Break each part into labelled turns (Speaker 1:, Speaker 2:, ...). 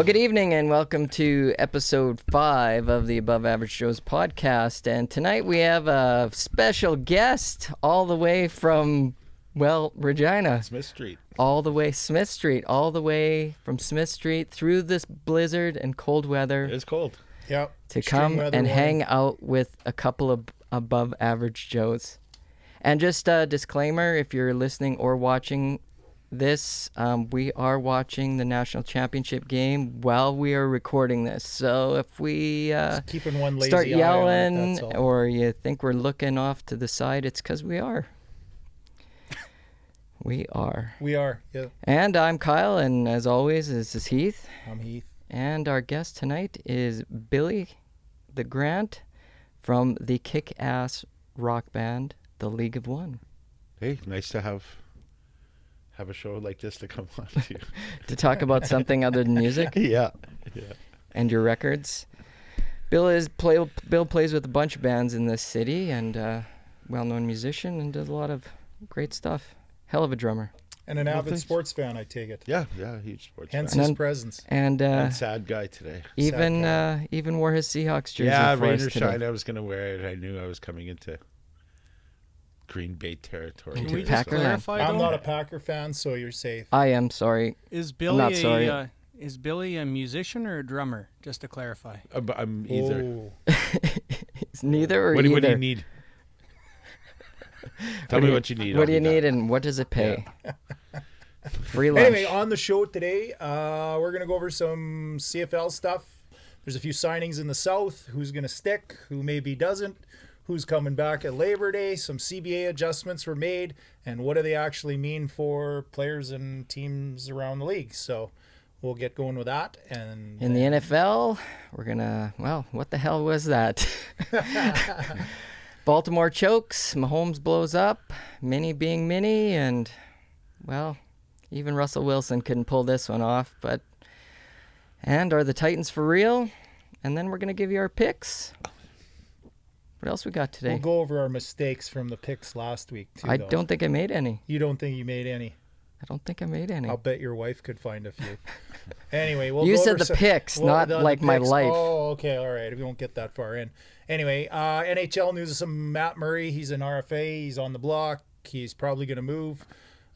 Speaker 1: Well, good evening and welcome to episode 5 of the Above Average Joe's podcast. And tonight we have a special guest all the way from, well, Regina.
Speaker 2: Smith Street.
Speaker 1: All the way Smith Street. All the way from Smith Street through this blizzard and cold weather.
Speaker 2: It's cold.
Speaker 3: Yep.
Speaker 1: To come and hang out with a couple of Above Average Joes. And just a disclaimer, if you're listening or watching this, we are watching the national championship game while we are recording this. So if we
Speaker 3: keeping one lazy
Speaker 1: start yelling
Speaker 3: eye on it,
Speaker 1: or you think we're looking off to the side, it's because we are. We are.
Speaker 3: We are, yeah.
Speaker 1: And I'm Kyle, and as always, this is Heath.
Speaker 3: I'm Heath.
Speaker 1: And our guest tonight is Billy the Grant from the kick-ass rock band, The League of One.
Speaker 2: Hey, nice to have a show like this to come on to.
Speaker 1: To talk about something other than music?
Speaker 2: Yeah.
Speaker 1: And your records. Bill plays with a bunch of bands in this city and well-known musician and does a lot of great stuff. Hell of a drummer.
Speaker 3: And an avid sports fan, I take it.
Speaker 2: Yeah, huge sports
Speaker 3: Hence
Speaker 2: fan.
Speaker 3: his presence.
Speaker 1: And
Speaker 2: sad guy today.
Speaker 1: Even wore his Seahawks jersey
Speaker 2: Yeah,
Speaker 1: for
Speaker 2: rain
Speaker 1: us
Speaker 2: or
Speaker 1: today.
Speaker 2: shine, I was going to wear it. I knew I was coming into Green Bay territory.
Speaker 1: Into
Speaker 4: Can we
Speaker 1: Packer
Speaker 4: just
Speaker 1: land.
Speaker 4: clarify,
Speaker 3: I'm
Speaker 4: though?
Speaker 3: not a Packer fan, so you're safe.
Speaker 1: I am sorry.
Speaker 4: Is
Speaker 1: not sorry.
Speaker 4: Billy a musician or a drummer? Just to clarify.
Speaker 2: I'm either.
Speaker 3: Oh.
Speaker 1: It's neither or
Speaker 2: What do
Speaker 1: either.
Speaker 2: you need? Tell me what you need.
Speaker 1: What
Speaker 2: I'll
Speaker 1: do you
Speaker 2: do
Speaker 1: need
Speaker 2: that.
Speaker 1: and what does it pay? Free lunch.
Speaker 3: Anyway, on the show today, we're going to go over some CFL stuff. There's a few signings in the South. Who's going to stick? Who maybe doesn't? Who's coming back at Labor Day? Some CBA adjustments were made. And what do they actually mean for players and teams around the league? So we'll get going with that. And
Speaker 1: In the NFL, we're going to, well, what the hell was that? Baltimore chokes, Mahomes blows up, MInny being MInny, and, well, even Russell Wilson couldn't pull this one off. And are the Titans for real? And then we're going to give you our picks. What else we got today?
Speaker 3: we'll go over our mistakes from the picks last week, too.
Speaker 1: I
Speaker 3: though.
Speaker 1: don't think I made any.
Speaker 3: You don't think you made any?
Speaker 1: I don't think I made any.
Speaker 3: I'll bet your wife could find a few. Anyway, we'll
Speaker 1: You
Speaker 3: go
Speaker 1: said
Speaker 3: over
Speaker 1: the
Speaker 3: some-
Speaker 1: picks, not
Speaker 3: the
Speaker 1: like my
Speaker 3: picks.
Speaker 1: life.
Speaker 3: Oh, okay, all right. We won't get that far in. Anyway, NHL news of some Matt Murray. He's an RFA. He's on the block. He's probably going to move.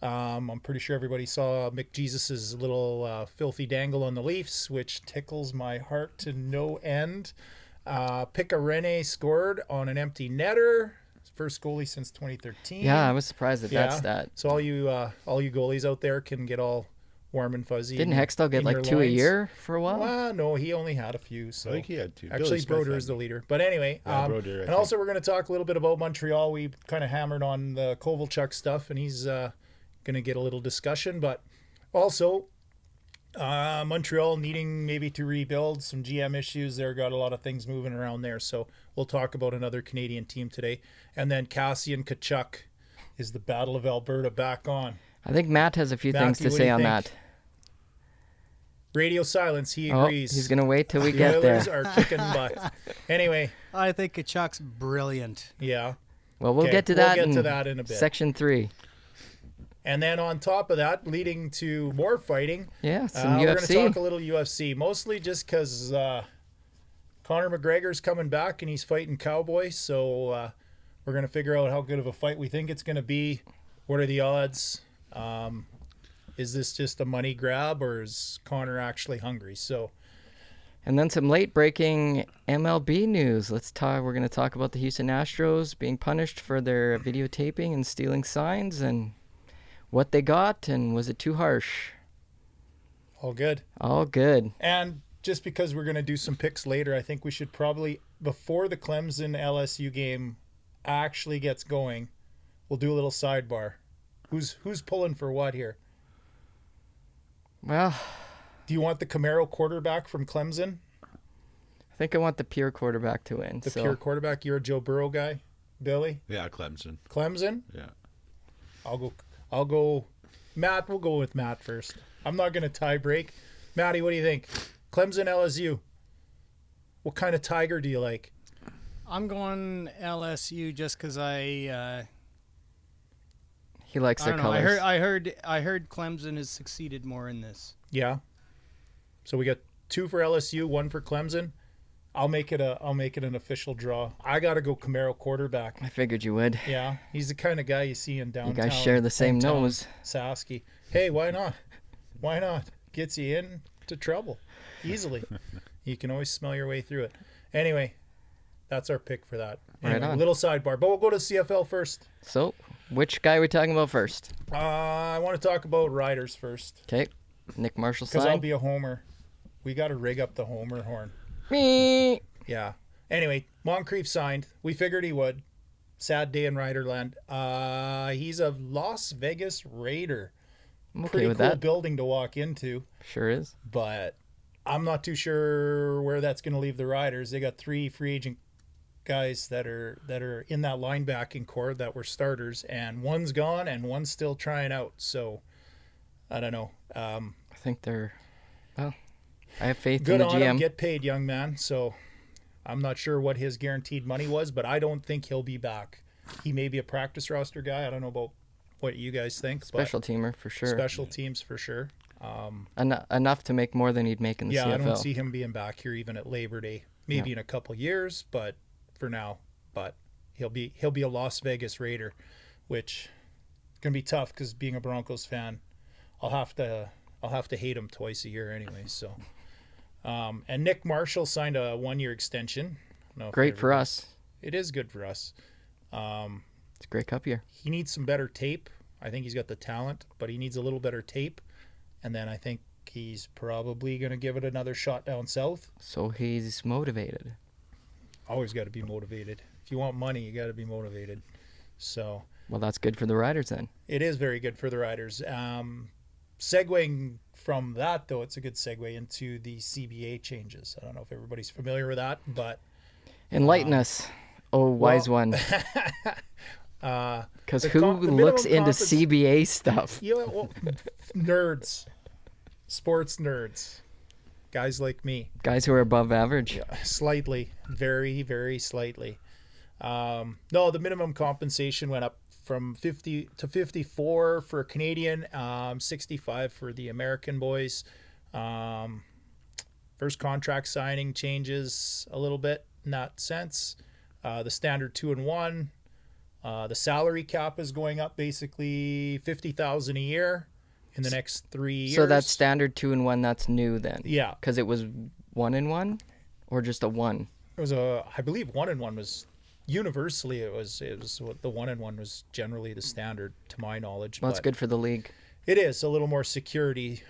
Speaker 3: I'm pretty sure everybody saw McJesus' little filthy dangle on the Leafs, which tickles my heart to no end. Pekka Rinne scored on an empty netter. First goalie since 2013.
Speaker 1: Yeah, I was surprised at that stat.
Speaker 3: So all you goalies out there can get all warm and fuzzy.
Speaker 1: Didn't
Speaker 3: in-
Speaker 1: Hextall get
Speaker 3: in
Speaker 1: like
Speaker 3: your
Speaker 1: 2 a
Speaker 3: loins.
Speaker 1: year for a while?
Speaker 3: Well, no, he only had a few. So
Speaker 2: I think he had two.
Speaker 3: actually,
Speaker 2: Billy Smith
Speaker 3: Broder
Speaker 2: had
Speaker 3: is the leader. But anyway,
Speaker 2: Yeah, Broder, I
Speaker 3: and
Speaker 2: think.
Speaker 3: also we're going to talk a little bit about Montreal. We kind of hammered on the Kovalchuk stuff, and he's going to get a little discussion. But also, Montreal needing maybe to rebuild, some GM issues there. Got a lot of things moving around there. So we'll talk about another Canadian team today. And then Kassian Tkachuk is the Battle of Alberta back on.
Speaker 1: I think Matt has a few things
Speaker 3: Matthew,
Speaker 1: to
Speaker 3: what do
Speaker 1: say
Speaker 3: you
Speaker 1: on
Speaker 3: think?
Speaker 1: that.
Speaker 3: Radio silence. He
Speaker 1: Oh,
Speaker 3: agrees.
Speaker 1: he's going to wait till we
Speaker 3: The
Speaker 1: get there.
Speaker 3: Oilers are kicking butt. Anyway,
Speaker 4: I think Tkachuk's brilliant.
Speaker 3: yeah.
Speaker 1: Well, we'll
Speaker 3: Okay,
Speaker 1: get to
Speaker 3: we'll
Speaker 1: that
Speaker 3: get to that in a bit.
Speaker 1: Section 3.
Speaker 3: And then on top of that, leading to more fighting,
Speaker 1: Yeah, some
Speaker 3: we're going to
Speaker 1: UFC.
Speaker 3: talk a little UFC, mostly just because Connor McGregor's coming back and he's fighting Cowboy. So we're going to figure out how good of a fight we think it's going to be. What are the odds? Is this just a money grab or is Connor actually hungry? So
Speaker 1: And then some late-breaking MLB news. We're going to talk about the Houston Astros being punished for their videotaping and stealing signs and what they got, and was it too harsh?
Speaker 3: all good.
Speaker 1: All good.
Speaker 3: And just because we're going to do some picks later, I think we should probably, before the Clemson LSU game actually gets going, we'll do a little sidebar. Who's pulling for what here?
Speaker 1: Well,
Speaker 3: Do you want the Camaro quarterback from Clemson?
Speaker 1: I think I want the pure quarterback to win.
Speaker 3: The
Speaker 1: so.
Speaker 3: pure quarterback? You're a Joe Burrow guy, Billy?
Speaker 2: Yeah, Clemson.
Speaker 3: Clemson?
Speaker 2: Yeah.
Speaker 3: I'll go. Matt, we'll go with Matt first. I'm not going to tie break. Matty, what do you think? Clemson, LSU. What kind of Tiger do you like?
Speaker 4: I'm going LSU just because
Speaker 1: He likes
Speaker 4: I
Speaker 1: their
Speaker 4: don't know.
Speaker 1: colors.
Speaker 4: I heard Clemson has succeeded more in this.
Speaker 3: Yeah. So we got 2 for LSU, 1 for Clemson. I'll make it an official draw. I got to go Camaro quarterback.
Speaker 1: I figured you would.
Speaker 3: Yeah, he's the kind of guy you see in downtown.
Speaker 1: You guys share the same
Speaker 3: hometown
Speaker 1: nose.
Speaker 3: Sasky. Hey, why not? Why not? Gets you into trouble easily. You can always smell your way through it. Anyway, that's our pick for that. Anyway,
Speaker 1: Right on.
Speaker 3: Little sidebar, but we'll go to CFL first.
Speaker 1: So, which guy are we talking about first?
Speaker 3: I want to talk about Riders first
Speaker 1: Okay. Nick Marshall
Speaker 3: because I'll
Speaker 1: signed.
Speaker 3: be a homer. We got to rig up the homer horn.
Speaker 1: Me.
Speaker 3: Yeah. Anyway, Moncrief signed. We figured he would. Sad day in Riderland. He's a Las Vegas Raider.
Speaker 1: I'm okay
Speaker 3: Pretty
Speaker 1: with
Speaker 3: cool
Speaker 1: that.
Speaker 3: building to walk into,
Speaker 1: Sure is.
Speaker 3: but I'm not too sure where that's going to leave the Riders. They got 3 free agent guys that are in that linebacking core that were starters, and one's gone and one's still trying out. So I don't know.
Speaker 1: I think they're. Well, I have faith
Speaker 3: Good
Speaker 1: in the
Speaker 3: on him.
Speaker 1: GM.
Speaker 3: Get paid, young man. So I'm not sure what his guaranteed money was, but I don't think he'll be back. He may be a practice roster guy. I don't know about what you guys think.
Speaker 1: Special teamer for
Speaker 3: but
Speaker 1: sure.
Speaker 3: special teams for sure.
Speaker 1: Enough to make more than he'd make in the
Speaker 3: Yeah,
Speaker 1: CFL.
Speaker 3: I don't see him being back here even at Labor Day. Maybe in a couple years, but for now. But he'll be a Las Vegas Raider, which is gonna be tough because being a Broncos fan, I'll have to hate him twice a year anyway. So, and Nick Marshall signed a 1-year extension. I don't know if
Speaker 1: Great for
Speaker 3: everybody-
Speaker 1: us.
Speaker 3: It is good for us.
Speaker 1: It's a great cup year.
Speaker 3: He needs some better tape. I think he's got the talent, but he needs a little better tape. And then I think he's probably going to give it another shot down south.
Speaker 1: So he's motivated.
Speaker 3: Always got to be motivated. If you want money, you got to be motivated. So
Speaker 1: Well, that's good for the Riders then.
Speaker 3: it is very good for the Riders. Segueing from that, though, it's a good segue into the CBA changes. I don't know if everybody's familiar with that, but
Speaker 1: Enlighten us, oh wise one. Because
Speaker 3: the
Speaker 1: who
Speaker 3: com- the
Speaker 1: looks
Speaker 3: minimum
Speaker 1: into CBA stuff?
Speaker 3: well, nerds, sports nerds, guys like me.
Speaker 1: Guys who are above average.
Speaker 3: Slightly, very, very slightly. No, the minimum compensation went up from 50 to 54 for Canadian, 65 for the American boys. First contract signing changes a little bit in that sense. The standard 2 and 1. The salary cap is going up basically $50,000 a year in the next 3 years.
Speaker 1: So that's standard 2 and 1. That's new then.
Speaker 3: Yeah.
Speaker 1: Because it was 1 and 1, or just a 1.
Speaker 3: It was I believe 1 and 1 was universally it was the 1 and 1 was generally the standard to my knowledge.
Speaker 1: Well, it's
Speaker 3: but
Speaker 1: good for the league.
Speaker 3: It is a little more security,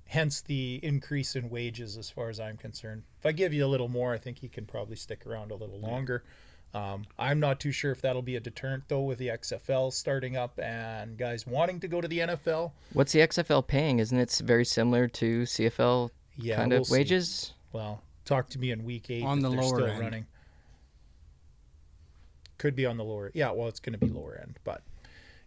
Speaker 3: hence the increase in wages as far as I'm concerned. If I give you a little more, I think he can probably stick around a little longer. I'm not too sure if that'll be a deterrent though with the XFL starting up and guys wanting to go to the NFL.
Speaker 1: What's the XFL paying? Isn't it very similar to CFL
Speaker 3: Yeah,
Speaker 1: kind
Speaker 3: we'll
Speaker 1: of
Speaker 3: see.
Speaker 1: wages?
Speaker 3: Well, talk to me in week 8
Speaker 4: On
Speaker 3: if
Speaker 4: the
Speaker 3: they're
Speaker 4: lower
Speaker 3: still
Speaker 4: end.
Speaker 3: running. Could be on the lower. Yeah, well, it's going to be lower end, but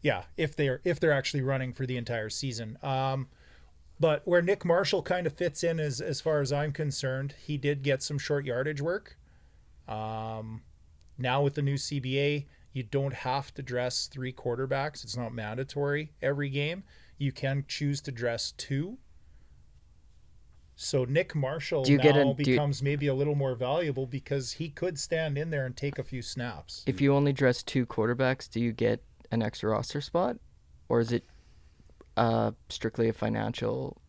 Speaker 3: yeah, if they're actually running for the entire season. But where Nick Marshall kind of fits in as far as I'm concerned, he did get some short yardage work. Now with the new CBA, you don't have to dress 3 quarterbacks. It's not mandatory every game. You can choose to dress 2. So Nick Marshall becomes maybe a little more valuable because he could stand in there and take a few snaps.
Speaker 1: If you only dress 2 quarterbacks, do you get an extra roster spot? Or is it strictly a financial...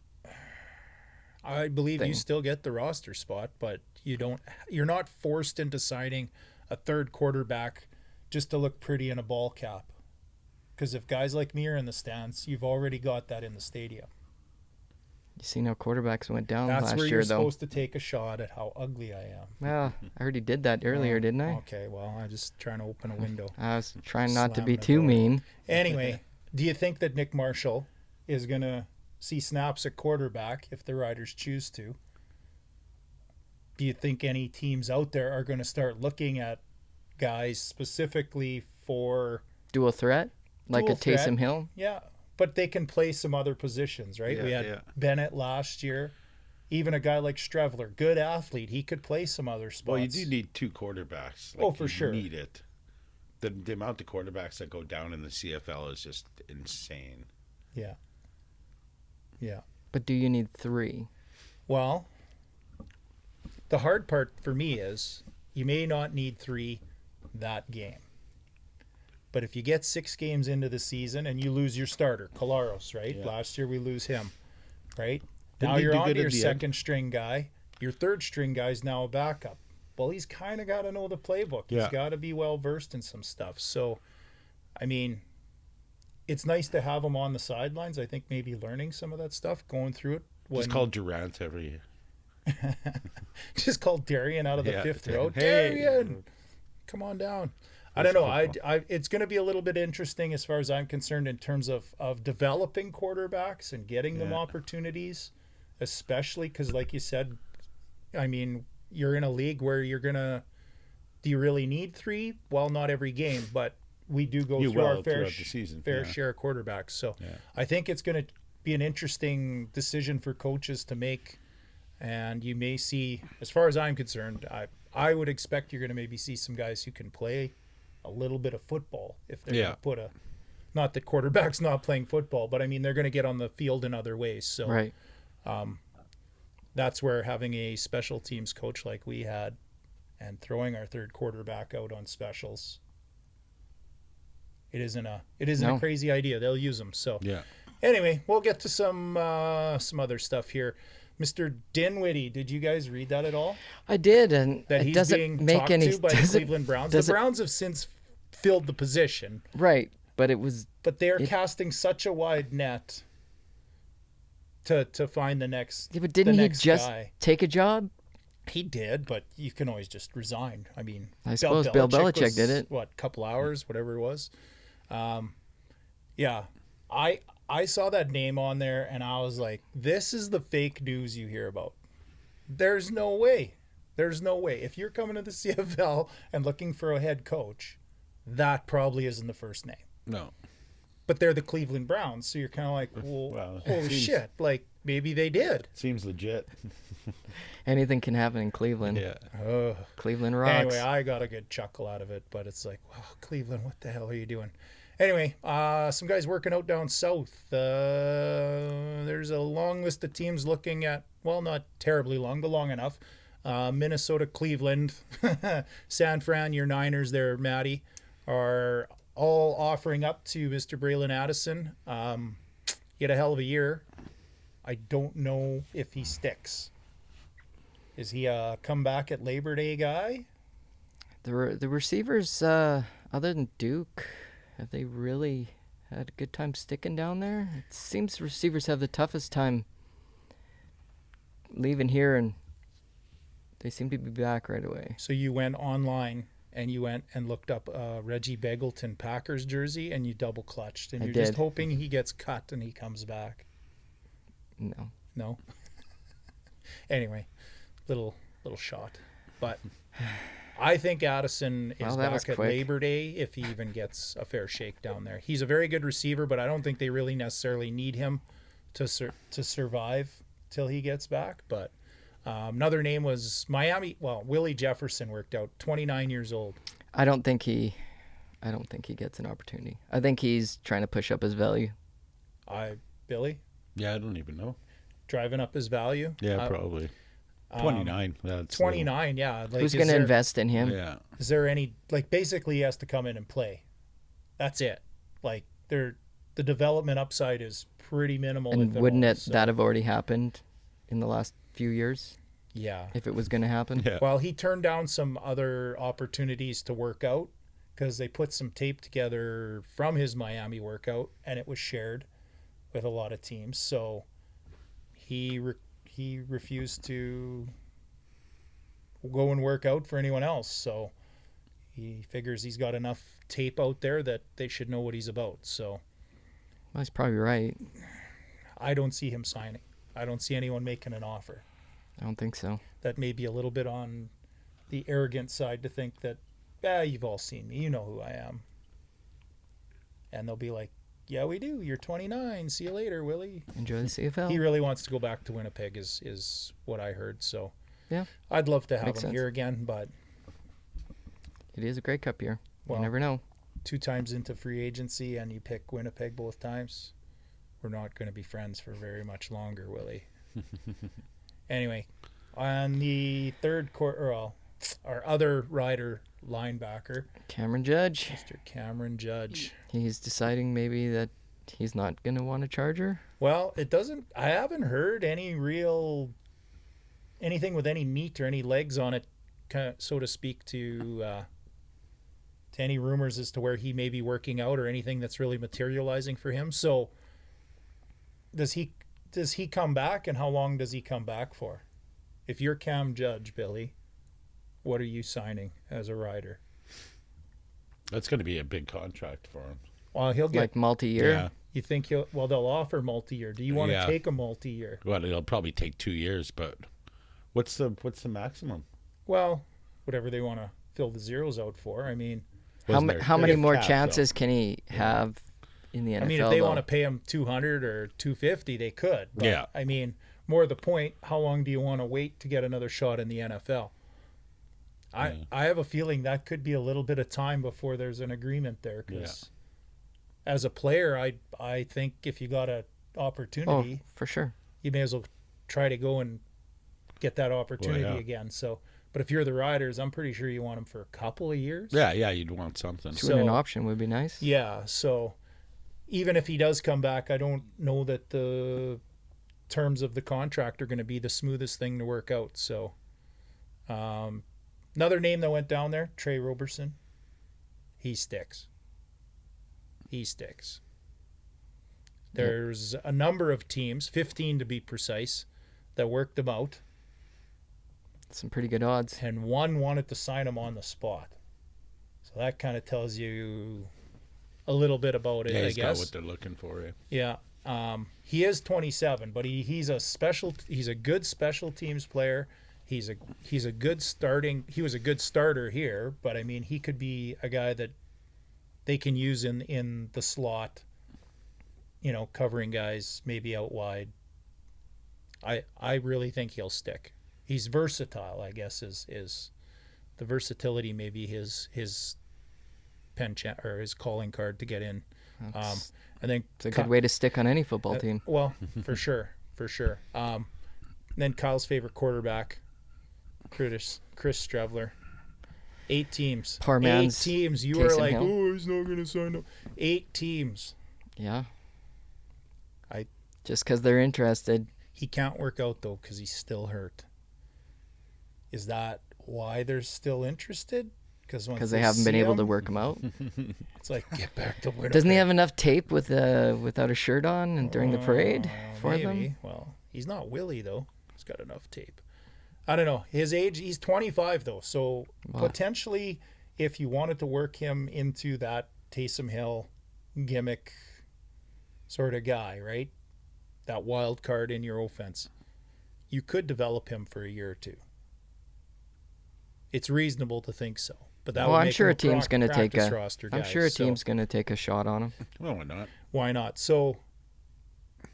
Speaker 3: I believe
Speaker 1: thing?
Speaker 3: you still get the roster spot, but you're not forced into signing a 3rd quarterback just to look pretty in a ball cap. Because if guys like me are in the stands, you've already got that in the stadium.
Speaker 1: You seen how quarterbacks went down
Speaker 3: That's
Speaker 1: last
Speaker 3: where
Speaker 1: year,
Speaker 3: you're
Speaker 1: though.
Speaker 3: supposed to take a shot at how ugly I am.
Speaker 1: Well, I already did that earlier, didn't I?
Speaker 3: Okay, well, I'm just trying to open a window.
Speaker 1: I was trying not to be
Speaker 3: Slamming a
Speaker 1: too
Speaker 3: door.
Speaker 1: mean.
Speaker 3: Anyway, do you think that Nick Marshall is going to see snaps at quarterback if the Riders choose to? Do you think any teams out there are going to start looking at guys specifically for...
Speaker 1: Dual threat? Like
Speaker 3: Dual
Speaker 1: a Taysom
Speaker 3: threat.
Speaker 1: Hill?
Speaker 3: Yeah, but they can play some other positions, right? We had
Speaker 2: Yeah.
Speaker 3: Bennett last year. Even a guy like Strevler, good athlete, he could play some other spots.
Speaker 2: Well, you do need 2 quarterbacks.
Speaker 3: Oh, for
Speaker 2: you
Speaker 3: sure.
Speaker 2: Need it. The amount of quarterbacks that go down in the CFL is just insane.
Speaker 3: Yeah.
Speaker 1: But do you need 3?
Speaker 3: Well, the hard part for me is you may not need 3 that game. But if you get 6 games into the season and you lose your starter, Kolaros, right?
Speaker 2: Yeah.
Speaker 3: Last year we lose him, right?
Speaker 2: Didn't
Speaker 3: Now
Speaker 2: he
Speaker 3: you're
Speaker 2: do
Speaker 3: on
Speaker 2: good
Speaker 3: to
Speaker 2: at
Speaker 3: your
Speaker 2: the end?
Speaker 3: second string guy. Your third string guy's now a backup. Well, he's kind of got to know the playbook. He's
Speaker 2: Yeah.
Speaker 3: got to be well versed in some stuff. So, I mean, it's nice to have him on the sidelines. I think maybe learning some of that stuff, going through it.
Speaker 2: Just call Durant every.
Speaker 3: Just call Darian out of the
Speaker 2: Yeah.
Speaker 3: 5th row.
Speaker 2: Hey.
Speaker 3: Darian, come on down. I don't know. It's going to be a little bit interesting as far as I'm concerned in terms of developing quarterbacks and getting them
Speaker 2: Yeah.
Speaker 3: opportunities, especially because, like you said, I mean, you're in a league where you're going to – do you really need 3? Well, not every game, but we do go
Speaker 2: You
Speaker 3: through our
Speaker 2: will
Speaker 3: fair
Speaker 2: throughout the season,
Speaker 3: fair
Speaker 2: yeah.
Speaker 3: share of quarterbacks. So
Speaker 2: Yeah.
Speaker 3: I think it's going to be an interesting decision for coaches to make. And you may see, as far as I'm concerned, I would expect you're going to maybe see some guys who can play a little bit of football if they're going
Speaker 2: Yeah.
Speaker 3: to put a, not that quarterback's not playing football, but I mean, they're going to get on the field in other ways. So
Speaker 1: Right.
Speaker 3: that's where having a special teams coach like we had and throwing our third quarterback out on specials, it isn't a
Speaker 1: No.
Speaker 3: crazy idea. They'll use them. So
Speaker 2: Yeah.
Speaker 3: anyway, we'll get to some other stuff here. Mr. Dinwiddie, did you guys read that at all?
Speaker 1: I did, and
Speaker 3: That
Speaker 1: it
Speaker 3: he's
Speaker 1: doesn't
Speaker 3: being
Speaker 1: make
Speaker 3: talked
Speaker 1: any
Speaker 3: to by the
Speaker 1: doesn't-
Speaker 3: Cleveland Browns. The
Speaker 1: doesn't-
Speaker 3: Browns have since filled the position,
Speaker 1: right, but it was
Speaker 3: but they are casting such a wide net to find the next.
Speaker 1: yeah, but didn't
Speaker 3: the
Speaker 1: he
Speaker 3: next
Speaker 1: just
Speaker 3: guy.
Speaker 1: take a job?
Speaker 3: He did, but you can always just resign. I mean,
Speaker 1: I suppose Bill Belichick
Speaker 3: was,
Speaker 1: did it.
Speaker 3: What, couple hours, whatever it was. Yeah, I saw that name on there and I was like, this is the fake news you hear about. There's no way. There's no way. If you're coming to the CFL and looking for a head coach, that probably isn't the first name.
Speaker 2: No.
Speaker 3: But they're the Cleveland Browns, so you're kind of like, well,
Speaker 2: Well,
Speaker 3: holy
Speaker 2: seems-
Speaker 3: shit. Like, maybe they did.
Speaker 2: Seems legit.
Speaker 1: Anything can happen in Cleveland.
Speaker 2: Yeah.
Speaker 3: Ugh.
Speaker 1: Cleveland rocks.
Speaker 3: Anyway, I got a good chuckle out of it, but it's like, wow, Cleveland, what the hell are you doing? Anyway, some guys working out down south. There's a long list of teams looking at, well, not terribly long, but long enough. Minnesota, Cleveland, San Fran, your Niners there, Matty, are all offering up to Mr. Braylon Addison. He had a hell of a year. I don't know if he sticks. Is he a comeback at Labor Day guy?
Speaker 1: The receivers, other than Duke, have they really had a good time sticking down there? It seems receivers have the toughest time leaving here, and they seem to be back right away.
Speaker 3: So you went online and you went and looked up Reggie Begelton Packers jersey and you double clutched and
Speaker 1: I
Speaker 3: you're just
Speaker 1: did.
Speaker 3: hoping he gets cut and he comes back.
Speaker 1: No.
Speaker 3: No. Anyway, little shot, but I think Addison is
Speaker 1: Well, that was
Speaker 3: back at
Speaker 1: quick.
Speaker 3: Labor Day if he even gets a fair shake down there. He's a very good receiver, but I don't think they really necessarily need him to survive till he gets back. But another name was Miami. Well, Willie Jefferson worked out. 29 years old.
Speaker 1: I don't think he gets an opportunity. I think he's trying to push up his value.
Speaker 3: Billy
Speaker 2: Yeah, I don't even know.
Speaker 3: driving up his value.
Speaker 2: Yeah, probably. 29. That's
Speaker 3: 29. Yeah. Like,
Speaker 1: Who's
Speaker 3: is
Speaker 1: going to
Speaker 3: there-
Speaker 1: invest in him?
Speaker 2: Yeah.
Speaker 3: Is there any, like, basically he has to come in and play. That's it. Like, the development upside is pretty minimal.
Speaker 1: And
Speaker 3: if at
Speaker 1: wouldn't
Speaker 3: all,
Speaker 1: it
Speaker 3: so-
Speaker 1: that have already happened in the last few years
Speaker 3: Yeah.
Speaker 1: if it was going to happen?
Speaker 2: Yeah.
Speaker 3: Well, he turned down some other opportunities to work out because they put some tape together from his Miami workout and it was shared with a lot of teams. So he refused to go and work out for anyone else. So he figures he's got enough tape out there that they should know what he's about. So
Speaker 1: Well, he's probably right.
Speaker 3: I don't see him signing. I don't see anyone making an offer.
Speaker 1: I don't think so.
Speaker 3: That may be a little bit on the arrogant side to think that, you've all seen me. You know who I am. And they'll be like, yeah, we do. You're 29. See you later, Willie.
Speaker 1: Enjoy the CFL.
Speaker 3: He really wants to go back to Winnipeg is what I heard. So
Speaker 1: Yeah.
Speaker 3: I'd love to have
Speaker 1: Makes
Speaker 3: him
Speaker 1: sense.
Speaker 3: here again, but
Speaker 1: It is a Grey Cup year.
Speaker 3: Well,
Speaker 1: you never know.
Speaker 3: 2 times into free agency and you pick Winnipeg both times, we're not going to be friends for very much longer, Willie. Anyway, On the third quarter, our other rider linebacker,
Speaker 1: Cameron Judge.
Speaker 3: Mr. Cameron Judge.
Speaker 1: He's deciding maybe that he's not going to want a Charger.
Speaker 3: Well, I haven't heard anything with any meat or any legs on it, so to speak, to any rumors as to where he may be working out or anything that's really materializing for him. So does he come back, and how long does he come back for? If you're Cam Judge, Billy, what are you signing as a rider?
Speaker 2: That's going to be a big contract for him.
Speaker 3: Well, he'll get
Speaker 1: Like multi-year.
Speaker 2: Yeah.
Speaker 3: You think they'll offer multi-year. Do you want to take a multi-year?
Speaker 2: Well, it'll probably take 2 years, but what's the maximum?
Speaker 3: Well, whatever they want to fill the zeros out for. I mean,
Speaker 1: How many
Speaker 2: If
Speaker 1: more
Speaker 2: cap,
Speaker 1: chances can he have in the NFL?
Speaker 3: I mean, if they
Speaker 1: though?
Speaker 3: want to pay him 200 or 250, they could. But,
Speaker 2: Yeah.
Speaker 3: I mean, more the point, how long do you want to wait to get another shot in the NFL? I have a feeling that could be a little bit of time before there's an agreement there. Because as a player, I think if you got an opportunity,
Speaker 1: for sure.
Speaker 3: you may as well try to go and get that opportunity again. So, but if you're the Riders, I'm pretty sure you want him for a couple of years.
Speaker 2: Yeah, you'd want something.
Speaker 1: Doing an option would be nice.
Speaker 3: Yeah, so even if he does come back, I don't know that the terms of the contract are going to be the smoothest thing to work out. So another name that went down there, Trey Roberson. He sticks. There's a number of teams, 15 to be precise, that worked him out,
Speaker 1: Some pretty good odds.
Speaker 3: and one wanted to sign him on the spot. So that kind of tells you a little bit about it,
Speaker 2: Yeah,
Speaker 3: I
Speaker 2: he's got
Speaker 3: guess.
Speaker 2: what they're looking for. Yeah.
Speaker 3: Yeah. He is 27, but he's a good special teams player. He was a good starter here, but I mean, he could be a guy that they can use in the slot, covering guys maybe out wide. I really think he'll stick. He's versatile, I guess is the versatility maybe his or his calling card to get in. And then
Speaker 1: It's a good way to stick on any football team.
Speaker 3: Well, for sure. Then Kyle's favorite quarterback, Chris Strevler. 8 teams.
Speaker 1: Poor man's
Speaker 3: 8 teams. You
Speaker 1: Taysom
Speaker 3: were like,
Speaker 1: Hill.
Speaker 3: oh, he's not going to sign up. 8 teams.
Speaker 1: Yeah.
Speaker 3: I-
Speaker 1: Just because they're interested.
Speaker 3: He can't work out, though, because he's still hurt. Is that why they're still interested?
Speaker 1: Because they haven't been able to work him out.
Speaker 3: It's like, get back to Winnipeg.
Speaker 1: Doesn't he have enough tape without a shirt on and during the parade for
Speaker 3: maybe.
Speaker 1: them?
Speaker 3: Well, he's not Willie, though. He's got enough tape. I don't know. His age, he's 25, though. So potentially, if you wanted to work him into that Taysom Hill gimmick sort of guy, right? That wild card in your offense, you could develop him for a year or two. It's reasonable to think so. But that would
Speaker 1: I'm
Speaker 3: make
Speaker 1: sure
Speaker 3: him
Speaker 1: a team's going to take
Speaker 3: practice
Speaker 1: a.
Speaker 3: roster
Speaker 1: I'm
Speaker 3: guy.
Speaker 1: sure a
Speaker 3: So
Speaker 1: team's going to take a shot on him.
Speaker 2: Well, why not?
Speaker 3: why not? So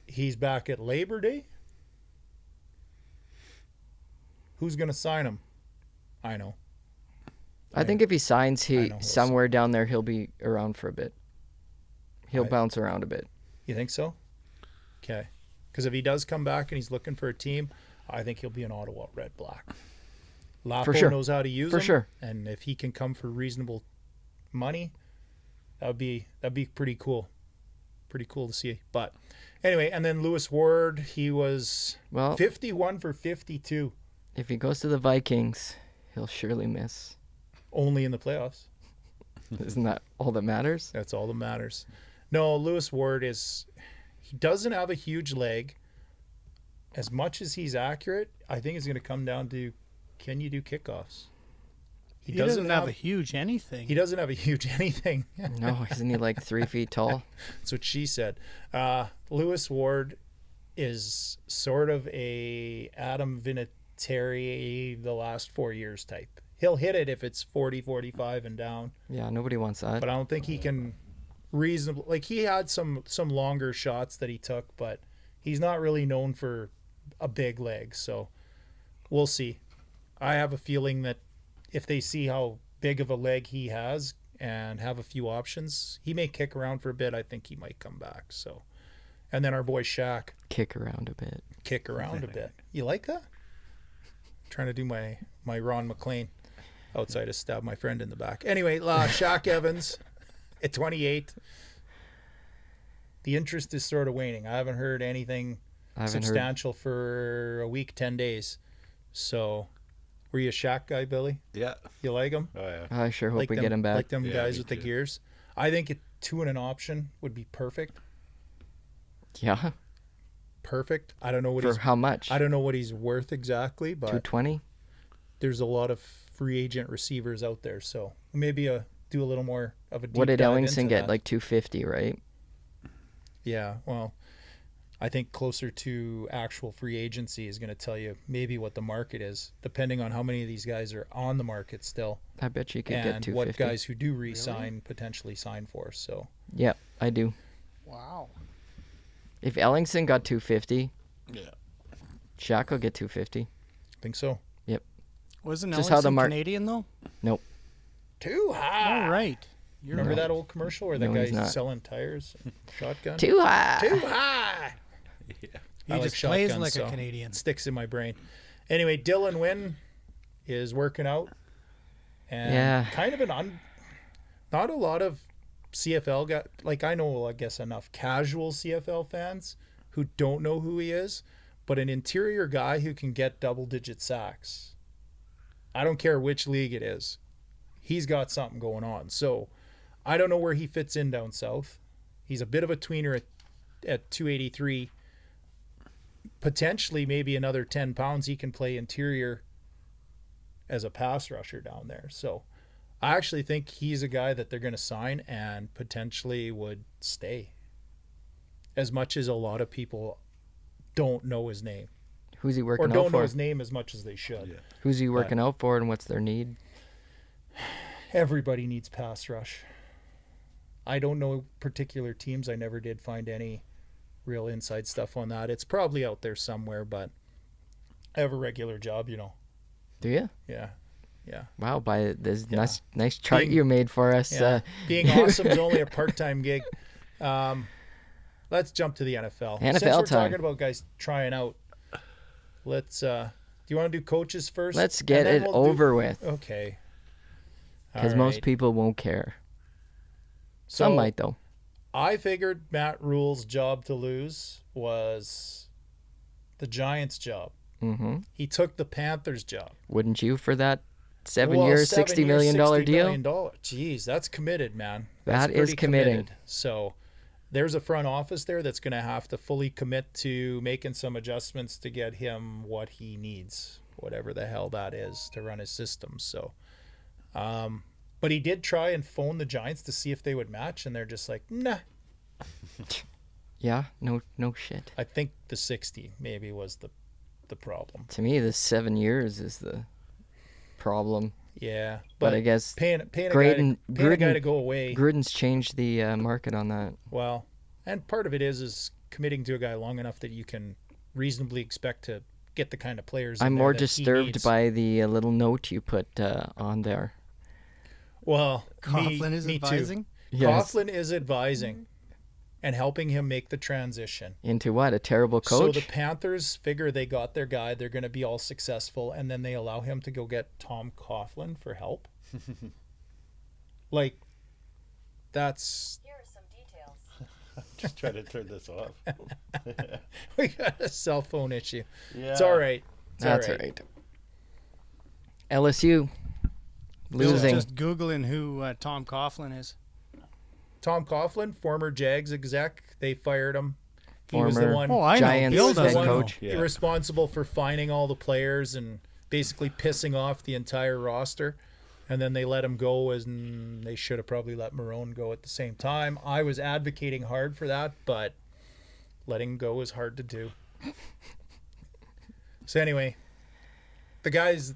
Speaker 3: he's back at Labor Day. Who's going to sign him? I know.
Speaker 1: I think if he signs,
Speaker 3: I know who'll
Speaker 1: somewhere down there, he'll be around for a bit. He'll bounce around a bit.
Speaker 3: You think so? Okay. Because if he does come back and he's looking for a team, I think he'll be an Ottawa Red Black. Lapo
Speaker 1: sure.
Speaker 3: knows how to use
Speaker 1: For
Speaker 3: him.
Speaker 1: sure.
Speaker 3: And if he can come for reasonable money, that'd be pretty cool. Pretty cool to see. But anyway, and then Lewis Ward, he was 51 for 52.
Speaker 1: If he goes to the Vikings, he'll surely miss.
Speaker 3: Only in the playoffs.
Speaker 1: Isn't that all that matters?
Speaker 3: That's all that matters. No, Lewis Ward he doesn't have a huge leg. As much as he's accurate, I think it's going to come down to, can you do kickoffs?
Speaker 4: He doesn't have a huge anything.
Speaker 3: He doesn't have a huge anything.
Speaker 1: No, isn't he like 3 feet tall?
Speaker 3: That's what she said. Lewis Ward is sort of a Adam Vinatieri the last 4 years type. He'll hit it if it's 40, 45 and down.
Speaker 1: Yeah, nobody wants that.
Speaker 3: But I don't think he can reasonably, like, he had some longer shots that he took, but he's not really known for a big leg. So we'll see. I have a feeling that if they see how big of a leg he has and have a few options, he may kick around for a bit. I think he might come back. So, and then our boy Shaq
Speaker 1: Kick around a bit.
Speaker 3: kick around a bit. You like that? Trying to do my Ron McLean outside to stab my friend in the back. Anyway, Shaq Evans at 28. The interest is sort of waning. I haven't heard anything substantial for a week, 10 days. So, were you a Shaq guy, Billy?
Speaker 2: Yeah.
Speaker 3: You like him?
Speaker 2: Oh, yeah.
Speaker 1: I sure hope we
Speaker 3: them,
Speaker 1: get him back.
Speaker 3: Like them
Speaker 2: Yeah,
Speaker 3: guys
Speaker 2: me
Speaker 3: with the
Speaker 2: too.
Speaker 3: gears. I think 2 and an option would be perfect.
Speaker 1: Yeah.
Speaker 3: Perfect. I don't know what
Speaker 1: For how much?
Speaker 3: I don't know what he's worth exactly, but
Speaker 1: 220?
Speaker 3: there's a lot of free agent receivers out there. So maybe do a little more of a deep
Speaker 1: What did
Speaker 3: dive
Speaker 1: Ellingson
Speaker 3: into
Speaker 1: get?
Speaker 3: that.
Speaker 1: Like 250, right?
Speaker 3: Yeah, well, I think closer to actual free agency is going to tell you maybe what the market is, depending on how many of these guys are on the market still,
Speaker 1: I bet you could get
Speaker 3: and
Speaker 1: 250.
Speaker 3: what guys who do re-sign potentially sign for. So
Speaker 1: Yep, I do.
Speaker 4: Wow.
Speaker 1: If Ellingson got 250,
Speaker 2: Yeah.
Speaker 1: Shaq will get 250.
Speaker 3: I think so.
Speaker 4: Wasn't
Speaker 1: Just
Speaker 4: Ellingson
Speaker 1: how the
Speaker 4: Canadian, though?
Speaker 3: Too high.
Speaker 4: All right. You're
Speaker 3: Remember
Speaker 4: right.
Speaker 3: that old commercial where the
Speaker 1: No, he's
Speaker 3: guy's
Speaker 1: not.
Speaker 3: selling tires, shotgun?
Speaker 1: Too high.
Speaker 3: Too high.
Speaker 2: Yeah.
Speaker 4: He
Speaker 3: I like
Speaker 4: just plays
Speaker 3: shotguns,
Speaker 4: like
Speaker 3: so
Speaker 4: a Canadian.
Speaker 3: It sticks in my brain. Anyway, Dylan Wynn is working out, and
Speaker 1: Yeah.
Speaker 3: kind of not a lot of CFL guy. Like I know, I guess enough casual CFL fans who don't know who he is, but an interior guy who can get double-digit sacks. I don't care which league it is. He's got something going on. So I don't know where he fits in down south. He's a bit of a tweener at 283. Potentially maybe another 10 pounds he can play interior as a pass rusher down there. So I actually think he's a guy that they're going to sign and potentially would stay, as much as a lot of people don't know his name
Speaker 1: Who's he
Speaker 3: or
Speaker 1: working out
Speaker 3: don't know
Speaker 1: for?
Speaker 3: his name as much as they should.
Speaker 2: Yeah.
Speaker 1: Who's he working out for, and what's their need?
Speaker 3: Everybody needs pass rush. I don't know particular teams. I never did find any real inside stuff on that. It's probably out there somewhere, but I have a regular job, you know.
Speaker 1: Do you?
Speaker 3: Yeah.
Speaker 1: Wow, by this
Speaker 3: Yeah.
Speaker 1: nice chart
Speaker 3: Being-
Speaker 1: you made for us.
Speaker 3: Yeah. Being awesome is only a part-time gig. Let's jump to the NFL. Since
Speaker 1: NFL
Speaker 3: we're
Speaker 1: time.
Speaker 3: talking about guys trying out, let's do you want to do coaches first?
Speaker 1: Let's get
Speaker 3: And then
Speaker 1: it
Speaker 3: we'll do-
Speaker 1: over with,
Speaker 3: Okay.
Speaker 1: because
Speaker 3: All
Speaker 1: most
Speaker 3: right.
Speaker 1: people won't care.
Speaker 3: So
Speaker 1: Some might, though.
Speaker 3: I figured Matt Rule's job to lose was the Giants' job.
Speaker 1: Mm-hmm.
Speaker 3: He took the Panthers' job.
Speaker 1: Wouldn't you for that 7
Speaker 3: Well,
Speaker 1: years,
Speaker 3: 7
Speaker 1: $60 million
Speaker 3: $60
Speaker 1: deal?
Speaker 3: million. Jeez, that's committed, man.
Speaker 1: That
Speaker 3: That's
Speaker 1: is
Speaker 3: pretty
Speaker 1: committing.
Speaker 3: committed. So there's a front office there that's going to have to fully commit to making some adjustments to get him what he needs, whatever the hell that is, to run his system. So, but he did try and phone the Giants to see if they would match, and they're just like, nah.
Speaker 1: Yeah, no shit.
Speaker 3: I think the 60 maybe was the problem.
Speaker 1: To me, the 7 years is the problem.
Speaker 3: Yeah,
Speaker 1: But I guess
Speaker 3: paying a
Speaker 1: Gruden-
Speaker 3: guy to go away.
Speaker 1: Gruden's changed the market on that.
Speaker 3: Well, and part of it is committing to a guy long enough that you can reasonably expect to get the kind of players. in
Speaker 1: I'm
Speaker 3: there
Speaker 1: more
Speaker 3: that he
Speaker 1: disturbed
Speaker 3: needs.
Speaker 1: by the little note you put on there.
Speaker 3: Well,
Speaker 4: Coughlin is
Speaker 3: me
Speaker 4: advising.
Speaker 3: Too.
Speaker 1: Yes.
Speaker 3: Coughlin is advising and helping him make the transition.
Speaker 1: Into what? A terrible coach?
Speaker 3: So the Panthers figure they got their guy, they're going to be all successful, and then they allow him to go get Tom Coughlin for help. Like, that's
Speaker 5: Here are some details.
Speaker 2: Just try to turn this off.
Speaker 3: we got a cell phone issue.
Speaker 2: Yeah.
Speaker 3: It's all right. It's
Speaker 1: That's
Speaker 3: all
Speaker 1: all
Speaker 3: right.
Speaker 1: right. LSU losing.
Speaker 4: Just Googling who Tom Coughlin is.
Speaker 3: Tom Coughlin, former Jags exec, they fired him. He was the
Speaker 1: Former
Speaker 3: one
Speaker 4: Oh, I know.
Speaker 1: Giants
Speaker 4: Bill
Speaker 3: he was the
Speaker 1: head
Speaker 4: doesn't
Speaker 3: one
Speaker 4: know.
Speaker 1: coach.
Speaker 2: Yeah.
Speaker 3: responsible for fining all the players and basically pissing off the entire roster. And then they let him go, and they should have probably let Marone go at the same time. I was advocating hard for that, but letting go is hard to do. So anyway, the guy's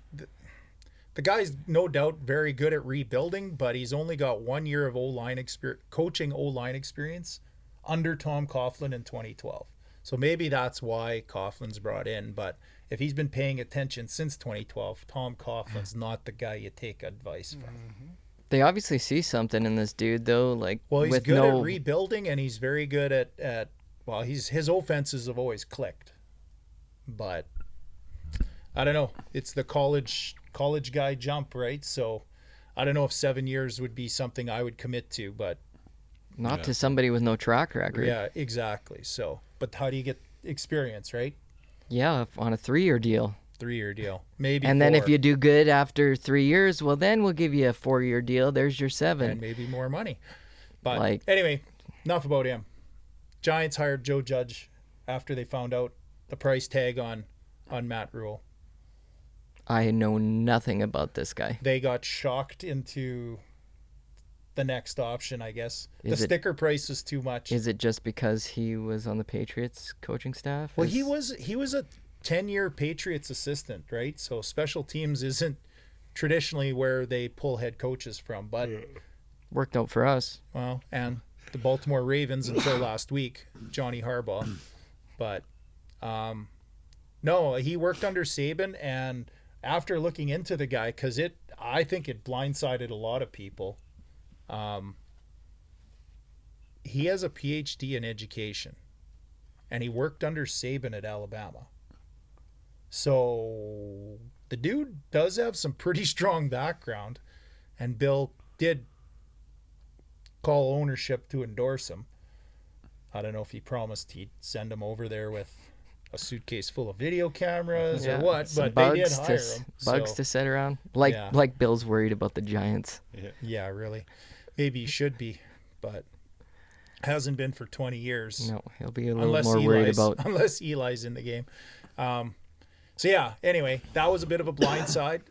Speaker 3: no doubt very good at rebuilding, but he's only got 1 year of O-line experience, coaching O-line experience under Tom Coughlin in 2012. So maybe that's why Coughlin's brought in. But if he's been paying attention since 2012, Tom Coughlin's not the guy you take advice from.
Speaker 1: They obviously see something in this dude, though. Like,
Speaker 3: Well, he's
Speaker 1: with
Speaker 3: good
Speaker 1: no,
Speaker 3: at rebuilding, and he's very good at his offenses have always clicked. But I don't know. It's the college guy jump, right? So I don't know if 7 years would be something I would commit to, but
Speaker 1: Not to somebody with no track record.
Speaker 3: yeah, exactly. So, but how do you get experience, right?
Speaker 1: Yeah, on a 3-year deal.
Speaker 3: 3-year deal, maybe.
Speaker 1: And then if
Speaker 3: 4,
Speaker 1: you do good after 3 years, well, then we'll give you a 4-year deal. There's your 7.
Speaker 3: and maybe more money. But
Speaker 1: Like-
Speaker 3: anyway, enough about him. Giants hired Joe Judge after they found out the price tag on Matt Rule.
Speaker 1: I know nothing about this guy.
Speaker 3: They got shocked into the next option, I guess.
Speaker 1: Is
Speaker 3: The
Speaker 1: it-
Speaker 3: sticker price was too much.
Speaker 1: Is it just because he was on the Patriots coaching staff?
Speaker 3: Well, he was a 10-year Patriots assistant, right? So special teams isn't traditionally where they pull head coaches from, but
Speaker 1: Worked out for us.
Speaker 3: well, and the Baltimore Ravens until last week, Johnny Harbaugh. But no, he worked under Saban, and after looking into the guy, because I think it blindsided a lot of people. He has a PhD in education, and he worked under Saban at Alabama. So the dude does have some pretty strong background, and Bill did call ownership to endorse him. I don't know if he promised he'd send him over there with a suitcase full of video cameras or what,
Speaker 1: some
Speaker 3: but they did
Speaker 1: bugs
Speaker 3: hire
Speaker 1: to
Speaker 3: him.
Speaker 1: bugs
Speaker 3: so,
Speaker 1: to sit around. Like
Speaker 3: Yeah.
Speaker 1: like Bill's worried about the Giants.
Speaker 3: yeah, really. Maybe he should be, but hasn't been for 20 years.
Speaker 1: No, he'll be a little more worried about.
Speaker 3: unless Eli's in the game. So yeah, anyway, that was a bit of a blindside.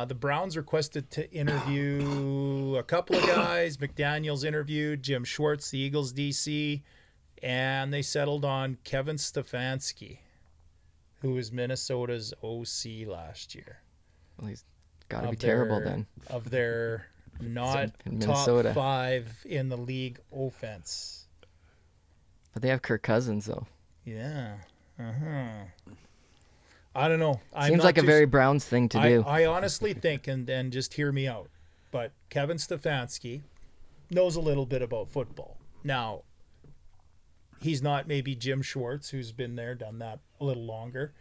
Speaker 3: The Browns requested to interview a couple of guys. McDaniels interviewed Jim Schwartz, the Eagles DC, and they settled on Kevin Stefanski, who was Minnesota's OC last year.
Speaker 1: Well, he's got to
Speaker 3: Of
Speaker 1: be terrible
Speaker 3: their-
Speaker 1: then.
Speaker 3: Of their not
Speaker 1: in
Speaker 3: top
Speaker 1: Minnesota.
Speaker 3: 5 in the league offense.
Speaker 1: But they have Kirk Cousins though.
Speaker 3: Yeah. I don't know.
Speaker 1: Seems like a very Browns thing to do.
Speaker 3: I honestly think, and just hear me out, but Kevin Stefanski knows a little bit about football. Now, he's not maybe Jim Schwartz, who's been there, done that a little longer.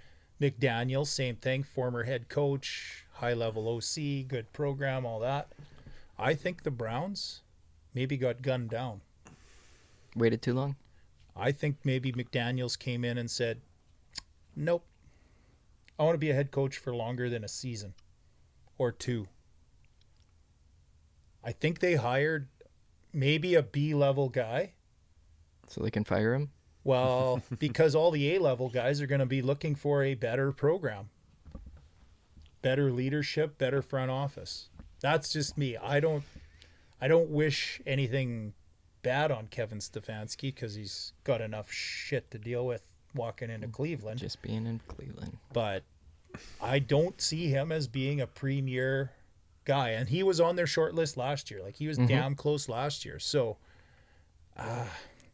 Speaker 3: McDaniels, same thing, former head coach, high-level OC, good program, all that. I think the Browns maybe got gunned down.
Speaker 1: Waited too long.
Speaker 3: I think maybe McDaniels came in and said, nope, I want to be a head coach for longer than a season or 2. I think they hired maybe a B-level guy.
Speaker 1: So they can fire him.
Speaker 3: Well, because all the A-level guys are going to be looking for a better program, better leadership, better front office. That's just me. I don't wish anything bad on Kevin Stefanski because he's got enough shit to deal with walking into Cleveland.
Speaker 1: Just being in Cleveland.
Speaker 3: But I don't see him as being a premier guy. And he was on their short list last year. Like, he was damn close last year. So,
Speaker 1: Didn't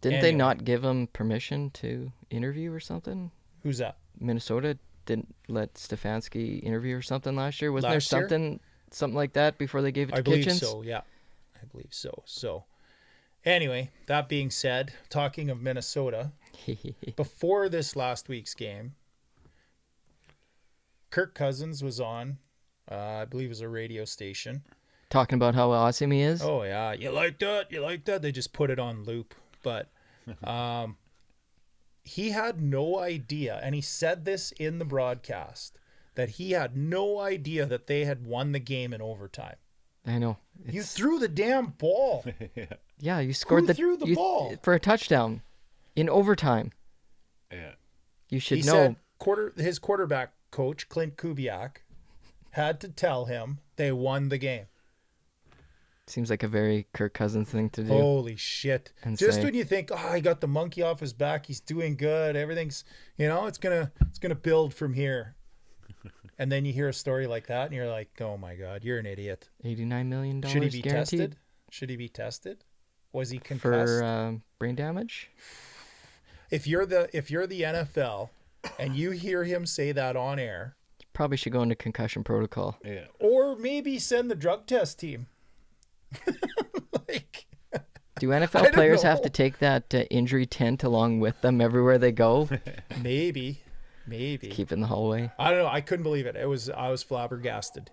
Speaker 1: they
Speaker 3: Anyway.
Speaker 1: not give him permission to interview or something?
Speaker 3: who's that?
Speaker 1: Minnesota didn't let Stefanski interview or something last year. Wasn't
Speaker 3: Last
Speaker 1: there
Speaker 3: year?
Speaker 1: something like that before they gave it to
Speaker 3: I believe
Speaker 1: Kitchens?
Speaker 3: so, yeah. I believe so. So, anyway, that being said, talking of Minnesota, before this last week's game, Kirk Cousins was on, I believe it was a radio station.
Speaker 1: Talking about how awesome he is.
Speaker 3: Oh, yeah. You like that? You like that? They just put it on loop. But he had no idea, and he said this in the broadcast, that he had no idea that they had won the game in overtime.
Speaker 1: I know.
Speaker 3: You
Speaker 1: It's-
Speaker 3: threw the damn ball.
Speaker 1: yeah, you scored
Speaker 3: threw the ball?
Speaker 1: for a touchdown in overtime.
Speaker 2: Yeah.
Speaker 1: You should
Speaker 3: He
Speaker 1: know.
Speaker 3: said his quarterback coach, Clint Kubiak, had to tell him they won the game.
Speaker 1: Seems like a very Kirk Cousins thing to do.
Speaker 3: Holy shit.
Speaker 1: And
Speaker 3: Just
Speaker 1: say-
Speaker 3: when you think, oh, he got the monkey off his back, he's doing good, everything's, it's gonna build from here. And then you hear a story like that and you're like, oh my God, you're an idiot.
Speaker 1: $89 million
Speaker 3: Should he be
Speaker 1: guaranteed
Speaker 3: tested? Should he be tested? Was he concussed?
Speaker 1: for brain damage.
Speaker 3: If you're the NFL and you hear him say that on air,
Speaker 1: Probably should go into concussion protocol.
Speaker 2: Yeah.
Speaker 3: or maybe send the drug test team. Like,
Speaker 1: Do
Speaker 3: I
Speaker 1: NFL
Speaker 3: don't
Speaker 1: players have
Speaker 3: know.
Speaker 1: to take that injury tent along with them everywhere they go?
Speaker 3: maybe. Maybe.
Speaker 1: Keep in the hallway.
Speaker 3: I don't know. I couldn't believe it. I was flabbergasted.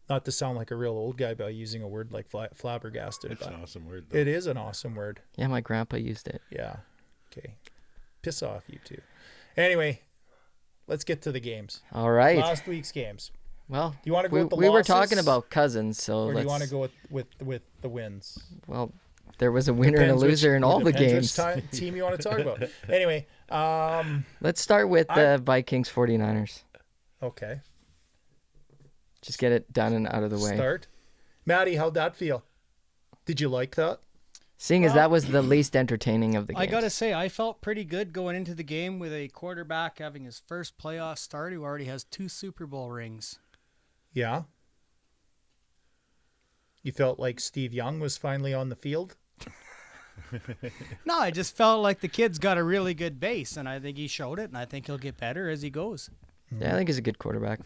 Speaker 3: Not to sound like a real old guy by using a word like flabbergasted.
Speaker 2: It's
Speaker 3: but
Speaker 2: an awesome word, though.
Speaker 3: it is an awesome word.
Speaker 1: Yeah, my grandpa used it.
Speaker 3: Yeah. Okay. Piss off, you two. Anyway, let's get to the games.
Speaker 1: All right.
Speaker 3: Last week's games.
Speaker 1: Well,
Speaker 3: Do you want to go
Speaker 1: we,
Speaker 3: with the
Speaker 1: we were
Speaker 3: losses,
Speaker 1: talking about cousins, so
Speaker 3: or do
Speaker 1: let's.
Speaker 3: you want to go with the wins?
Speaker 1: Well, there was a winner and a
Speaker 3: Depends which-
Speaker 1: loser in all the
Speaker 3: depends
Speaker 1: games.
Speaker 3: which team you want to talk about. Anyway,
Speaker 1: Let's start with the Vikings 49ers.
Speaker 3: okay.
Speaker 1: Just get it done and out of the way.
Speaker 3: Start. Maddie, how'd that feel? Did you like that?
Speaker 1: Seeing as that was the least entertaining of the games.
Speaker 4: I gotta say, I felt pretty good going into the game with a quarterback having his first playoff start who already has 2 Super Bowl rings.
Speaker 3: Yeah. You felt like Steve Young was finally on the field?
Speaker 4: No, I just felt like the kid's got a really good base, and I think he showed it, and I think he'll get better as he goes.
Speaker 1: Yeah, I think he's a good quarterback.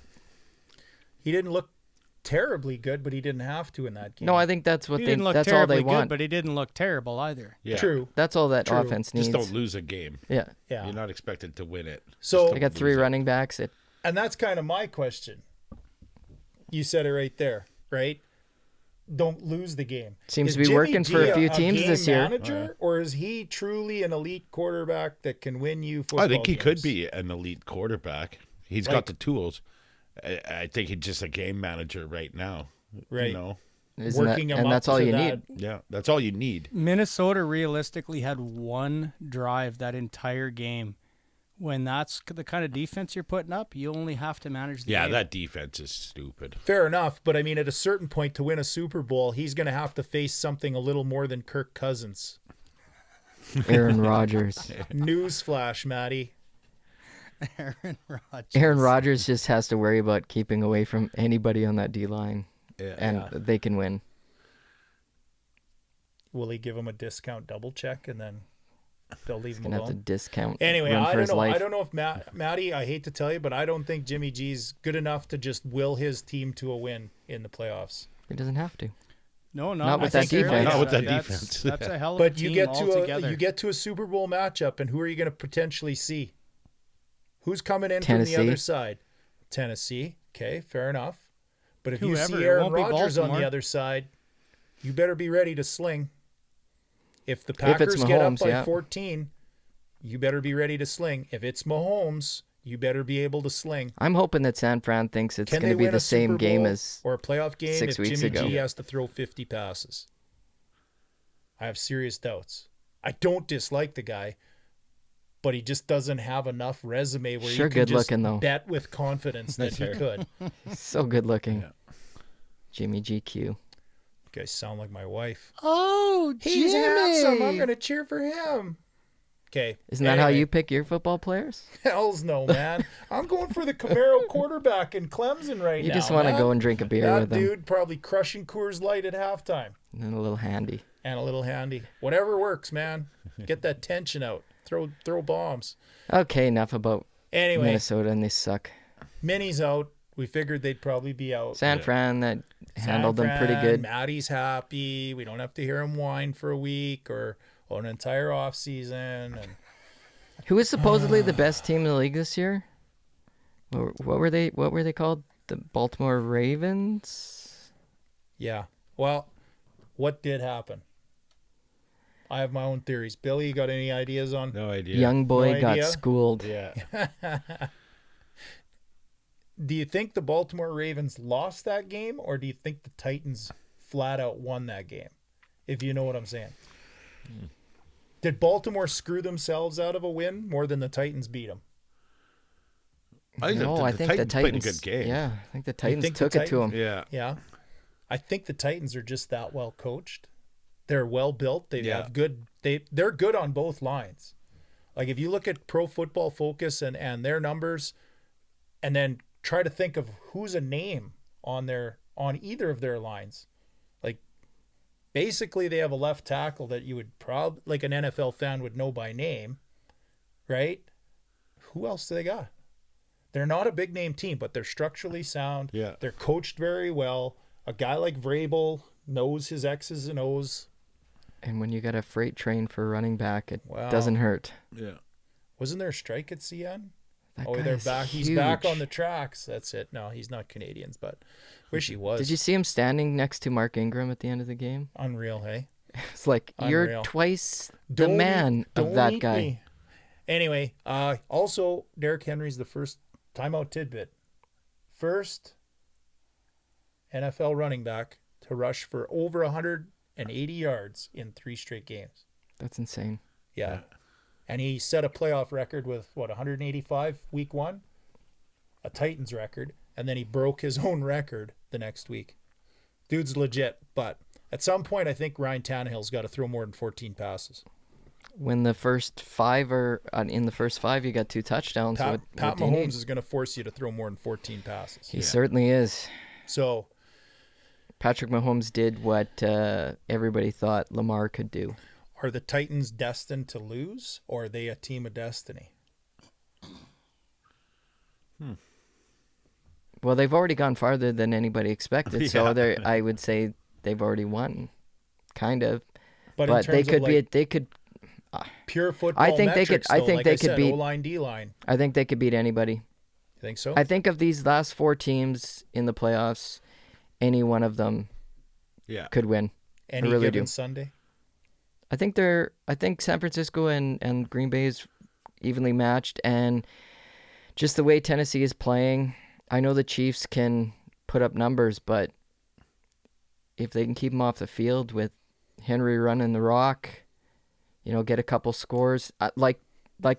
Speaker 3: He didn't look terribly good, but he didn't have to in that game.
Speaker 1: No, I think that's what
Speaker 4: He
Speaker 1: they.
Speaker 4: didn't look
Speaker 1: That's all
Speaker 4: terribly
Speaker 1: they
Speaker 4: good,
Speaker 1: want.
Speaker 4: but he didn't look terrible either.
Speaker 2: Yeah.
Speaker 3: True.
Speaker 1: That's all that
Speaker 3: True.
Speaker 1: offense needs.
Speaker 2: Just don't lose a game.
Speaker 1: Yeah,
Speaker 3: Yeah.
Speaker 2: You're not expected to win it.
Speaker 3: So-
Speaker 1: they got 3 running backs.
Speaker 3: And that's kind of my question. You said it right there, right? Don't lose the game.
Speaker 1: Seems
Speaker 3: Is
Speaker 1: to be
Speaker 3: Jimmy
Speaker 1: working for
Speaker 3: G
Speaker 1: a few teams
Speaker 3: game
Speaker 1: this year.
Speaker 3: Manager, or is he truly an elite quarterback that can win you football
Speaker 2: I think he could
Speaker 3: games?
Speaker 2: be an elite quarterback. He's
Speaker 3: Like-
Speaker 2: got the tools. I think he's just a game manager right now.
Speaker 3: Right.
Speaker 2: You know?
Speaker 1: Isn't
Speaker 3: Working
Speaker 1: that,
Speaker 3: him
Speaker 1: and
Speaker 3: up
Speaker 1: that's all
Speaker 3: to
Speaker 1: you
Speaker 3: that.
Speaker 1: need.
Speaker 2: Yeah, that's all you need.
Speaker 4: Minnesota realistically had 1 drive that entire game. When that's the kind of defense you're putting up, you only have to manage the
Speaker 2: Yeah,
Speaker 4: game.
Speaker 2: that defense is stupid.
Speaker 3: Fair enough, but I mean, at a certain point to win a Super Bowl, he's going to have to face something a little more than Kirk Cousins.
Speaker 1: Aaron Rodgers.
Speaker 3: Newsflash, Matty.
Speaker 4: Aaron Rodgers.
Speaker 1: Aaron Rodgers just has to worry about keeping away from anybody on that D line,
Speaker 2: Yeah.
Speaker 1: and they can win.
Speaker 3: Will he give him a discount double check and then they'll leave him
Speaker 1: Gonna have to
Speaker 3: alone?
Speaker 1: discount.
Speaker 3: Anyway,
Speaker 1: run
Speaker 3: I
Speaker 1: for
Speaker 3: don't
Speaker 1: his
Speaker 3: know.
Speaker 1: life.
Speaker 3: I don't know if Matty, I hate to tell you, but I don't think Jimmy G's good enough to just will his team to a win in the playoffs.
Speaker 1: He doesn't have to.
Speaker 4: No,
Speaker 1: Not with that
Speaker 4: necessarily.
Speaker 1: defense.
Speaker 2: Not with that
Speaker 4: That's-
Speaker 2: defense.
Speaker 4: That's a hell of a
Speaker 3: But you
Speaker 4: team
Speaker 3: get to
Speaker 4: altogether.
Speaker 3: you get to a Super Bowl matchup, and who are you going to potentially see? Who's coming in
Speaker 1: Tennessee.
Speaker 3: from the other side? Tennessee. Okay, fair enough. But if you
Speaker 4: Whoever,
Speaker 3: see
Speaker 4: it
Speaker 3: Aaron
Speaker 4: won't be
Speaker 3: Rodgers on the
Speaker 4: Baltimore.
Speaker 3: other side, you better be ready to sling. If the Packers get up
Speaker 1: Mahomes,
Speaker 3: by
Speaker 1: yeah.
Speaker 3: 14, you better be ready to sling. If it's Mahomes, you better be able to sling.
Speaker 1: I'm hoping that San Fran thinks it's
Speaker 3: Can
Speaker 1: going
Speaker 3: they
Speaker 1: to be
Speaker 3: win
Speaker 1: the
Speaker 3: a
Speaker 1: same
Speaker 3: Super
Speaker 1: game
Speaker 3: Bowl
Speaker 1: as.
Speaker 3: or a playoff game
Speaker 1: 6
Speaker 3: if
Speaker 1: weeks
Speaker 3: Jimmy
Speaker 1: ago.
Speaker 3: G has to throw 50 passes? I have serious doubts. I don't dislike the guy, but he just doesn't have enough resume where
Speaker 1: Sure
Speaker 3: you can
Speaker 1: good
Speaker 3: just
Speaker 1: looking, though.
Speaker 3: bet with confidence that he could.
Speaker 1: So good looking.
Speaker 2: Yeah.
Speaker 1: Jimmy GQ.
Speaker 3: You guys sound like my wife.
Speaker 4: Oh,
Speaker 3: He's handsome. I'm going to cheer for him. Okay.
Speaker 1: Isn't that how
Speaker 3: anyway.
Speaker 1: you pick your football players?
Speaker 3: Hells no, man. I'm going for the Camaro quarterback in Clemson right
Speaker 1: You
Speaker 3: now.
Speaker 1: just want to
Speaker 3: man.
Speaker 1: go and drink a beer
Speaker 3: That
Speaker 1: with them.
Speaker 3: dude probably crushing Coors Light at halftime.
Speaker 1: And then a little handy.
Speaker 3: And a little handy. Whatever works, man. Get that tension out. Throw bombs.
Speaker 1: Okay, enough about
Speaker 3: Anyway,
Speaker 1: Minnesota, and they suck.
Speaker 3: Minnie's out. We figured they'd probably be out.
Speaker 1: San Fran that
Speaker 3: San
Speaker 1: handled them pretty
Speaker 3: Fran,
Speaker 1: good.
Speaker 3: Maddie's happy. We don't have to hear him whine for a week or an entire off season. And
Speaker 1: Who is supposedly the best team in the league this year? What were they? What were they called? The Baltimore Ravens.
Speaker 3: yeah. Well, what did happen? I have my own theories. Billy, you got any ideas on?
Speaker 2: No idea.
Speaker 1: Young boy
Speaker 3: No
Speaker 1: got
Speaker 3: idea.
Speaker 1: schooled.
Speaker 2: Yeah.
Speaker 3: Do you think the Baltimore Ravens lost that game, or do you think the Titans flat out won that game? If you know what I'm saying. Did Baltimore screw themselves out of a win more than the Titans beat them?
Speaker 1: No, I think the
Speaker 2: Titans
Speaker 1: Titans
Speaker 2: played a good game.
Speaker 1: Yeah, I think the Titans
Speaker 3: think the
Speaker 1: took it to
Speaker 3: Titans-
Speaker 1: them.
Speaker 2: Yeah.
Speaker 3: Yeah. I think the Titans are just that well coached. They're well built. They
Speaker 2: Yeah.
Speaker 3: have good they're good on both lines. Like if you look at Pro Football Focus and their numbers and then try to think of who's a name on either of their lines. Like basically they have a left tackle that you would probably like an NFL fan would know by name, right? Who else do they got? They're not a big name team, but they're structurally sound.
Speaker 2: Yeah.
Speaker 3: They're coached very well. A guy like Vrabel knows his X's and O's.
Speaker 1: And when you got a freight train for running back, it
Speaker 3: Wow.
Speaker 1: doesn't hurt.
Speaker 2: Yeah.
Speaker 3: Wasn't there a strike at CN?
Speaker 1: That
Speaker 3: Oh,
Speaker 1: guy
Speaker 3: they're
Speaker 1: is
Speaker 3: back. He's back
Speaker 1: huge.
Speaker 3: on the tracks. That's it. No, he's not Canadians, but wish he was.
Speaker 1: Did you see him standing next to Mark Ingram at the end of the game?
Speaker 3: Unreal, hey?
Speaker 1: It's like, you're
Speaker 3: Unreal.
Speaker 1: twice the
Speaker 3: Don't
Speaker 1: man
Speaker 3: eat-
Speaker 1: of
Speaker 3: don't
Speaker 1: that
Speaker 3: eat
Speaker 1: guy.
Speaker 3: me. Anyway, also, Derrick Henry's the first timeout tidbit. First NFL running back to rush for over 180 yards in 3 straight games.
Speaker 1: That's insane.
Speaker 3: Yeah. And he set a playoff record with, 185 week 1? A Titans record. And then he broke his own record the next week. Dude's legit. But at some point, I think Ryan Tannehill's got to throw more than 14 passes.
Speaker 1: When the first 5 are in the first 5, you got 2 touchdowns.
Speaker 3: Pat
Speaker 1: what do you need?
Speaker 3: Mahomes is going to force you to throw more than 14 passes.
Speaker 1: He certainly is.
Speaker 3: So,
Speaker 1: Patrick Mahomes did what everybody thought Lamar could do.
Speaker 3: are the Titans destined to lose, or are they a team of destiny?
Speaker 1: Well, they've already gone farther than anybody expected, so
Speaker 2: Yeah.
Speaker 1: I would say they've already won, kind of.
Speaker 3: But, in
Speaker 1: But
Speaker 3: terms
Speaker 1: they could
Speaker 3: of
Speaker 1: be.
Speaker 3: like
Speaker 1: They could.
Speaker 3: pure football
Speaker 1: I think they could-
Speaker 3: metrics,
Speaker 1: I
Speaker 3: though,
Speaker 1: think
Speaker 3: like
Speaker 1: they
Speaker 3: I
Speaker 1: could
Speaker 3: said,
Speaker 1: beat-
Speaker 3: O-line, D-line.
Speaker 1: I think they could beat anybody.
Speaker 3: You think so?
Speaker 1: I think of these last 4 teams in the playoffs, any one of them
Speaker 2: Yeah.
Speaker 1: could win.
Speaker 3: Any
Speaker 1: really
Speaker 3: given
Speaker 1: do.
Speaker 3: Sunday?
Speaker 1: I think San Francisco and Green Bay is evenly matched, and just the way Tennessee is playing, I know the Chiefs can put up numbers, but if they can keep them off the field with Henry running the rock, get a couple scores like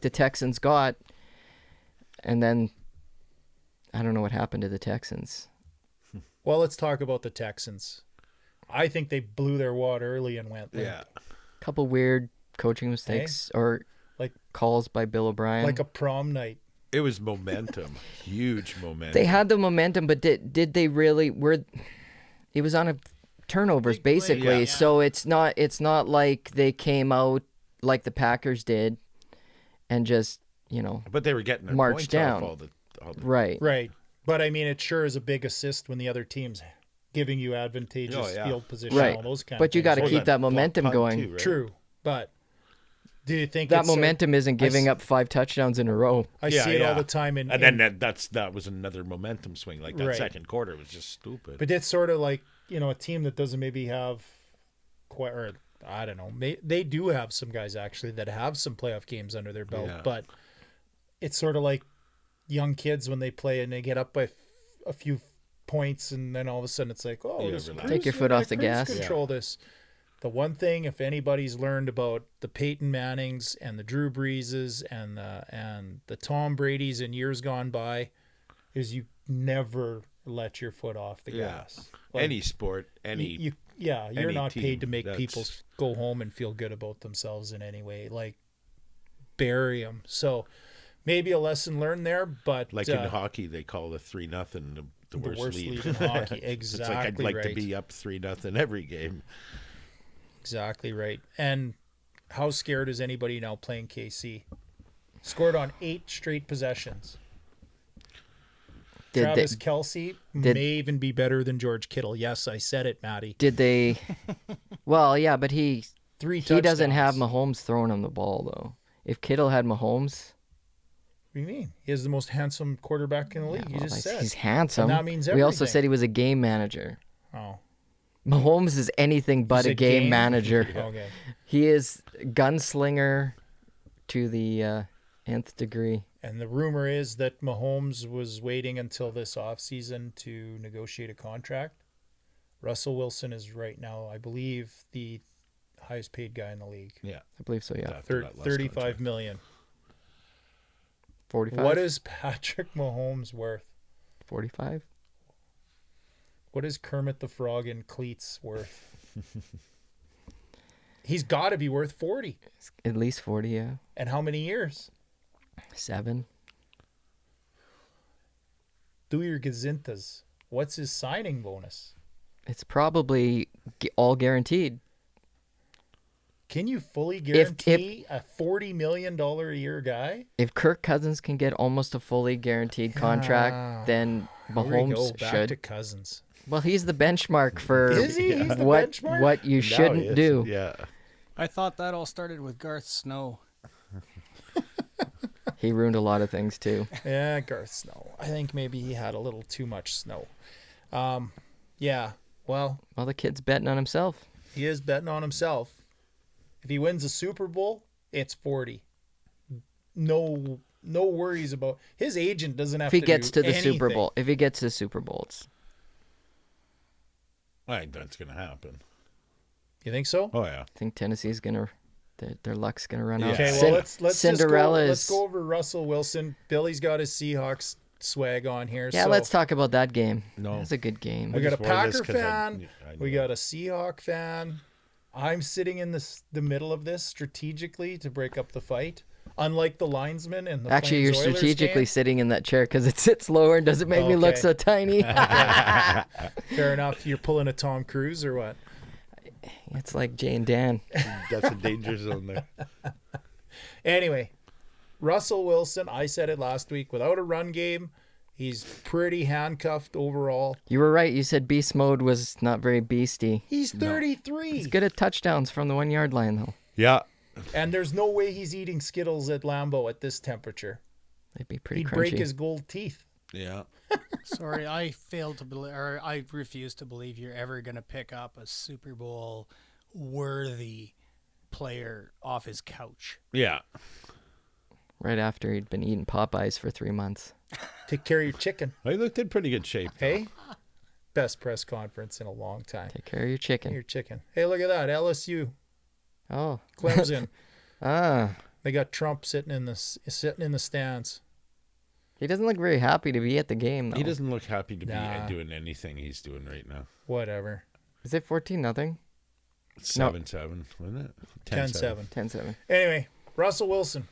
Speaker 1: the Texans got, and then I don't know what happened to the Texans.
Speaker 3: Well, let's talk about the Texans. I think they blew their wad early and went
Speaker 2: Yeah.
Speaker 1: Couple weird coaching mistakes or
Speaker 3: Like-
Speaker 1: calls by Bill O'Brien.
Speaker 3: like a prom night.
Speaker 2: It was momentum. Huge momentum.
Speaker 1: They had the momentum, but did they really? It was on a turnovers
Speaker 3: Big play,
Speaker 1: basically,
Speaker 2: yeah.
Speaker 1: so it's not like they came out like the Packers did, and just
Speaker 2: But they were getting their
Speaker 1: March
Speaker 2: points
Speaker 1: down.
Speaker 2: off all the
Speaker 1: right.
Speaker 3: Right. But, I mean, it sure is a big assist when the other team's giving you advantageous
Speaker 2: Oh, yeah.
Speaker 3: field position,
Speaker 1: Right.
Speaker 3: all those kind
Speaker 1: But
Speaker 3: of
Speaker 1: you
Speaker 3: things.
Speaker 1: got to
Speaker 2: Oh,
Speaker 1: keep that
Speaker 2: block
Speaker 1: momentum
Speaker 2: punt
Speaker 1: going.
Speaker 2: too, right?
Speaker 3: True. But do you think
Speaker 1: That
Speaker 3: it's sort of-
Speaker 1: momentum isn't giving up 5 touchdowns in a row.
Speaker 3: I
Speaker 2: Yeah,
Speaker 3: see it all
Speaker 2: yeah.
Speaker 3: the time.
Speaker 2: And then that was another momentum swing. Like that
Speaker 3: Right.
Speaker 2: second quarter was just stupid.
Speaker 3: But it's sort of like, a team that doesn't maybe have quite, or I don't know, they do have some guys actually that have some playoff games under their belt,
Speaker 2: Yeah.
Speaker 3: but it's sort of like young kids when they play and they get up by a few points and then all of a sudden it's like, oh,
Speaker 2: Yeah,
Speaker 3: just
Speaker 2: relax.
Speaker 1: Take your
Speaker 3: cruise-
Speaker 1: foot
Speaker 3: we're
Speaker 1: off the
Speaker 3: gonna
Speaker 1: gas.
Speaker 3: cruise control this. The one thing, if anybody's learned about the Peyton Mannings and the Drew Breeses and the Tom Bradys in years gone by, is you never let your foot off the
Speaker 2: Yeah.
Speaker 3: gas. Like,
Speaker 2: Any sport,
Speaker 3: you're
Speaker 2: any
Speaker 3: not
Speaker 2: team,
Speaker 3: paid to make
Speaker 2: that's-
Speaker 3: people go home and feel good about themselves in any way. Like, bury them. So maybe a lesson learned there, but
Speaker 2: like in hockey, they call the 3-0 the
Speaker 3: the
Speaker 2: worst,
Speaker 3: worst
Speaker 2: lead.
Speaker 3: lead in hockey.
Speaker 2: It's
Speaker 3: Exactly
Speaker 2: like I'd like
Speaker 3: right.
Speaker 2: to be up 3-0 every game.
Speaker 3: Exactly right. And how scared is anybody now playing KC? Scored on 8 straight possessions.
Speaker 1: Did
Speaker 3: Travis
Speaker 1: they,
Speaker 3: Kelce
Speaker 1: did-
Speaker 3: may even be better than George Kittle. Yes, I said it, Matty.
Speaker 1: did they? Well, yeah, but
Speaker 3: 3
Speaker 1: he doesn't have
Speaker 3: touchdowns.
Speaker 1: Mahomes throwing him the ball though. If Kittle had Mahomes,
Speaker 3: What do you mean? He is the most handsome quarterback in the league. You
Speaker 1: well,
Speaker 3: just said.
Speaker 1: he's handsome.
Speaker 3: And that means
Speaker 1: we also
Speaker 3: everything.
Speaker 1: said he was a game manager.
Speaker 3: Oh,
Speaker 1: Mahomes is anything but
Speaker 3: He's
Speaker 1: a game manager.
Speaker 3: okay.
Speaker 1: He is gunslinger to the nth degree.
Speaker 3: And the rumor is that Mahomes was waiting until this offseason to negotiate a contract. Russell Wilson is right now, I believe, the highest paid guy in the league.
Speaker 2: Yeah.
Speaker 1: I believe so. Yeah,
Speaker 2: After that last
Speaker 3: 35
Speaker 2: contract.
Speaker 3: million.
Speaker 1: 45.
Speaker 3: What is Patrick Mahomes worth?
Speaker 1: 45?
Speaker 3: What is Kermit the Frog in cleats worth? He's got to be worth 40.
Speaker 1: At least 40. Yeah,
Speaker 3: And how many years?
Speaker 1: 7.
Speaker 3: Do your gazintas. What's his signing bonus?
Speaker 1: It's probably all guaranteed.
Speaker 3: Can you fully
Speaker 1: If-
Speaker 3: guarantee a $40 million a year guy?
Speaker 1: If Kirk Cousins can get almost a fully guaranteed contract, then
Speaker 3: Here we go,
Speaker 1: Mahomes
Speaker 3: back
Speaker 1: should.
Speaker 3: to Cousins.
Speaker 1: Well, he's the benchmark for
Speaker 3: Is he? He's the
Speaker 1: what
Speaker 3: benchmark?
Speaker 1: what you
Speaker 2: Now he
Speaker 1: shouldn't
Speaker 2: is.
Speaker 1: do.
Speaker 2: Yeah.
Speaker 4: I thought that all started with Garth Snow.
Speaker 1: He ruined a lot of things too.
Speaker 3: Yeah, Garth Snow. I think maybe he had a little too much snow. Yeah, well,
Speaker 1: Well, the kid's betting on himself.
Speaker 3: he is betting on himself. If he wins the Super Bowl, it's 40. No worries about his agent. Doesn't have
Speaker 1: If he
Speaker 3: to
Speaker 1: gets
Speaker 3: do
Speaker 1: to the Super
Speaker 3: anything.
Speaker 1: Bowl, if he gets to the Super Bowl, it's,
Speaker 2: I think that's going to happen.
Speaker 3: You think so?
Speaker 2: Oh, yeah.
Speaker 1: I think Tennessee's gonna, their luck's gonna run out.
Speaker 3: Okay,
Speaker 2: Yeah.
Speaker 3: well let's
Speaker 1: Cinderella
Speaker 3: let's
Speaker 1: is-
Speaker 3: go over Russell Wilson. Billy's got his Seahawks swag on here.
Speaker 1: Yeah,
Speaker 3: so
Speaker 1: let's talk about that game.
Speaker 2: No.
Speaker 1: That was a good game.
Speaker 3: We got a
Speaker 2: just wore this
Speaker 3: Packer
Speaker 2: 'cause
Speaker 3: fan.
Speaker 2: I
Speaker 3: We
Speaker 2: know.
Speaker 3: got a Seahawk fan. I'm sitting in the middle of this strategically to break up the fight. Unlike the linesman and the
Speaker 1: Actually, you're
Speaker 3: Flames-Oilers
Speaker 1: strategically
Speaker 3: game.
Speaker 1: sitting in that chair because it sits lower and doesn't make me look
Speaker 3: Okay.
Speaker 1: so tiny.
Speaker 3: Fair enough. You're pulling a Tom Cruise or what?
Speaker 1: It's like Jay and Dan.
Speaker 2: That's a danger zone there.
Speaker 3: Anyway, Russell Wilson, I said it last week, without a run game, he's pretty handcuffed overall.
Speaker 1: You were right. You said beast mode was not very beasty.
Speaker 3: He's 33.
Speaker 1: He's good at touchdowns from the 1 yard line, though.
Speaker 2: Yeah.
Speaker 3: And there's no way he's eating Skittles at Lambeau at this temperature.
Speaker 1: They'd be pretty
Speaker 3: He'd
Speaker 1: crunchy.
Speaker 3: break his gold teeth.
Speaker 2: Yeah.
Speaker 4: Sorry, I failed to believe, or I refuse to believe you're ever going to pick up a Super Bowl worthy player off his couch.
Speaker 2: Yeah.
Speaker 1: Right after he'd been eating Popeyes for 3 months.
Speaker 3: Take care of your chicken.
Speaker 2: Well, he looked in pretty good shape.
Speaker 3: Hey? Best press conference in a long time.
Speaker 1: Take care of your chicken.
Speaker 3: Your chicken. Hey, look at that. LSU,
Speaker 1: Oh.
Speaker 3: Clemson.
Speaker 1: Ah.
Speaker 3: They got Trump sitting in the stands.
Speaker 1: He doesn't look very happy to be at the game, though.
Speaker 2: He doesn't look happy to be
Speaker 3: Nah.
Speaker 2: doing anything he's doing right now.
Speaker 3: Whatever.
Speaker 1: Is it 14-0?
Speaker 2: 7-7, wasn't it?
Speaker 3: 10-7.
Speaker 1: 10-7.
Speaker 3: Anyway, Russell Wilson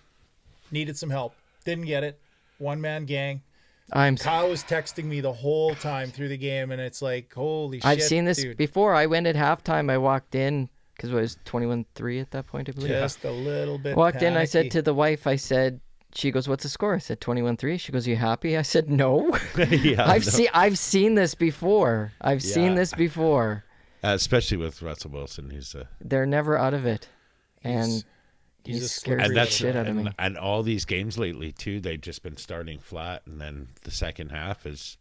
Speaker 3: needed some help. Didn't get it. One-man gang. Kyle was texting me the whole time through the game, and it's like, holy shit,
Speaker 1: I've seen this
Speaker 3: dude.
Speaker 1: before. I went at halftime. I walked in because it was 21-3 at that point, I believe.
Speaker 3: Just a little bit
Speaker 1: Walked in. I said
Speaker 3: panicky.
Speaker 1: to the wife, she goes, "What's the score?" I said 21-3. She goes, "You happy?" I said, "No."
Speaker 2: Yeah,
Speaker 1: I've seen this before.
Speaker 2: especially with Russell Wilson. He's
Speaker 1: They're never out of it, and
Speaker 3: he's
Speaker 1: he
Speaker 3: a
Speaker 1: scares
Speaker 3: slippery
Speaker 1: the
Speaker 3: little
Speaker 1: shit out of me.
Speaker 2: and all these games lately too, they've just been starting flat, and then the second half is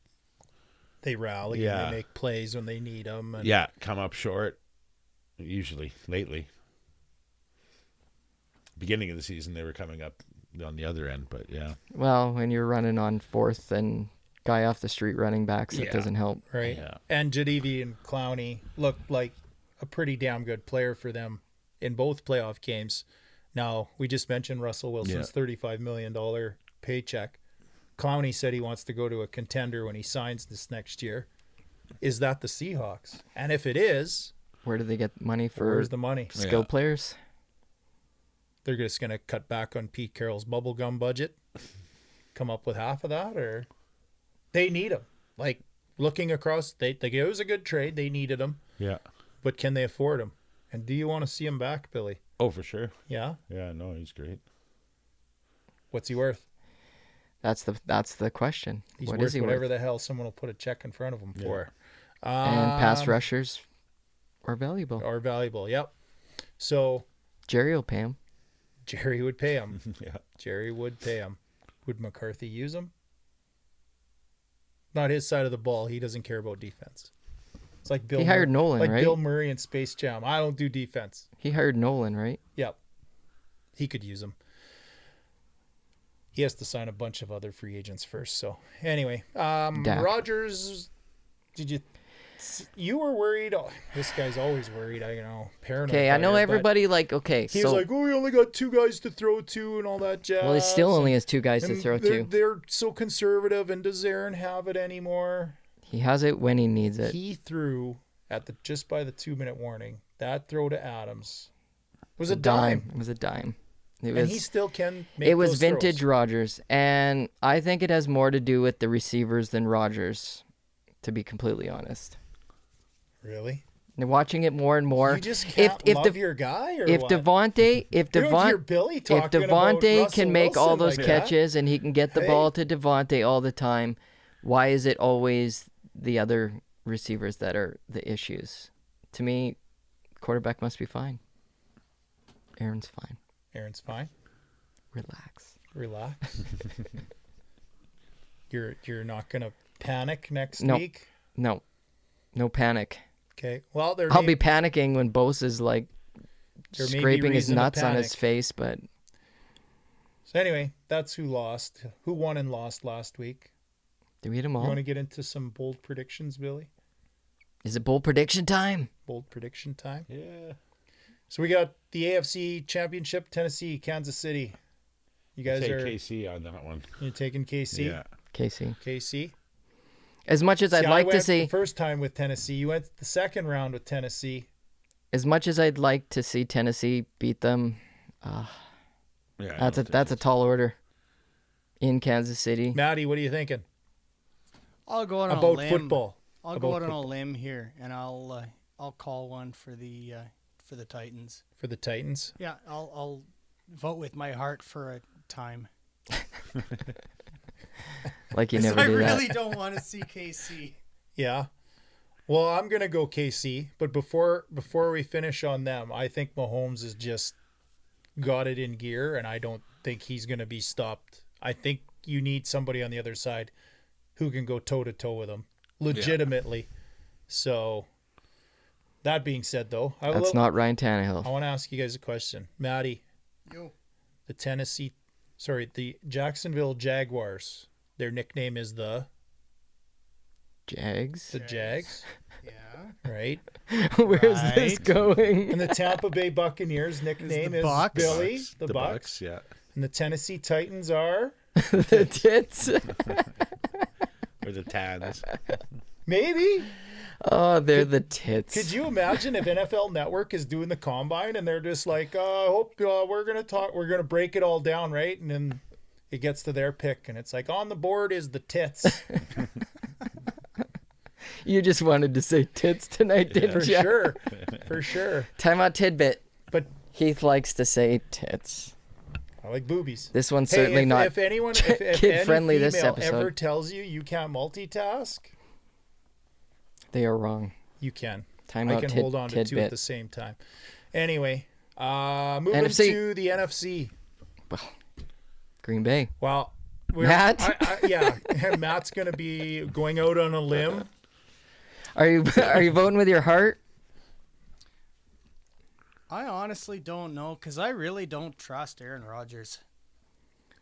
Speaker 3: They rally
Speaker 2: Yeah.
Speaker 3: and they make plays when they need them. And
Speaker 2: come up short. Usually lately, beginning of the season they were coming up on the other end, but yeah,
Speaker 1: Well, when you're running on fourth and guy off the street running backs, it
Speaker 3: Yeah.
Speaker 1: doesn't help.
Speaker 3: Right.
Speaker 2: Yeah.
Speaker 3: And Jadivi and Clowney looked like a pretty damn good player for them in both playoff games. Now, we just mentioned Russell Wilson's $35 million paycheck. Clowney said he wants to go to a contender when he signs this next year. Is that the Seahawks? And if it is,
Speaker 1: Where do they get money for
Speaker 3: where's the money?
Speaker 1: skill
Speaker 2: Yeah.
Speaker 1: players?
Speaker 3: They're just going to cut back on Pete Carroll's bubblegum budget, come up with half of that, or they need him. Like, looking across, it was a good trade. They needed him,
Speaker 2: yeah.
Speaker 3: but can they afford him? And do you want to see him back, Billy?
Speaker 2: Oh, for sure.
Speaker 3: Yeah?
Speaker 2: Yeah, no, he's great.
Speaker 3: What's he worth?
Speaker 1: That's the question.
Speaker 3: He's
Speaker 1: What
Speaker 3: worth
Speaker 1: is he
Speaker 3: whatever
Speaker 1: worth?
Speaker 3: the hell someone will put a check in front of him for.
Speaker 1: And pass
Speaker 3: Um,
Speaker 1: rushers are valuable.
Speaker 3: Are valuable, yep. So
Speaker 1: Jerry will pay him.
Speaker 3: Jerry would pay him.
Speaker 2: Yeah.
Speaker 3: Jerry would pay him. Would McCarthy use him? Not his side of the ball. He doesn't care about defense. It's like Bill.
Speaker 1: He hired Nolan,
Speaker 3: like
Speaker 1: right?
Speaker 3: Bill Murray in Space Jam. I don't do defense.
Speaker 1: He hired Nolan, right?
Speaker 3: Yep. He could use him. He has to sign a bunch of other free agents first. So anyway,
Speaker 1: Dak.
Speaker 3: Rodgers, you were worried? Oh, this guy's always worried. Paranoid.
Speaker 1: Okay, I know
Speaker 3: player, but
Speaker 1: everybody
Speaker 3: He was like, "Oh, he only got two guys to throw to, and all that jazz."
Speaker 1: well, he still only has two guys to
Speaker 3: And
Speaker 1: throw
Speaker 3: they're,
Speaker 1: to.
Speaker 3: They're so conservative, and does Aaron have it anymore?
Speaker 1: He has it when he needs it.
Speaker 3: He threw just by the 2-minute warning. That throw to Adams was a dime.
Speaker 1: It was a dime.
Speaker 3: And he still can make
Speaker 1: It was
Speaker 3: those
Speaker 1: vintage
Speaker 3: throws.
Speaker 1: Rodgers, and I think it has more to do with the receivers than Rodgers, to be completely honest.
Speaker 3: Really?
Speaker 1: And watching it more and more.
Speaker 3: You just can't love your guy, or
Speaker 1: if
Speaker 3: what?
Speaker 1: Devontae,
Speaker 3: You don't hear Billy talking about
Speaker 1: Devontae
Speaker 3: Russell
Speaker 1: can make all
Speaker 3: Wilson
Speaker 1: those
Speaker 3: like that.
Speaker 1: catches and he can get the
Speaker 3: Hey.
Speaker 1: ball to Devontae all the time, why is it always the other receivers that are the issues? To me, quarterback must be fine. Aaron's fine.
Speaker 3: Aaron's fine.
Speaker 1: Relax.
Speaker 3: Relax. You're not gonna panic next
Speaker 1: Nope.
Speaker 3: week.
Speaker 1: No panic.
Speaker 3: Okay. Well,
Speaker 1: I'll be panicking when Bose is like
Speaker 3: There may be
Speaker 1: scraping his
Speaker 3: reason to
Speaker 1: nuts on his
Speaker 3: panic.
Speaker 1: face, but
Speaker 3: So anyway, that's who lost. Who won and lost last week?
Speaker 1: do we hit them
Speaker 3: You
Speaker 1: all?
Speaker 3: want to get into some bold predictions, Billy?
Speaker 1: Is it bold prediction time?
Speaker 3: Bold prediction time.
Speaker 2: Yeah.
Speaker 3: So we got the AFC Championship, Tennessee, Kansas City. You guys
Speaker 2: Say
Speaker 3: are
Speaker 2: KC on that one.
Speaker 3: you taking KC?
Speaker 2: Yeah.
Speaker 1: KC.
Speaker 3: KC.
Speaker 1: As much as I'd
Speaker 3: See,
Speaker 1: like
Speaker 3: I
Speaker 1: to
Speaker 3: went
Speaker 1: see,
Speaker 3: the first time with Tennessee. You went the second round with Tennessee.
Speaker 1: as much as I'd like to see Tennessee beat them,
Speaker 2: Yeah.
Speaker 1: that's a tall order in Kansas City.
Speaker 3: Maddie, what are you thinking
Speaker 4: I'll go out on a
Speaker 3: about
Speaker 4: limb.
Speaker 3: football?
Speaker 4: I'll
Speaker 3: About
Speaker 4: go out on a
Speaker 3: football.
Speaker 4: limb here, and I'll call one for the Titans.
Speaker 3: For the Titans.
Speaker 4: Yeah, I'll vote with my heart for a time.
Speaker 1: Like you
Speaker 4: 'Cause
Speaker 1: never
Speaker 4: I
Speaker 1: do
Speaker 4: really
Speaker 1: that.
Speaker 4: don't want to see KC.
Speaker 3: Yeah. Well, I'm gonna go KC, but before we finish on them, I think Mahomes has just got it in gear, and I don't think he's gonna be stopped. I think you need somebody on the other side who can go toe to toe with him legitimately. So, that being said, though,
Speaker 1: That's not Ryan
Speaker 3: I
Speaker 1: Tannehill.
Speaker 3: want to ask you guys a question, Maddie. The Jacksonville Jaguars. Their nickname is the
Speaker 1: Jags.
Speaker 3: Jags,
Speaker 4: Yeah.
Speaker 3: right?
Speaker 1: Where's this
Speaker 4: Right.
Speaker 1: going?
Speaker 3: And the Tampa Bay Buccaneers nickname is
Speaker 4: Bucks.
Speaker 3: Billy,
Speaker 2: Bucks.
Speaker 3: the Bucks.
Speaker 2: Yeah.
Speaker 3: And the Tennessee Titans are
Speaker 1: The tits.
Speaker 2: Or the Tans.
Speaker 3: maybe.
Speaker 1: Oh, they're the tits.
Speaker 3: Could you imagine if NFL Network is doing the combine and they're just like, I hope we're gonna break it all down, right? And then it gets to their pick, and it's like on the board is the tits
Speaker 1: You just wanted to say tits tonight, didn't
Speaker 3: for
Speaker 1: you?
Speaker 3: sure, for sure.
Speaker 1: Time out tidbit.
Speaker 3: But
Speaker 1: Heath likes to say tits.
Speaker 3: I like boobies.
Speaker 1: This one's
Speaker 3: Hey,
Speaker 1: certainly not
Speaker 3: If anyone, if
Speaker 1: kid-friendly
Speaker 3: any
Speaker 1: this
Speaker 3: female
Speaker 1: episode.
Speaker 3: ever tells you can't multitask,
Speaker 1: They are wrong.
Speaker 3: you can.
Speaker 1: Time
Speaker 3: I
Speaker 1: out
Speaker 3: can hold on to two at
Speaker 1: tidbit.
Speaker 3: the same time. Anyway, moving
Speaker 1: NFC.
Speaker 3: to the NFC.
Speaker 1: Green Bay.
Speaker 3: Well,
Speaker 1: Matt?
Speaker 3: yeah, Matt's going to be going out on a limb.
Speaker 1: Are you voting with your heart?
Speaker 4: I honestly don't know because I really don't trust Aaron Rodgers.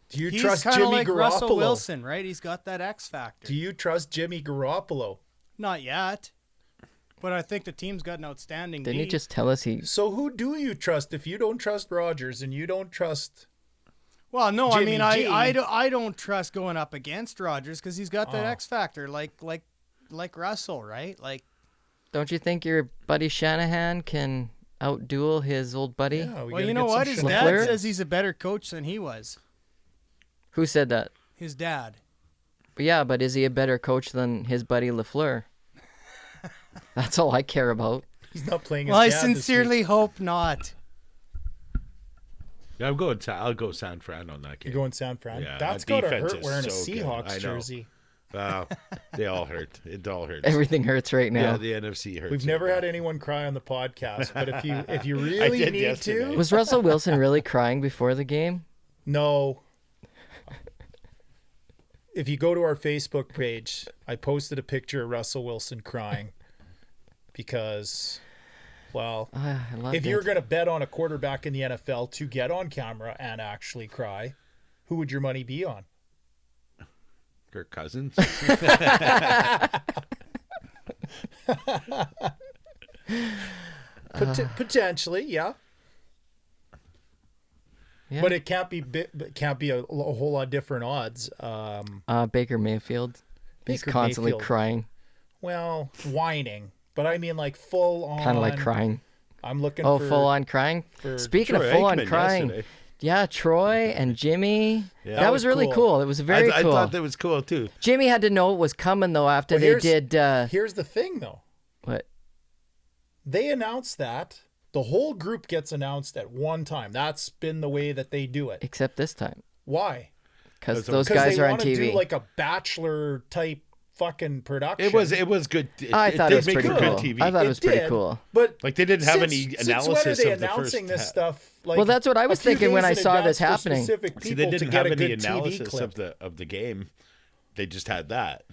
Speaker 3: Do you
Speaker 4: He's
Speaker 3: trust
Speaker 4: kind of
Speaker 3: Jimmy
Speaker 4: like
Speaker 3: Garoppolo?
Speaker 4: Russell Wilson, right? He's got that X factor.
Speaker 3: Do you trust Jimmy Garoppolo?
Speaker 4: Not yet, but I think the team's got an outstanding.
Speaker 1: Didn't
Speaker 4: D.
Speaker 1: you just tell us he?
Speaker 3: So who do you trust if you don't trust Rodgers and you don't trust?
Speaker 4: Well, no,
Speaker 3: Jimmy
Speaker 4: I
Speaker 3: G?
Speaker 4: mean, I don't trust going up against Rodgers because he's got that X factor, like Russell, right? Like,
Speaker 1: Don't you think your buddy Shanahan can outduel his old buddy?
Speaker 3: Yeah, we
Speaker 4: well,
Speaker 3: gotta
Speaker 4: you know
Speaker 3: get some
Speaker 4: what? His
Speaker 3: shit-
Speaker 4: dad
Speaker 1: LaFleur?
Speaker 4: says he's a better coach than he was.
Speaker 1: Who said that?
Speaker 4: His dad.
Speaker 1: Yeah, but is he a better coach than his buddy LaFleur? That's all I care about.
Speaker 3: He's not playing his
Speaker 4: Well, I
Speaker 3: dad this week.
Speaker 4: sincerely hope not.
Speaker 2: Yeah, I'll go San Fran on that game.
Speaker 3: You're going San Fran.
Speaker 2: Yeah,
Speaker 3: That's
Speaker 2: that
Speaker 3: got to
Speaker 2: defense
Speaker 3: hurt
Speaker 2: is
Speaker 3: wearing a
Speaker 2: so good. I
Speaker 3: Seahawks
Speaker 2: know.
Speaker 3: jersey.
Speaker 2: Wow, they all hurt. It all hurts.
Speaker 1: Everything hurts right now.
Speaker 2: Yeah, the NFC hurts.
Speaker 3: We've
Speaker 2: right
Speaker 3: never
Speaker 2: now.
Speaker 3: had anyone cry on the podcast, but if you
Speaker 2: I
Speaker 3: really
Speaker 2: did
Speaker 3: need
Speaker 2: yesterday.
Speaker 3: to,
Speaker 1: Was Russell Wilson really crying before the game?
Speaker 3: no. If you go to our Facebook page, I posted a picture of Russell Wilson crying because, well,
Speaker 1: I love
Speaker 3: if
Speaker 1: it.
Speaker 3: you were going to bet on a quarterback in the NFL to get on camera and actually cry, who would your money be on?
Speaker 2: Kirk Cousins.
Speaker 3: Potentially, yeah.
Speaker 1: Yeah.
Speaker 3: But it can't be a whole lot different odds.
Speaker 1: Baker Mayfield. He's
Speaker 3: Baker
Speaker 1: constantly
Speaker 3: Mayfield.
Speaker 1: crying,
Speaker 3: Well, whining, but I mean like full on.
Speaker 1: kind of like crying.
Speaker 3: I'm looking
Speaker 1: Oh,
Speaker 3: for
Speaker 1: full on crying.
Speaker 3: for
Speaker 1: Speaking of
Speaker 2: Troy
Speaker 1: full on
Speaker 2: Aikman
Speaker 1: crying,
Speaker 2: yesterday.
Speaker 1: yeah, Troy and Jimmy.
Speaker 2: Yeah.
Speaker 1: That
Speaker 3: That
Speaker 1: was
Speaker 3: was
Speaker 1: really
Speaker 3: cool.
Speaker 1: cool. It was very
Speaker 2: I
Speaker 1: cool.
Speaker 2: thought that was cool too.
Speaker 1: Jimmy had to know it was coming though after
Speaker 3: Well,
Speaker 1: they
Speaker 3: here's-
Speaker 1: did.
Speaker 3: Here's the thing, though.
Speaker 1: What?
Speaker 3: They announced that the whole group gets announced at one time. That's been the way that they do it.
Speaker 1: Except this time,
Speaker 3: Why?
Speaker 1: because
Speaker 2: Because
Speaker 1: those
Speaker 3: Because
Speaker 1: guys
Speaker 3: they
Speaker 1: are on
Speaker 3: want to
Speaker 1: TV.
Speaker 3: do like a bachelor type fucking production.
Speaker 2: It was good.
Speaker 1: I thought it was
Speaker 2: did make
Speaker 1: pretty
Speaker 2: for
Speaker 1: cool.
Speaker 2: good TV.
Speaker 1: I thought it was pretty
Speaker 3: did,
Speaker 1: cool.
Speaker 3: But
Speaker 2: Like they didn't have
Speaker 3: since,
Speaker 2: any
Speaker 3: since when are
Speaker 2: analysis
Speaker 3: they
Speaker 2: of the
Speaker 3: announcing
Speaker 2: first.
Speaker 3: this stuff? Like,
Speaker 1: Well, that's what I was
Speaker 3: a few
Speaker 1: thinking when
Speaker 3: days
Speaker 1: I
Speaker 3: in
Speaker 1: saw this
Speaker 3: advance for
Speaker 1: happening.
Speaker 3: specific
Speaker 2: See, they
Speaker 3: people to
Speaker 2: didn't
Speaker 3: get
Speaker 2: have
Speaker 3: a
Speaker 2: any
Speaker 3: good TV
Speaker 2: analysis
Speaker 3: clip.
Speaker 2: of the game. They just had that.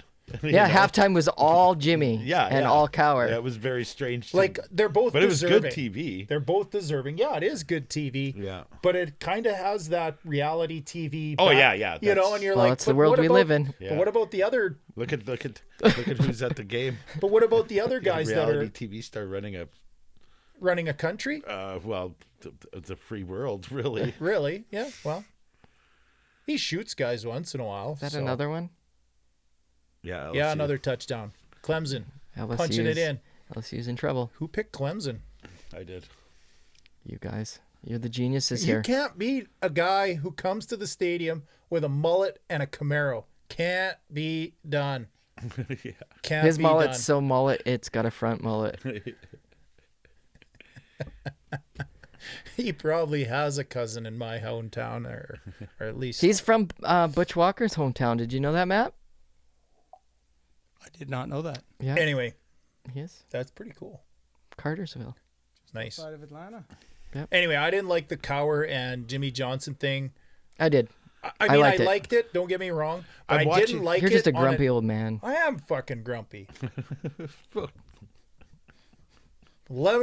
Speaker 2: You
Speaker 1: Yeah,
Speaker 2: know?
Speaker 1: halftime was all Jimmy
Speaker 2: Yeah,
Speaker 1: and
Speaker 2: yeah.
Speaker 1: all Cower.
Speaker 2: Yeah, it was very strange.
Speaker 3: Like they're both
Speaker 2: but it was
Speaker 3: deserving.
Speaker 2: good TV.
Speaker 3: They're both deserving. Yeah, it is good TV.
Speaker 2: Yeah.
Speaker 3: But it kind of has that reality TV.
Speaker 2: Oh, yeah, yeah,
Speaker 3: You know,
Speaker 2: that's-
Speaker 3: and you're
Speaker 1: Well,
Speaker 3: like,
Speaker 1: it's the
Speaker 3: but
Speaker 1: world
Speaker 3: what
Speaker 1: we
Speaker 3: about-
Speaker 1: live in.
Speaker 2: Yeah.
Speaker 3: But what about the other?
Speaker 2: Look at who's at the game.
Speaker 3: But what about the other guys that
Speaker 2: reality
Speaker 3: are
Speaker 2: TV star running
Speaker 3: running a country?
Speaker 2: the free world, really.
Speaker 3: Really? Yeah. Well, he shoots guys once in a while.
Speaker 1: Is that
Speaker 3: so-
Speaker 1: another one?
Speaker 2: Yeah,
Speaker 3: Yeah,
Speaker 2: LSU.
Speaker 3: another touchdown. Clemson
Speaker 1: LSU's,
Speaker 3: punching it in.
Speaker 1: LSU's in trouble.
Speaker 3: Who picked Clemson?
Speaker 2: I did.
Speaker 1: You guys, you're the geniuses
Speaker 3: You
Speaker 1: here.
Speaker 3: can't beat a guy who comes to the stadium with a mullet and a Camaro. Can't be done.
Speaker 2: Yeah.
Speaker 3: Can't
Speaker 1: His
Speaker 3: be
Speaker 1: mullet's
Speaker 3: done.
Speaker 1: so mullet, it's got a front mullet.
Speaker 3: He probably has a cousin in my hometown, or at least
Speaker 1: He's from Butch Walker's hometown. Did you know that, Matt?
Speaker 4: I did not know that.
Speaker 1: Yeah,
Speaker 3: Anyway,
Speaker 1: he is.
Speaker 3: that's pretty cool.
Speaker 1: Cartersville.
Speaker 3: Nice.
Speaker 4: Side of Atlanta.
Speaker 3: Anyway, I didn't like the Cower and Jimmy Johnson thing.
Speaker 1: I did.
Speaker 3: I mean, I
Speaker 1: liked it.
Speaker 3: liked it. Don't get me wrong. But
Speaker 2: I'm
Speaker 3: I
Speaker 2: watching-
Speaker 3: didn't like
Speaker 1: You're
Speaker 3: it.
Speaker 1: just a
Speaker 3: on
Speaker 1: grumpy old man.
Speaker 3: I am fucking grumpy. Let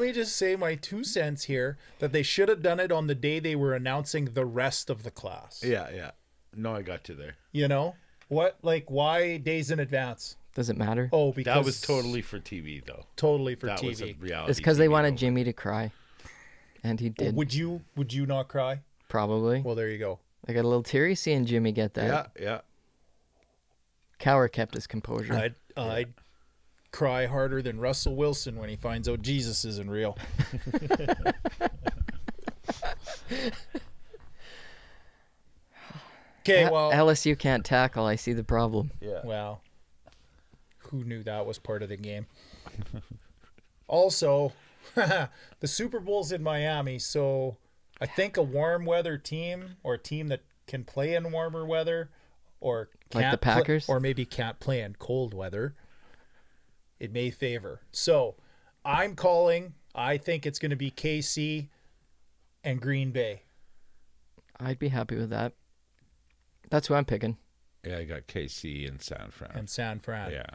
Speaker 3: me just say my 2 cents here that they should have done it on the day they were announcing the rest of the class.
Speaker 2: Yeah. No, I got you there.
Speaker 3: You know what? Like, why days in advance?
Speaker 1: Does it matter?
Speaker 3: Oh, because
Speaker 2: That was totally for TV, though.
Speaker 3: totally for
Speaker 2: That
Speaker 3: TV.
Speaker 2: was a reality.
Speaker 1: It's because they
Speaker 2: TV
Speaker 1: wanted
Speaker 2: moment.
Speaker 1: Jimmy to cry, and he did.
Speaker 3: Would you not cry?
Speaker 1: Probably.
Speaker 3: Well, there you go.
Speaker 1: I got a little teary seeing Jimmy get that.
Speaker 2: Yeah.
Speaker 1: Cower kept his composure.
Speaker 3: I'd cry harder than Russell Wilson when he finds out Jesus isn't real. Okay, well,
Speaker 1: LSU can't tackle. I see the problem.
Speaker 2: Yeah.
Speaker 3: well, who knew that was part of the game? Also, the Super Bowl's in Miami, so I think a warm weather team or a team that can play in warmer weather or
Speaker 1: Like the
Speaker 3: can't
Speaker 1: Packers?
Speaker 3: or maybe can't play in cold weather, it may favor. So I'm calling. I think it's going to be KC and Green Bay.
Speaker 1: I'd be happy with that. That's who I'm picking.
Speaker 2: Yeah, I got KC and San Fran.
Speaker 3: And San Fran.
Speaker 2: Yeah.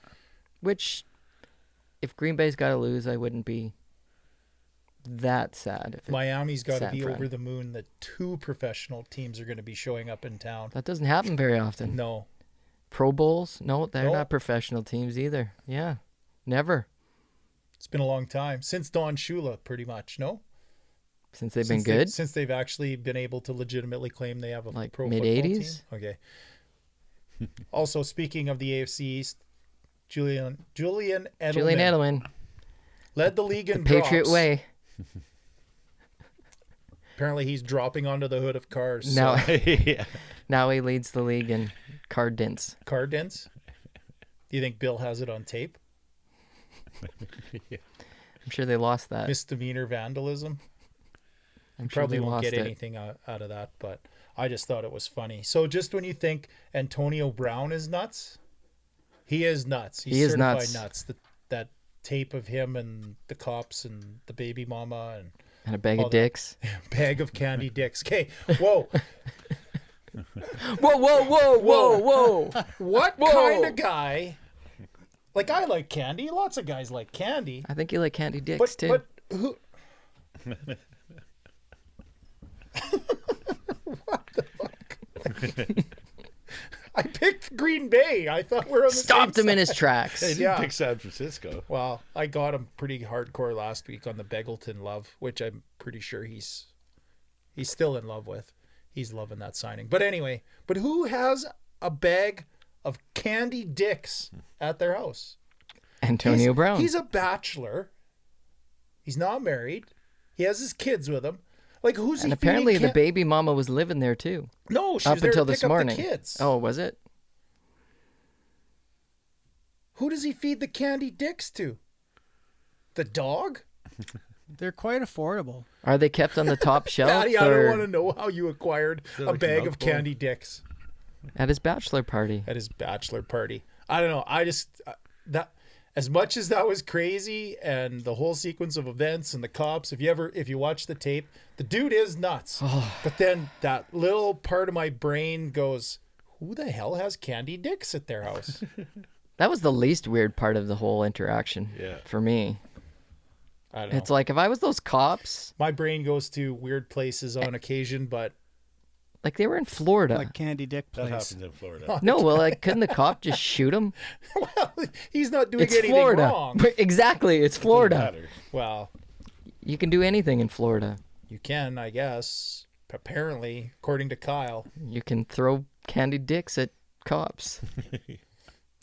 Speaker 1: Which, if Green Bay's got to lose, I wouldn't be that sad. If
Speaker 3: Miami's got to
Speaker 1: San
Speaker 3: be
Speaker 1: Fran.
Speaker 3: over the moon that 2 professional teams are going to be showing up in town.
Speaker 1: That doesn't happen very often.
Speaker 3: No.
Speaker 1: Pro Bowls? No, they're
Speaker 3: No.
Speaker 1: not professional teams either. Yeah, never.
Speaker 3: It's been a long time. Since Don Shula, pretty much, no?
Speaker 1: Since they've been
Speaker 3: Since
Speaker 1: good.
Speaker 3: since they've actually been able to legitimately claim they have a
Speaker 1: Like
Speaker 3: pro
Speaker 1: mid-80s?
Speaker 3: football team. Okay. Also, speaking of the AFC East, Julian Edelman
Speaker 1: Julian Edelman,
Speaker 3: led the league in
Speaker 1: Patriot
Speaker 3: drops.
Speaker 1: way.
Speaker 3: Apparently, he's dropping onto the hood of cars.
Speaker 1: Now,
Speaker 2: Yeah.
Speaker 1: now he leads the league in car dents.
Speaker 3: Car dents. Do you think Bill has it on tape?
Speaker 1: I'm sure they lost that.
Speaker 3: Misdemeanor vandalism.
Speaker 1: I'm sure
Speaker 3: Probably
Speaker 1: they
Speaker 3: won't
Speaker 1: lost
Speaker 3: get
Speaker 1: it.
Speaker 3: anything out of that, but I just thought it was funny. So just when you think Antonio Brown is nuts, he is nuts. He's
Speaker 1: He is
Speaker 3: certified
Speaker 1: nuts.
Speaker 3: That tape of him and the cops and the baby mama and
Speaker 1: And a bag
Speaker 3: all
Speaker 1: of
Speaker 3: that.
Speaker 1: dicks.
Speaker 3: bag of candy dicks. Okay, whoa.
Speaker 1: Whoa, whoa, whoa, whoa, whoa.
Speaker 3: What
Speaker 1: Whoa.
Speaker 3: kind of guy? Like, I like candy. Lots of guys like candy.
Speaker 1: I think you like candy dicks too.
Speaker 3: But who? What the fuck? I picked Green Bay. I thought we were on the
Speaker 1: Stopped
Speaker 3: same
Speaker 1: him in his
Speaker 2: Hey,
Speaker 1: tracks.
Speaker 2: didn't
Speaker 3: Yeah.
Speaker 2: pick San Francisco.
Speaker 3: Well, I got him pretty hardcore last week on the Beggleton love, which I'm pretty sure he's still in love with. He's loving that signing. But anyway, but who has a bag of candy dicks at their house?
Speaker 1: Antonio Brown.
Speaker 3: He's a bachelor. He's not married. He has his kids with him. Like, who's
Speaker 1: and
Speaker 3: he feeding
Speaker 1: apparently the baby mama was living there too.
Speaker 3: No, she's
Speaker 1: Up
Speaker 3: there
Speaker 1: until
Speaker 3: to
Speaker 1: this
Speaker 3: pick up
Speaker 1: morning.
Speaker 3: the kids.
Speaker 1: Oh, was it?
Speaker 3: Who does he feed the candy dicks to? The dog?
Speaker 4: They're quite affordable.
Speaker 1: Are they kept on the top shelf?
Speaker 3: Daddy, I don't
Speaker 1: or
Speaker 3: want to know how you acquired
Speaker 2: it
Speaker 3: a
Speaker 2: like a
Speaker 3: bag
Speaker 2: milk
Speaker 3: of
Speaker 2: bowl?
Speaker 3: candy dicks
Speaker 1: at his bachelor party?
Speaker 3: at his bachelor party. I don't know. I just that as much as that was crazy and the whole sequence of events and the cops, if you watch the tape, the dude is nuts. But then that little part of my brain goes, who the hell has candy dicks at their house?
Speaker 1: That was the least weird part of the whole interaction for me.
Speaker 3: I don't know.
Speaker 1: It's like if I was those cops,
Speaker 3: My brain goes to weird places on occasion, but
Speaker 1: like they were in Florida.
Speaker 4: Like candy dick
Speaker 2: That
Speaker 4: place.
Speaker 2: happens in Florida.
Speaker 1: No, well, like couldn't the cop just shoot him?
Speaker 3: well, he's not doing
Speaker 1: It's
Speaker 3: anything
Speaker 1: Florida.
Speaker 3: wrong.
Speaker 1: Exactly, it's
Speaker 2: Doesn't
Speaker 1: Florida.
Speaker 2: matter.
Speaker 3: Well,
Speaker 1: You can do anything in Florida.
Speaker 3: you can, I guess. Apparently, according to Kyle.
Speaker 1: You can throw candy dicks at cops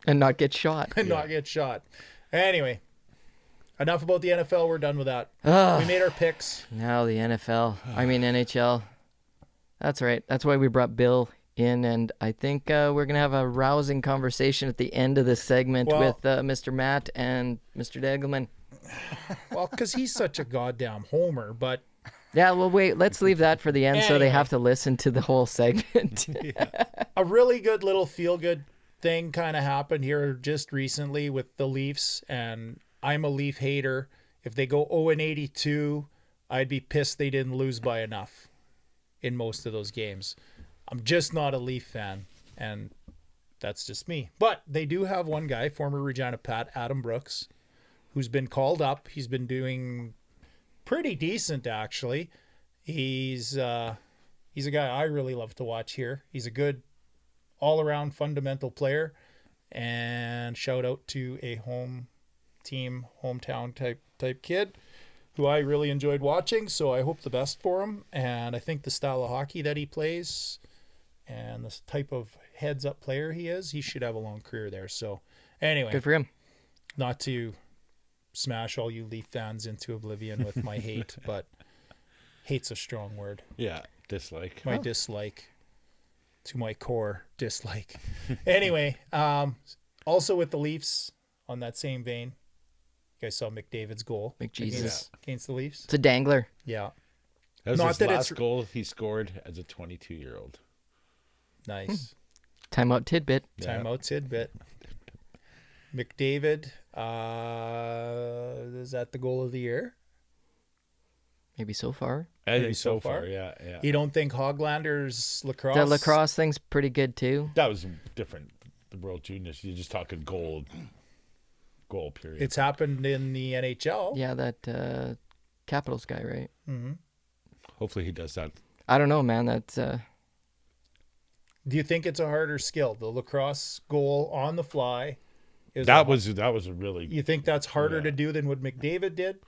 Speaker 1: and not get shot.
Speaker 3: And not get shot. Anyway, enough about the NFL. We're done with that.
Speaker 1: Ugh.
Speaker 3: We made our picks.
Speaker 1: Now the NFL. I mean NHL. That's right. That's why we brought Bill in, and I think we're gonna have a rousing conversation at the end of this segment
Speaker 3: Well-
Speaker 1: with Mr. Matt and Mr. Degelman.
Speaker 3: Well, because he's such a goddamn homer, but
Speaker 1: Yeah, well, wait. Let's leave that for the end, so they
Speaker 3: Anyway.
Speaker 1: have to listen to the whole segment.
Speaker 3: a really good little feel-good thing kind of happened here just recently with the Leafs, and I'm a Leaf hater. If they go 0-82, I'd be pissed they didn't lose by enough in most of those games. I'm just not a Leaf fan, and that's just me. But they do have one guy, former Regina Pat, Adam Brooks, who's been called up. He's been doing pretty decent, actually. He's a guy I really love to watch here. He's a good all-around fundamental player, and shout out to a hometown type kid who I really enjoyed watching, so I hope the best for him. And I think the style of hockey that he plays and the type of heads-up player he is, he should have a long career there. So anyway,
Speaker 1: Good for him.
Speaker 3: not to smash all you Leaf fans into oblivion with my hate, but hate's a strong word.
Speaker 2: Yeah, dislike.
Speaker 3: My dislike to my core dislike. Anyway, also with the Leafs, on that same vein, you guys saw McDavid's goal
Speaker 1: McJesus.
Speaker 3: against the Leafs.
Speaker 1: It's a dangler.
Speaker 3: Yeah,
Speaker 2: That was
Speaker 3: Not
Speaker 2: his
Speaker 3: that
Speaker 2: last
Speaker 3: it's-
Speaker 2: goal he scored as a 22-year-old.
Speaker 3: nice.
Speaker 1: Timeout tidbit.
Speaker 2: Yeah.
Speaker 3: Timeout tidbit. McDavid, is that the goal of the year?
Speaker 1: Maybe so far.
Speaker 2: I
Speaker 3: Maybe
Speaker 2: think
Speaker 3: so
Speaker 2: so far,
Speaker 3: far.
Speaker 2: yeah.
Speaker 3: You don't think Hoglander's lacrosse?
Speaker 1: The lacrosse thing's pretty good too.
Speaker 2: That was different. The World Juniors, you're just talking goal period.
Speaker 3: It's happened in the NHL.
Speaker 1: Yeah, that Capitals guy, right?
Speaker 3: hmm
Speaker 2: Hopefully he does that.
Speaker 1: I don't know, man. That's
Speaker 3: Do you think it's a harder skill? The lacrosse goal on the fly.
Speaker 2: That was a really
Speaker 3: You think that's harder
Speaker 2: Yeah.
Speaker 3: to do than what McDavid did?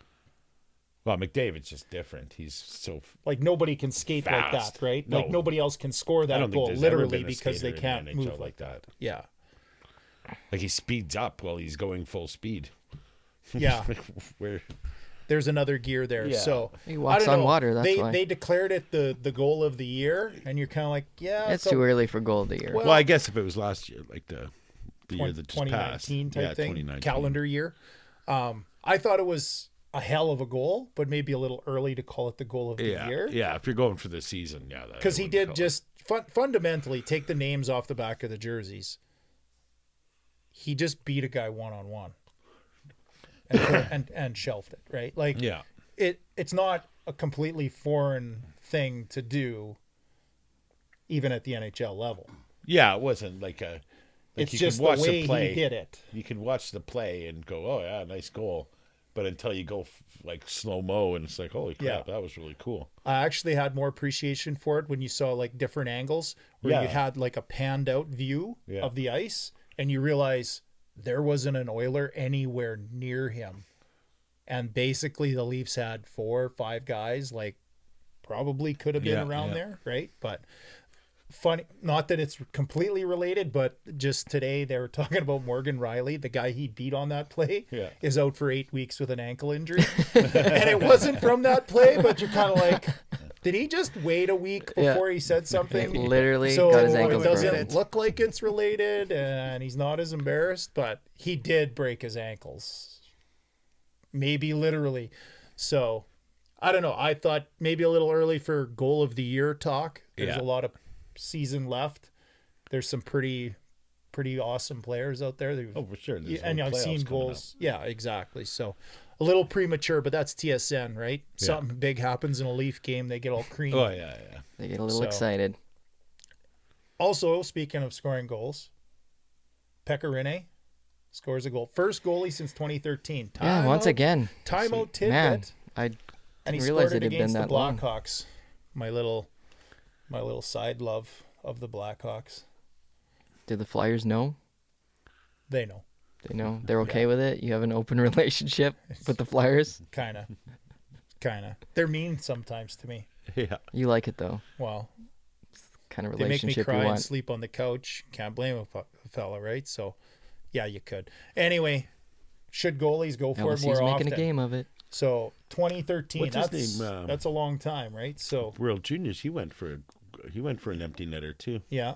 Speaker 2: well. McDavid's just different. He's so
Speaker 3: Like nobody can skate like
Speaker 2: Fast.
Speaker 3: that, right?
Speaker 2: No.
Speaker 3: Like nobody else can score
Speaker 2: I
Speaker 3: that
Speaker 2: don't think
Speaker 3: goal
Speaker 2: there's ever
Speaker 3: literally
Speaker 2: been a
Speaker 3: because they
Speaker 2: skater in
Speaker 3: can't
Speaker 2: the NHL
Speaker 3: move like that. Yeah.
Speaker 2: Like he speeds up while he's going full speed.
Speaker 3: Yeah.
Speaker 2: Where
Speaker 3: There's another gear there.
Speaker 2: Yeah.
Speaker 3: So
Speaker 1: He
Speaker 3: I
Speaker 1: walks
Speaker 3: don't
Speaker 1: on
Speaker 3: know.
Speaker 1: water, that's
Speaker 3: they
Speaker 1: why.
Speaker 3: they declared it the goal of the year, and you're kind of like, yeah,
Speaker 1: it's too early for goal of the year.
Speaker 3: Well,
Speaker 2: I guess if it was last year, like the year that just passed,
Speaker 3: 2019 type
Speaker 2: yeah,
Speaker 3: thing,
Speaker 2: 2019.
Speaker 3: calendar year. I thought it was a hell of a goal, but maybe a little early to call it the goal of the
Speaker 2: Yeah,
Speaker 3: year.
Speaker 2: yeah. If you're going for the season, yeah,
Speaker 3: Because he did just fundamentally take the names off the back of the jerseys. He just beat a guy one-on-one and shelved it, right? Like
Speaker 2: yeah.
Speaker 3: it's not a completely foreign thing to do, even at the NHL level.
Speaker 2: Yeah, it wasn't like a. Like
Speaker 3: It's
Speaker 2: you
Speaker 3: just
Speaker 2: could watch
Speaker 3: the way
Speaker 2: play.
Speaker 3: he hit it.
Speaker 2: You can watch the play and go, "Oh yeah, nice goal," but until you go like slow mo, and it's like, "Holy crap,
Speaker 3: Yeah.
Speaker 2: that was really cool."
Speaker 3: I actually had more appreciation for it when you saw like different angles where you
Speaker 2: Yeah.
Speaker 3: had like a panned out view
Speaker 2: Yeah.
Speaker 3: of the ice and you realize there wasn't an Oiler anywhere near him. And basically the Leafs had 4 or 5 guys like probably could have been
Speaker 2: Yeah,
Speaker 3: around
Speaker 2: yeah.
Speaker 3: there, right? But funny, not that it's completely related, but just today they were talking about Morgan Riley, the guy he beat on that play,
Speaker 2: Yeah.
Speaker 3: is out for 8 weeks with an ankle injury. And it wasn't from that play, but you're kind of like, did he just wait a week
Speaker 1: Yeah.
Speaker 3: before he said something?
Speaker 1: Literally
Speaker 3: So
Speaker 1: got his
Speaker 3: it
Speaker 1: ankles
Speaker 3: doesn't
Speaker 1: broken.
Speaker 3: look like it's related, and he's not as embarrassed, but he did break his ankles. Maybe literally. So I don't know. I thought maybe a little early for goal of the year talk. There's
Speaker 2: Yeah.
Speaker 3: a lot of season left. There's some pretty pretty awesome players out there.
Speaker 2: Oh, for sure. There's
Speaker 3: And
Speaker 2: whole
Speaker 3: I've seen
Speaker 2: playoffs coming
Speaker 3: goals. Yeah, exactly. So a little premature, but that's TSN, right?
Speaker 2: Yeah.
Speaker 3: Something big happens in a Leaf game, they get all creamy.
Speaker 2: up. Oh, yeah.
Speaker 1: They get a little
Speaker 3: So-
Speaker 1: excited.
Speaker 3: Also, speaking of scoring goals, Pekka Rinne scores a goal. First goalie since 2013.
Speaker 1: Yeah, once again.
Speaker 3: Timeout tidbit.
Speaker 1: Man, I
Speaker 3: And he
Speaker 1: didn't realize
Speaker 3: scored
Speaker 1: it
Speaker 3: it
Speaker 1: had been
Speaker 3: against the
Speaker 1: that long.
Speaker 3: Blackhawks. My little side love of the Blackhawks.
Speaker 1: Do the Flyers know?
Speaker 3: They know.
Speaker 1: They know. They're okay with it. You have an open relationship with the Flyers.
Speaker 3: Kind of. They're mean sometimes to me.
Speaker 2: Yeah.
Speaker 1: You like it though.
Speaker 3: Well,
Speaker 1: Kind of
Speaker 3: they make me
Speaker 1: relationship
Speaker 3: cry
Speaker 1: you
Speaker 3: and
Speaker 1: want.
Speaker 3: sleep on the couch. Can't blame a fella, right? So, yeah, you could. Anyway, should goalies go for it
Speaker 1: LSU's
Speaker 3: more
Speaker 1: making
Speaker 3: often?
Speaker 1: a game of it.
Speaker 3: So 2013.
Speaker 2: What's his
Speaker 3: That's
Speaker 2: name?
Speaker 3: that's a long time, right? So
Speaker 2: World Juniors, he went for an empty netter too.
Speaker 3: yeah.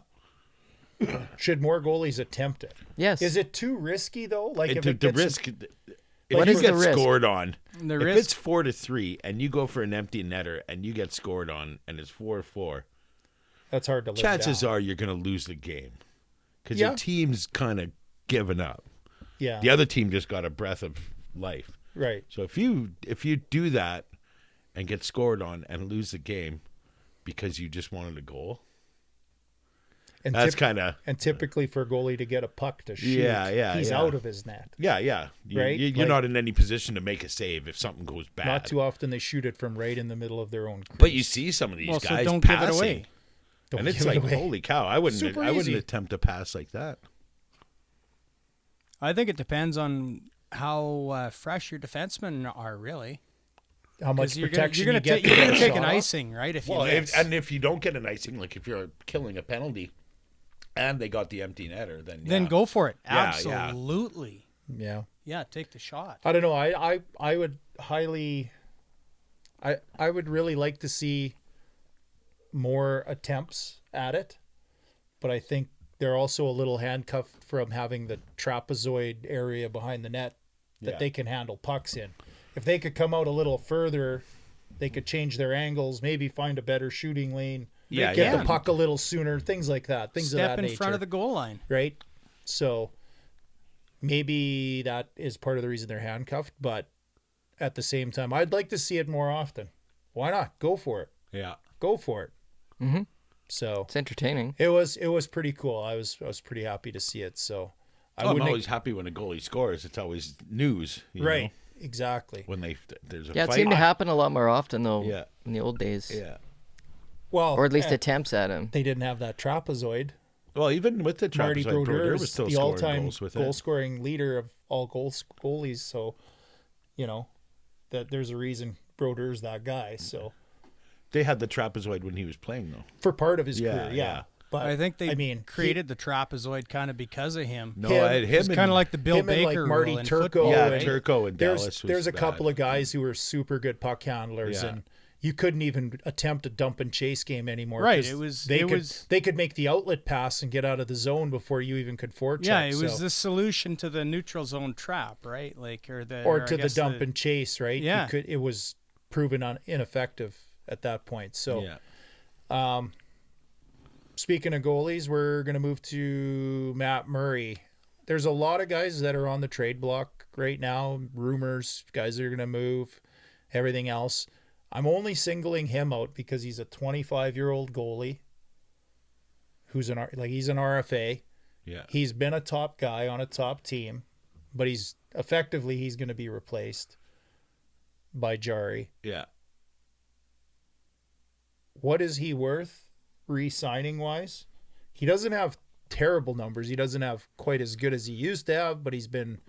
Speaker 3: Should more goalies attempt it?
Speaker 1: Yes.
Speaker 3: Is it too risky though? Like if
Speaker 2: The
Speaker 3: it gets,
Speaker 2: risk. If
Speaker 1: What
Speaker 2: you
Speaker 1: is the
Speaker 2: get
Speaker 1: risk?
Speaker 2: scored on,
Speaker 4: The
Speaker 2: if
Speaker 4: risk,
Speaker 2: it's 4-3 and you go for an empty netter and you get scored on and it's 4-4,
Speaker 3: that's hard to live
Speaker 2: chances
Speaker 3: down.
Speaker 2: are you're going to lose the game because
Speaker 3: Yeah.
Speaker 2: your team's kind of given up.
Speaker 3: Yeah.
Speaker 2: The other team just got a breath of life.
Speaker 3: Right.
Speaker 2: So if you do that and get scored on and lose the game because you just wanted a goal,
Speaker 3: And
Speaker 2: that's
Speaker 3: typ-
Speaker 2: kind of
Speaker 3: and typically for a goalie to get a puck to shoot, he's
Speaker 2: yeah.
Speaker 3: out of his net.
Speaker 2: yeah.
Speaker 3: Right?
Speaker 2: You're
Speaker 3: Like-
Speaker 2: not in any position to make a save if something goes bad.
Speaker 3: Not too often they shoot it from right in the middle of their own crease.
Speaker 2: But you see some of these
Speaker 4: well, so
Speaker 2: guys
Speaker 4: don't give it
Speaker 2: passing,
Speaker 4: away.
Speaker 3: Don't
Speaker 2: and it's
Speaker 3: give it
Speaker 2: like,
Speaker 3: away.
Speaker 2: holy cow! I wouldn't
Speaker 3: Super easy.
Speaker 2: attempt a pass like that.
Speaker 4: I think it depends on how fresh your defensemen are, really.
Speaker 3: How much
Speaker 4: 'Cause you're
Speaker 3: protection
Speaker 4: gonna
Speaker 3: you get?
Speaker 4: you're
Speaker 3: to
Speaker 4: gonna
Speaker 3: get
Speaker 4: take
Speaker 3: shot
Speaker 4: an
Speaker 3: off?
Speaker 4: icing, right? If you
Speaker 2: Well,
Speaker 4: miss.
Speaker 2: if you don't get an icing, like if you're killing a penalty, and they got the empty netter, then
Speaker 4: then go for it.
Speaker 2: Yeah, yeah.
Speaker 4: Absolutely.
Speaker 3: Yeah.
Speaker 4: Yeah, take the shot.
Speaker 3: I don't know. I would highly. I would really like to see more attempts at it, but I think they're also a little handcuffed from having the trapezoid area behind the net that
Speaker 2: Yeah.
Speaker 3: they can handle pucks in. If they could come out a little further, they could change their angles, maybe find a better shooting lane,
Speaker 2: Yeah,
Speaker 3: get
Speaker 2: yeah.
Speaker 3: the puck a little sooner, things like that, things of
Speaker 4: Step
Speaker 3: that
Speaker 4: in
Speaker 3: nature.
Speaker 4: front of the goal line.
Speaker 3: Right? So maybe that is part of the reason they're handcuffed, but at the same time, I'd like to see it more often. Why not? Go for it.
Speaker 2: Yeah.
Speaker 3: Go for it.
Speaker 1: Mm-hmm.
Speaker 3: So
Speaker 1: It's entertaining.
Speaker 3: it was pretty cool. I was pretty happy to see it. So
Speaker 2: I'm
Speaker 3: wouldn't
Speaker 2: always happy when a goalie scores. It's always news, you
Speaker 3: right.
Speaker 2: know,
Speaker 3: Exactly.
Speaker 2: when there's a
Speaker 1: Yeah, it
Speaker 2: fight.
Speaker 1: seemed to happen a lot more often though.
Speaker 2: Yeah.
Speaker 1: In the old days.
Speaker 2: Yeah.
Speaker 3: Well,
Speaker 1: Or at least
Speaker 3: eh,
Speaker 1: attempts at him.
Speaker 3: they didn't have that trapezoid.
Speaker 2: Well, even with the
Speaker 3: Marty
Speaker 2: trapezoid,
Speaker 3: Brodeur
Speaker 2: was
Speaker 3: is
Speaker 2: still
Speaker 3: the
Speaker 2: scoring
Speaker 3: all-time
Speaker 2: goals with
Speaker 3: goal
Speaker 2: it.
Speaker 3: scoring leader of all goalies. So, you know, that there's a reason Brodeur's that guy. So
Speaker 2: They had the trapezoid when he was playing, though.
Speaker 3: for part of his
Speaker 2: Yeah,
Speaker 3: career,
Speaker 2: yeah.
Speaker 3: But
Speaker 4: I think they
Speaker 3: mean,
Speaker 4: created the trapezoid kind of because of him.
Speaker 2: No,
Speaker 3: Him-
Speaker 2: I had him
Speaker 4: It's kind of like the Bill
Speaker 3: him and, like,
Speaker 4: Baker
Speaker 3: Marty
Speaker 4: rule in
Speaker 3: Turco
Speaker 4: football,
Speaker 2: yeah,
Speaker 3: and-
Speaker 2: Turco and Dallas.
Speaker 3: there's a couple of guys who were super good puck handlers,
Speaker 2: Yeah.
Speaker 3: and you couldn't even attempt a dump and chase game anymore.
Speaker 4: Right,
Speaker 3: 'cause
Speaker 4: it
Speaker 3: they
Speaker 4: was-
Speaker 3: could make the outlet pass and get out of the zone before you even could forecheck.
Speaker 4: Yeah, it was
Speaker 3: so-
Speaker 4: the solution to the neutral zone trap, right? Like or
Speaker 3: to
Speaker 4: I
Speaker 3: the
Speaker 4: guess
Speaker 3: dump and chase, right?
Speaker 4: Yeah.
Speaker 3: It was proven ineffective at that point. So,
Speaker 2: Yeah.
Speaker 3: speaking of goalies, we're going to move to Matt Murray. There's a lot of guys that are on the trade block right now. Rumors, guys that are going to move, everything else. I'm only singling him out because he's a 25-year-old goalie who's he's an RFA.
Speaker 2: Yeah.
Speaker 3: He's been a top guy on a top team, but he's going to be replaced by Jari.
Speaker 2: Yeah.
Speaker 3: What is he worth re-signing wise? He doesn't have terrible numbers. He doesn't have quite as good as he used to have, but he's been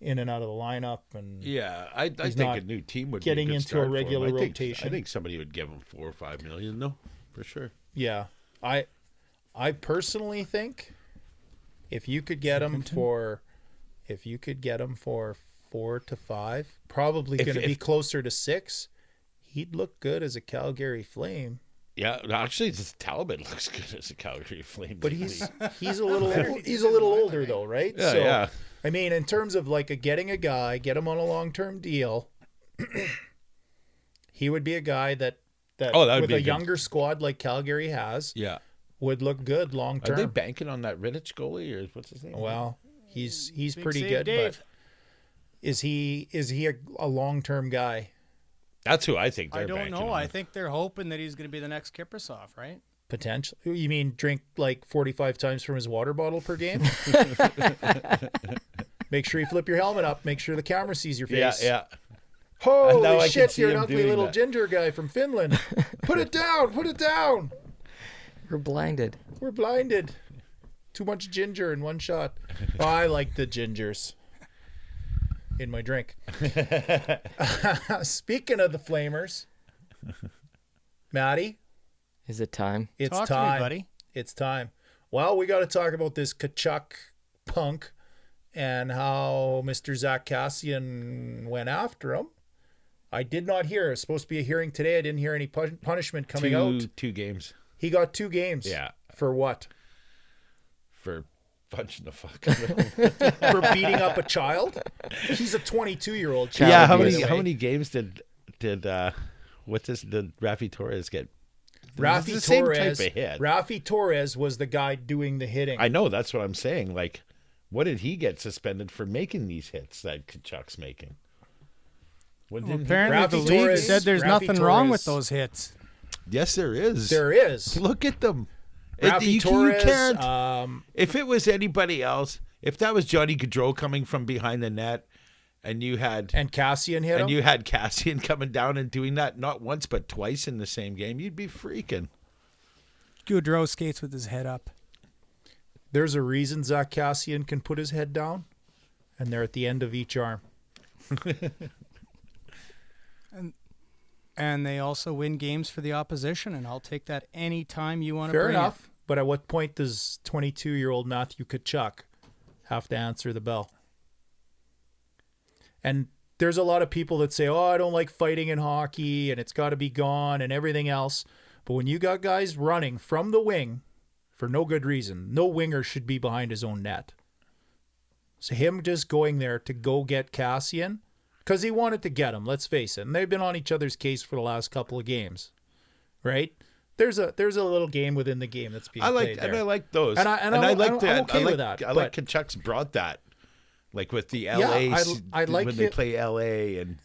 Speaker 3: in and out of the lineup, and
Speaker 2: Yeah, I
Speaker 3: He's
Speaker 2: think
Speaker 3: not
Speaker 2: a new team would
Speaker 3: getting
Speaker 2: be a good
Speaker 3: into a
Speaker 2: start for him.
Speaker 3: regular
Speaker 2: I think,
Speaker 3: rotation.
Speaker 2: I think somebody would give him $4 or $5 million, though, for sure.
Speaker 3: yeah, I personally think if you could get him for 4 to 5, probably going to be closer to 6, he'd look good as a Calgary Flame.
Speaker 2: Yeah, actually, Talbot looks good as a Calgary Flame.
Speaker 3: But
Speaker 2: to me.
Speaker 3: he's a little older though, right?
Speaker 2: Yeah, yeah.
Speaker 3: I mean, in terms of like getting a guy, get him on a long-term deal, he would be a guy that
Speaker 2: Oh, that would
Speaker 3: with
Speaker 2: be
Speaker 3: a
Speaker 2: a good-
Speaker 3: younger squad like Calgary has,
Speaker 2: Yeah.
Speaker 3: would look good long
Speaker 2: Are they
Speaker 3: term.
Speaker 2: banking on that Rittich goalie or what's his name?
Speaker 3: Well, he's
Speaker 4: Big
Speaker 3: pretty
Speaker 4: save,
Speaker 3: good,
Speaker 4: Dave.
Speaker 3: but is he a long term guy?
Speaker 2: That's who I think they're
Speaker 4: I don't
Speaker 2: banking
Speaker 4: know.
Speaker 2: on.
Speaker 4: I think they're hoping that he's going to be the next Kiprusoff, right?
Speaker 3: Potentially. You mean drink like 45 times from his water bottle per game? Make sure you flip your helmet up. Make sure the camera sees your face.
Speaker 2: Yeah.
Speaker 3: Holy
Speaker 2: Now I can
Speaker 3: shit,
Speaker 2: see
Speaker 3: you're an
Speaker 2: him
Speaker 3: ugly
Speaker 2: doing
Speaker 3: little
Speaker 2: that.
Speaker 3: ginger guy from Finland. Put it down. Put it down.
Speaker 1: We're blinded.
Speaker 3: We're blinded. Too much ginger in one shot. Oh, I like the gingers in my drink. Speaking of the Flamers, Maddie,
Speaker 1: Is it time?
Speaker 3: it's
Speaker 4: Talk
Speaker 3: time.
Speaker 4: to me, buddy.
Speaker 3: It's time. Well, we got to talk about this Tkachuk punk and how Mr. Zach Kassian went after him. I did not hear. It's supposed to be a hearing today. I didn't hear any punishment coming out.
Speaker 2: 2 games.
Speaker 3: He got 2 games.
Speaker 2: Yeah.
Speaker 3: For what?
Speaker 2: For punching the fuck out of him.
Speaker 3: For beating up a child? He's a 22-year-old child.
Speaker 2: Yeah,
Speaker 3: by the way.
Speaker 2: how many games did Rafi Torres get? It's
Speaker 3: Rafi
Speaker 2: the same
Speaker 3: Torres.
Speaker 2: type of hit.
Speaker 3: Rafi Torres was the guy doing the hitting.
Speaker 2: I know, that's what I'm saying. Like, what did he get suspended for making these hits that Tkachuk's making? What
Speaker 4: Well,
Speaker 2: didn't he-
Speaker 4: apparently,
Speaker 3: Rafi
Speaker 4: the league
Speaker 3: Torres-
Speaker 4: said there's
Speaker 3: Rafi
Speaker 4: nothing wrong with
Speaker 3: Torres-
Speaker 4: those hits.
Speaker 2: Yes, there is.
Speaker 3: There is.
Speaker 2: Look at them.
Speaker 3: Rafi
Speaker 2: You
Speaker 3: Torres.
Speaker 2: can't. If it was anybody else, if that was Johnny Gaudreau coming from behind the net, and you had
Speaker 3: And Kassian hit him.
Speaker 2: you had Kassian coming down and doing that not once but twice in the same game, you'd be freaking.
Speaker 4: Gaudreau skates with his head up.
Speaker 3: There's a reason Zach Kassian can put his head down, and they're at the end of each arm.
Speaker 4: And they also win games for the opposition, and I'll take that any time you want to
Speaker 3: Fair
Speaker 4: bring
Speaker 3: enough. But at what point does 22-year-old Matthew Tkachuk have to answer the bell? And there's a lot of people that say, oh, I don't like fighting in hockey, and it's got to be gone and everything else. But when you got guys running from the wing for no good reason, no winger should be behind his own net. So him just going there to go get Kassian, because he wanted to get him, let's face it. And they've been on each other's case for the last couple of games, right? There's a little game within the game that's being played there.
Speaker 2: I like those.
Speaker 3: And I'm
Speaker 2: like that.
Speaker 3: okay with that,
Speaker 2: I like
Speaker 3: but-
Speaker 2: Tkachuk's brought that. Like with the LA,
Speaker 3: Yeah, I like
Speaker 2: when they
Speaker 3: it.
Speaker 2: play LA and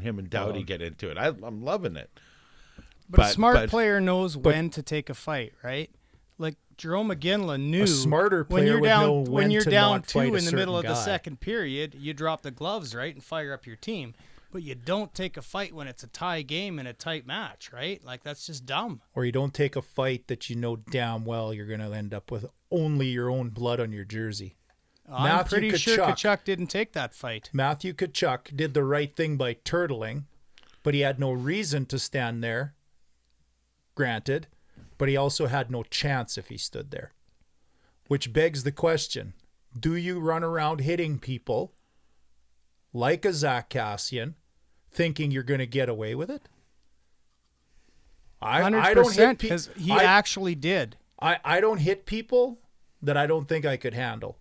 Speaker 2: him and Doughty get into it. I'm loving it.
Speaker 4: But a smart player knows when to take a fight, right? Like Jerome McGinley knew
Speaker 3: A smarter
Speaker 4: when
Speaker 3: player
Speaker 4: you're
Speaker 3: would
Speaker 4: down
Speaker 3: know
Speaker 4: when
Speaker 3: when
Speaker 4: you're
Speaker 3: to
Speaker 4: down
Speaker 3: not
Speaker 4: 2
Speaker 3: fight a
Speaker 4: in the middle of
Speaker 3: certain
Speaker 4: the
Speaker 3: guy.
Speaker 4: second period, you drop the gloves, right, and fire up your team. But you don't take a fight when it's a tie game and a tight match, right? Like that's just dumb.
Speaker 3: Or you don't take a fight that you know damn well you're going to end up with only your own blood on your jersey.
Speaker 4: I'm
Speaker 3: Matthew
Speaker 4: pretty sure
Speaker 3: Tkachuk.
Speaker 4: Tkachuk didn't take that fight.
Speaker 3: Matthew Tkachuk did the right thing by turtling, but he had no reason to stand there, granted, but he also had no chance if he stood there. Which begs the question, do you run around hitting people like a Zach Kassian thinking you're going to get away with it? I don't hit
Speaker 4: 100%
Speaker 3: people.
Speaker 4: because he actually did.
Speaker 3: I don't hit people that I don't think I could handle.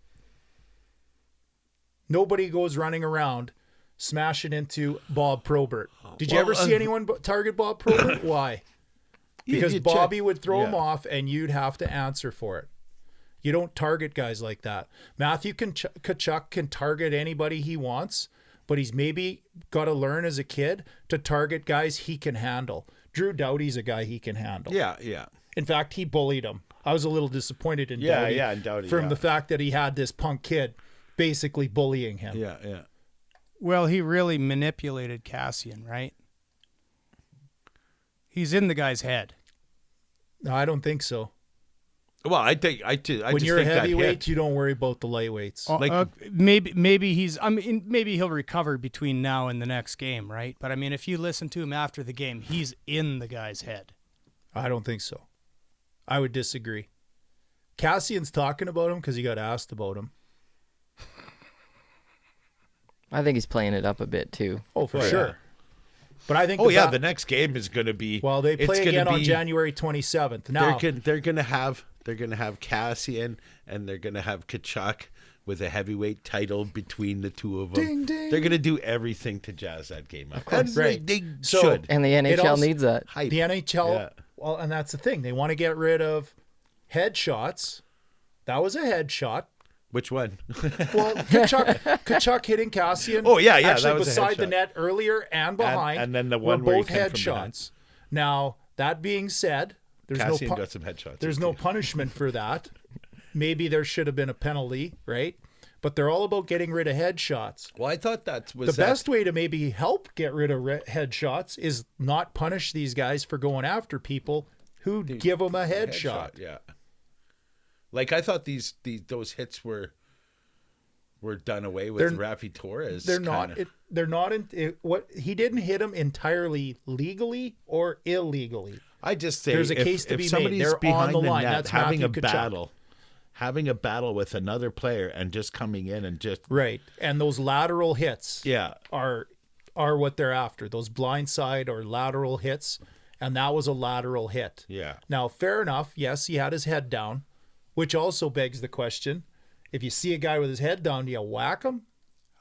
Speaker 3: Nobody goes running around smashing into Bob Probert. Did you ever see anyone target Bob Probert? Why? Because
Speaker 2: you
Speaker 3: Bobby
Speaker 2: check-
Speaker 3: would throw him
Speaker 2: yeah.
Speaker 3: off and you'd have to answer for it. You don't target guys like that. Matthew Tkachuk can target anybody he wants, but he's maybe got to learn as a kid to target guys he can handle. Drew Doughty's a guy he can handle.
Speaker 2: Yeah.
Speaker 3: In fact, he bullied him. I was a little disappointed in
Speaker 2: Yeah,
Speaker 3: Doughty,
Speaker 2: yeah, in Doughty,
Speaker 3: from
Speaker 2: yeah.
Speaker 3: the fact that he had this punk kid basically bullying him.
Speaker 2: Yeah.
Speaker 4: Well, he really manipulated Kassian, right? He's in the guy's head.
Speaker 3: No, I don't think so.
Speaker 2: Well, I think I
Speaker 3: When
Speaker 2: just
Speaker 3: you're a
Speaker 2: think that
Speaker 3: heavyweight,
Speaker 2: hit-
Speaker 3: you don't worry about the lightweights.
Speaker 2: Like-
Speaker 4: Maybe he's. I mean, maybe he'll recover between now and the next game, right? But I mean, if you listen to him after the game, he's in the guy's head.
Speaker 3: I don't think so. I would disagree. Cassian's talking about him because he got asked about him.
Speaker 1: I think he's playing it up a bit too.
Speaker 3: Oh, for
Speaker 2: Oh, yeah.
Speaker 3: sure. But I think
Speaker 2: Oh yeah, the next game is going to be.
Speaker 3: well, they
Speaker 2: it's
Speaker 3: play
Speaker 2: gonna
Speaker 3: again on
Speaker 2: be-
Speaker 3: January 27th. Now,
Speaker 2: They're going to have Kassian and they're going to have Tkachuk with a heavyweight title between the two of them.
Speaker 3: Ding, ding.
Speaker 2: They're going to do everything to jazz that game up. Of
Speaker 3: course, right.
Speaker 2: They
Speaker 3: So-
Speaker 2: should.
Speaker 1: And the NHL
Speaker 3: also-
Speaker 1: needs that.
Speaker 2: Hype.
Speaker 3: the NHL,
Speaker 2: Yeah.
Speaker 3: well, and that's the thing. They want to get rid of headshots. That was a headshot.
Speaker 2: Which one?
Speaker 3: Well, Tkachuk hitting Kassian.
Speaker 2: Oh, yeah,
Speaker 3: Actually,
Speaker 2: that was a
Speaker 3: beside the
Speaker 2: headshot.
Speaker 3: net earlier and behind.
Speaker 2: And then the
Speaker 3: were
Speaker 2: one where he
Speaker 3: both
Speaker 2: came from behind.
Speaker 3: headshots. Now, that being said, there's
Speaker 2: Kassian
Speaker 3: no
Speaker 2: got some headshots.
Speaker 3: there's no punishment for that. Maybe there should have been a penalty, right? But they're all about getting rid of headshots.
Speaker 2: Well, I thought that was
Speaker 3: The best way to maybe help get rid of headshots is not punish these guys for going after people who give them a headshot.
Speaker 2: Yeah. Like I thought those hits were done away with. Rafi Torres.
Speaker 3: They're not. They're not. What he didn't hit him entirely legally or illegally.
Speaker 2: I just say
Speaker 3: There's a case to
Speaker 2: if
Speaker 3: be made.
Speaker 2: somebody's
Speaker 3: They're
Speaker 2: behind
Speaker 3: on the line.
Speaker 2: net
Speaker 3: That's
Speaker 2: having
Speaker 3: Matthew
Speaker 2: a
Speaker 3: Tkachuk.
Speaker 2: having a battle with another player and just coming in and just
Speaker 3: Right, and those lateral hits.
Speaker 2: yeah.
Speaker 3: Are what they're after. Those blindside or lateral hits, and that was a lateral hit.
Speaker 2: Yeah.
Speaker 3: Now, fair enough. Yes, he had his head down, which also begs the question: if you see a guy with his head down, do you whack him?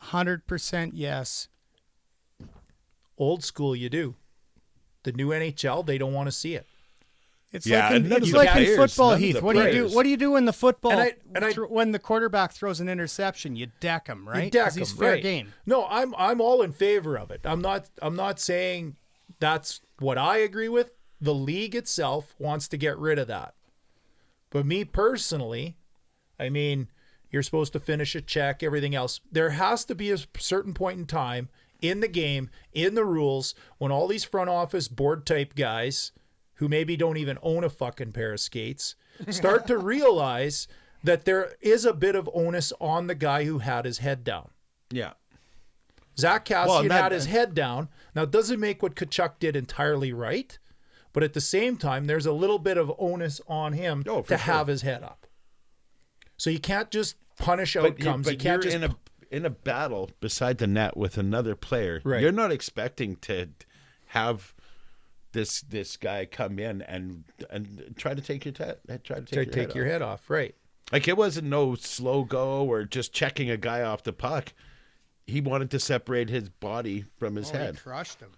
Speaker 4: 100% yes.
Speaker 3: Old school, you do. The new NHL, they don't want to see it.
Speaker 4: It's
Speaker 2: Yeah,
Speaker 4: like in,
Speaker 2: and none
Speaker 4: it's
Speaker 2: of the
Speaker 4: like in
Speaker 2: players-
Speaker 4: football,
Speaker 2: none of
Speaker 4: Heath.
Speaker 2: the
Speaker 4: What do you do?
Speaker 2: players.
Speaker 4: What do you do in the football
Speaker 3: And I-
Speaker 4: when the quarterback throws an interception? You deck him, right?
Speaker 3: You deck
Speaker 4: 'Cause he's
Speaker 3: him,
Speaker 4: fair
Speaker 3: right.
Speaker 4: game.
Speaker 3: No, I'm all in favor of it. I'm not saying that's what I agree with. The league itself wants to get rid of that. But me personally, I mean, you're supposed to finish a check, everything else. There has to be a certain point in time in the game, in the rules, when all these front office board type guys who maybe don't even own a fucking pair of skates start to realize that there is a bit of onus on the guy who had his head down.
Speaker 2: Yeah.
Speaker 3: Zach Kassian
Speaker 2: that-
Speaker 3: had his head down. Now, it doesn't make what Tkachuk did entirely right, but at the same time, there's a little bit of onus on him
Speaker 2: Oh, for
Speaker 3: to
Speaker 2: sure.
Speaker 3: have his head up. So you can't just punish outcomes.
Speaker 2: But
Speaker 3: you can't
Speaker 2: you're
Speaker 3: just
Speaker 2: in a battle beside the net with another player.
Speaker 3: Right.
Speaker 2: You're not expecting to have this guy come in and try to take your
Speaker 3: take your head off. Right.
Speaker 2: Like it wasn't no slow go or just checking a guy off the puck. He wanted to separate his body from his
Speaker 4: He
Speaker 2: head.
Speaker 4: crushed him.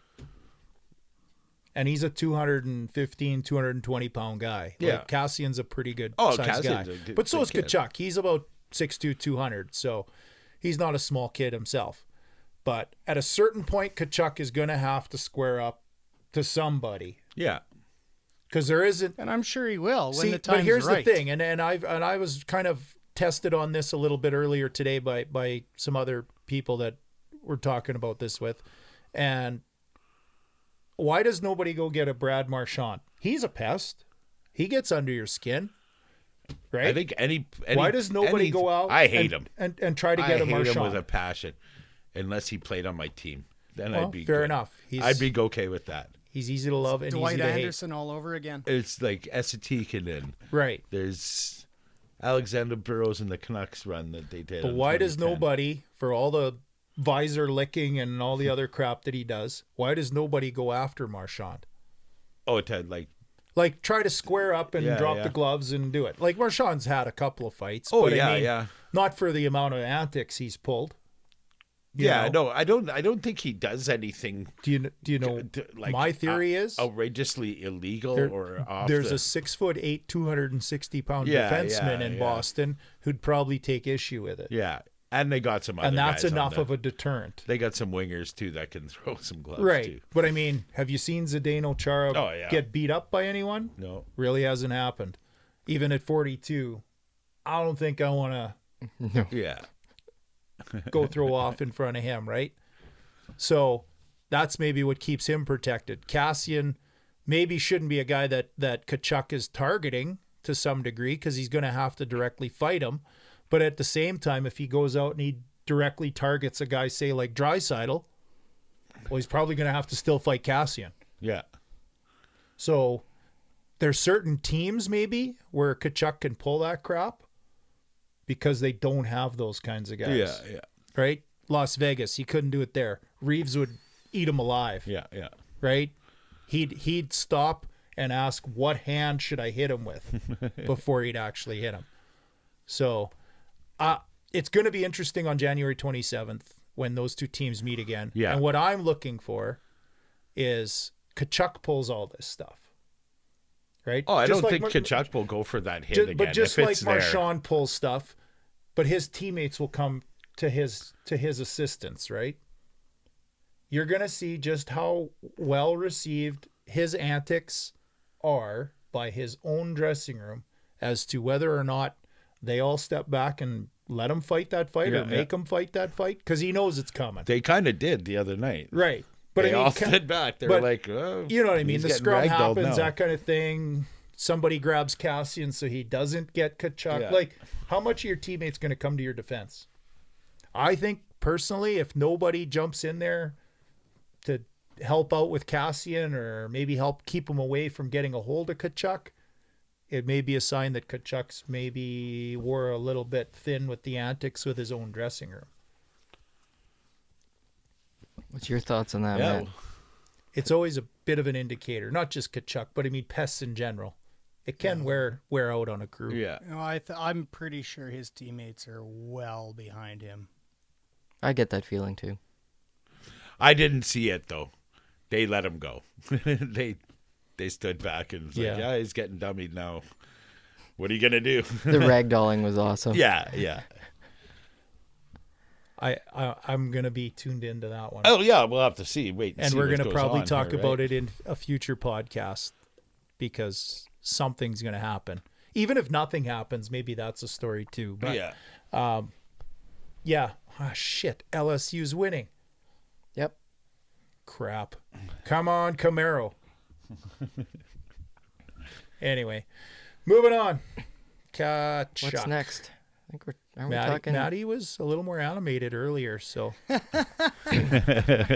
Speaker 3: And he's a 215, 220 pound guy.
Speaker 2: Yeah.
Speaker 3: Like Cassian's a pretty good
Speaker 2: Oh,
Speaker 3: size guy.
Speaker 2: Cassian's a good-
Speaker 3: But so
Speaker 2: big
Speaker 3: is
Speaker 2: kid.
Speaker 3: Tkachuk. He's about 6'2", 200. So he's not a small kid himself. But at a certain point, Tkachuk is going to have to square up to somebody.
Speaker 2: Yeah.
Speaker 3: Because there isn't.
Speaker 4: And I'm sure he will when
Speaker 3: See,
Speaker 4: the time's
Speaker 3: but here's
Speaker 4: right.
Speaker 3: the thing, and I was kind of tested on this a little bit earlier today by some other people that we're talking about this with, and why does nobody go get a Brad Marchand? He's a pest. He gets under your skin, right?
Speaker 2: I think any
Speaker 3: why does nobody go out?
Speaker 2: I hate him.
Speaker 3: and try to get a
Speaker 2: I hate
Speaker 3: Marchand?
Speaker 2: him with a passion, unless he played on my team. Then
Speaker 3: Well,
Speaker 2: I'd be
Speaker 3: fair
Speaker 2: good.
Speaker 3: enough.
Speaker 2: I'd be okay with that.
Speaker 3: He's easy to love and
Speaker 4: Dwight
Speaker 3: easy to
Speaker 4: Anderson all over again.
Speaker 2: It's like Esatikin and
Speaker 3: right.
Speaker 2: there's Alexander Burrows and the Canucks run that they did.
Speaker 3: But
Speaker 2: in
Speaker 3: why does
Speaker 2: 2010.
Speaker 3: nobody, for all the visor licking and all the other crap that he does, why does nobody go after Marchand?
Speaker 2: Oh, to like.
Speaker 3: Like, try to square up and
Speaker 2: Yeah,
Speaker 3: drop
Speaker 2: yeah.
Speaker 3: the gloves and do it. Like, Marchand's had a couple of fights.
Speaker 2: Oh,
Speaker 3: but
Speaker 2: yeah,
Speaker 3: I mean,
Speaker 2: yeah.
Speaker 3: not for the amount of antics he's pulled. You
Speaker 2: Yeah,
Speaker 3: know?
Speaker 2: no, I don't think he does anything.
Speaker 3: Do you know?
Speaker 2: Like
Speaker 3: my theory is
Speaker 2: outrageously illegal
Speaker 3: there-
Speaker 2: or off.
Speaker 3: there's a 6'8", 260-pound
Speaker 2: Yeah,
Speaker 3: defenseman
Speaker 2: yeah,
Speaker 3: in
Speaker 2: yeah.
Speaker 3: Boston who'd probably take issue with it,
Speaker 2: yeah, and they got some other
Speaker 3: and that's
Speaker 2: guys on
Speaker 3: enough
Speaker 2: the-
Speaker 3: of a deterrent.
Speaker 2: They got some wingers too that can throw some gloves
Speaker 3: Right,
Speaker 2: too.
Speaker 3: but I mean, have you seen Zdeno Chara
Speaker 2: Oh, yeah.
Speaker 3: get beat up by anyone?
Speaker 2: No,
Speaker 3: Really hasn't happened. Even at 42, I don't think I want to
Speaker 2: yeah,
Speaker 3: go throw off in front of him, right? So that's maybe what keeps him protected. Kassian maybe shouldn't be a guy that Tkachuk is targeting to some degree because he's going to have to directly fight him. But at the same time, if he goes out and he directly targets a guy, say like Draisaitl, well, he's probably going to have to still fight Kassian.
Speaker 2: yeah.
Speaker 3: So there's certain teams maybe where Tkachuk can pull that crap because they don't have those kinds of guys.
Speaker 2: Yeah, yeah,
Speaker 3: Right? Las Vegas, he couldn't do it there. Reeves would eat him alive.
Speaker 2: yeah, yeah.
Speaker 3: Right? He'd stop and ask, what hand should I hit him with before he'd actually hit him. So it's going to be interesting on January 27th when those two teams meet again.
Speaker 2: Yeah.
Speaker 3: And what I'm looking for is Tkachuk pulls all this stuff. right?
Speaker 2: Oh, I
Speaker 3: Just
Speaker 2: don't
Speaker 3: like
Speaker 2: think Tkachuk will go for that hit again.
Speaker 3: But just
Speaker 2: if
Speaker 3: like
Speaker 2: it's there.
Speaker 3: Marchand pulls stuff, but his teammates will come to his assistance, right? You're going to see just how well received his antics are by his own dressing room as to whether or not they all step back and let him fight that fight or make him fight that fight, because he knows it's coming.
Speaker 2: They kind of did the other night.
Speaker 3: Right. But
Speaker 2: They
Speaker 3: I mean,
Speaker 2: all stood back. They were like, oh,
Speaker 3: you know what I mean?
Speaker 2: he's
Speaker 3: The
Speaker 2: getting
Speaker 3: scrum
Speaker 2: ragdolled
Speaker 3: happens,
Speaker 2: now.
Speaker 3: that kind of thing. Somebody grabs Kassian so he doesn't get Tkachuk.
Speaker 2: Yeah.
Speaker 3: Like, how much are your teammates going to come to your defense? I think, personally, if nobody jumps in there to help out with Kassian or maybe help keep him away from getting a hold of Tkachuk, it may be a sign that Tkachuk's maybe wore a little bit thin with the antics with his own dressing room.
Speaker 1: What's your thoughts on that,
Speaker 2: Yeah.
Speaker 1: Matt?
Speaker 3: It's always a bit of an indicator, not just Tkachuk, but I mean pests in general. It can wear out on a crew.
Speaker 2: Yeah.
Speaker 4: You know, I'm pretty sure his teammates are well behind him.
Speaker 1: I get that feeling too.
Speaker 2: I didn't see it, though. They let him go. They stood back and was like, yeah, he's getting dummied now. What are you going to do?
Speaker 1: The ragdolling was awesome.
Speaker 2: Yeah.
Speaker 3: I'm going to be tuned into that one.
Speaker 2: Oh, yeah, we'll have to see. Wait,
Speaker 3: And
Speaker 2: see
Speaker 3: we're
Speaker 2: what
Speaker 3: going to
Speaker 2: goes
Speaker 3: probably
Speaker 2: on
Speaker 3: talk
Speaker 2: here,
Speaker 3: about
Speaker 2: right?
Speaker 3: it in a future podcast because something's going to happen. Even if nothing happens, maybe that's a story too. But
Speaker 2: Yeah.
Speaker 3: yeah. Ah, shit. LSU's winning.
Speaker 1: Yep.
Speaker 3: Crap. Come on, Camaro. Anyway, moving on. Tkachuk.
Speaker 1: What's next? I think aren't we talking?
Speaker 3: Maddie was a little more animated earlier, so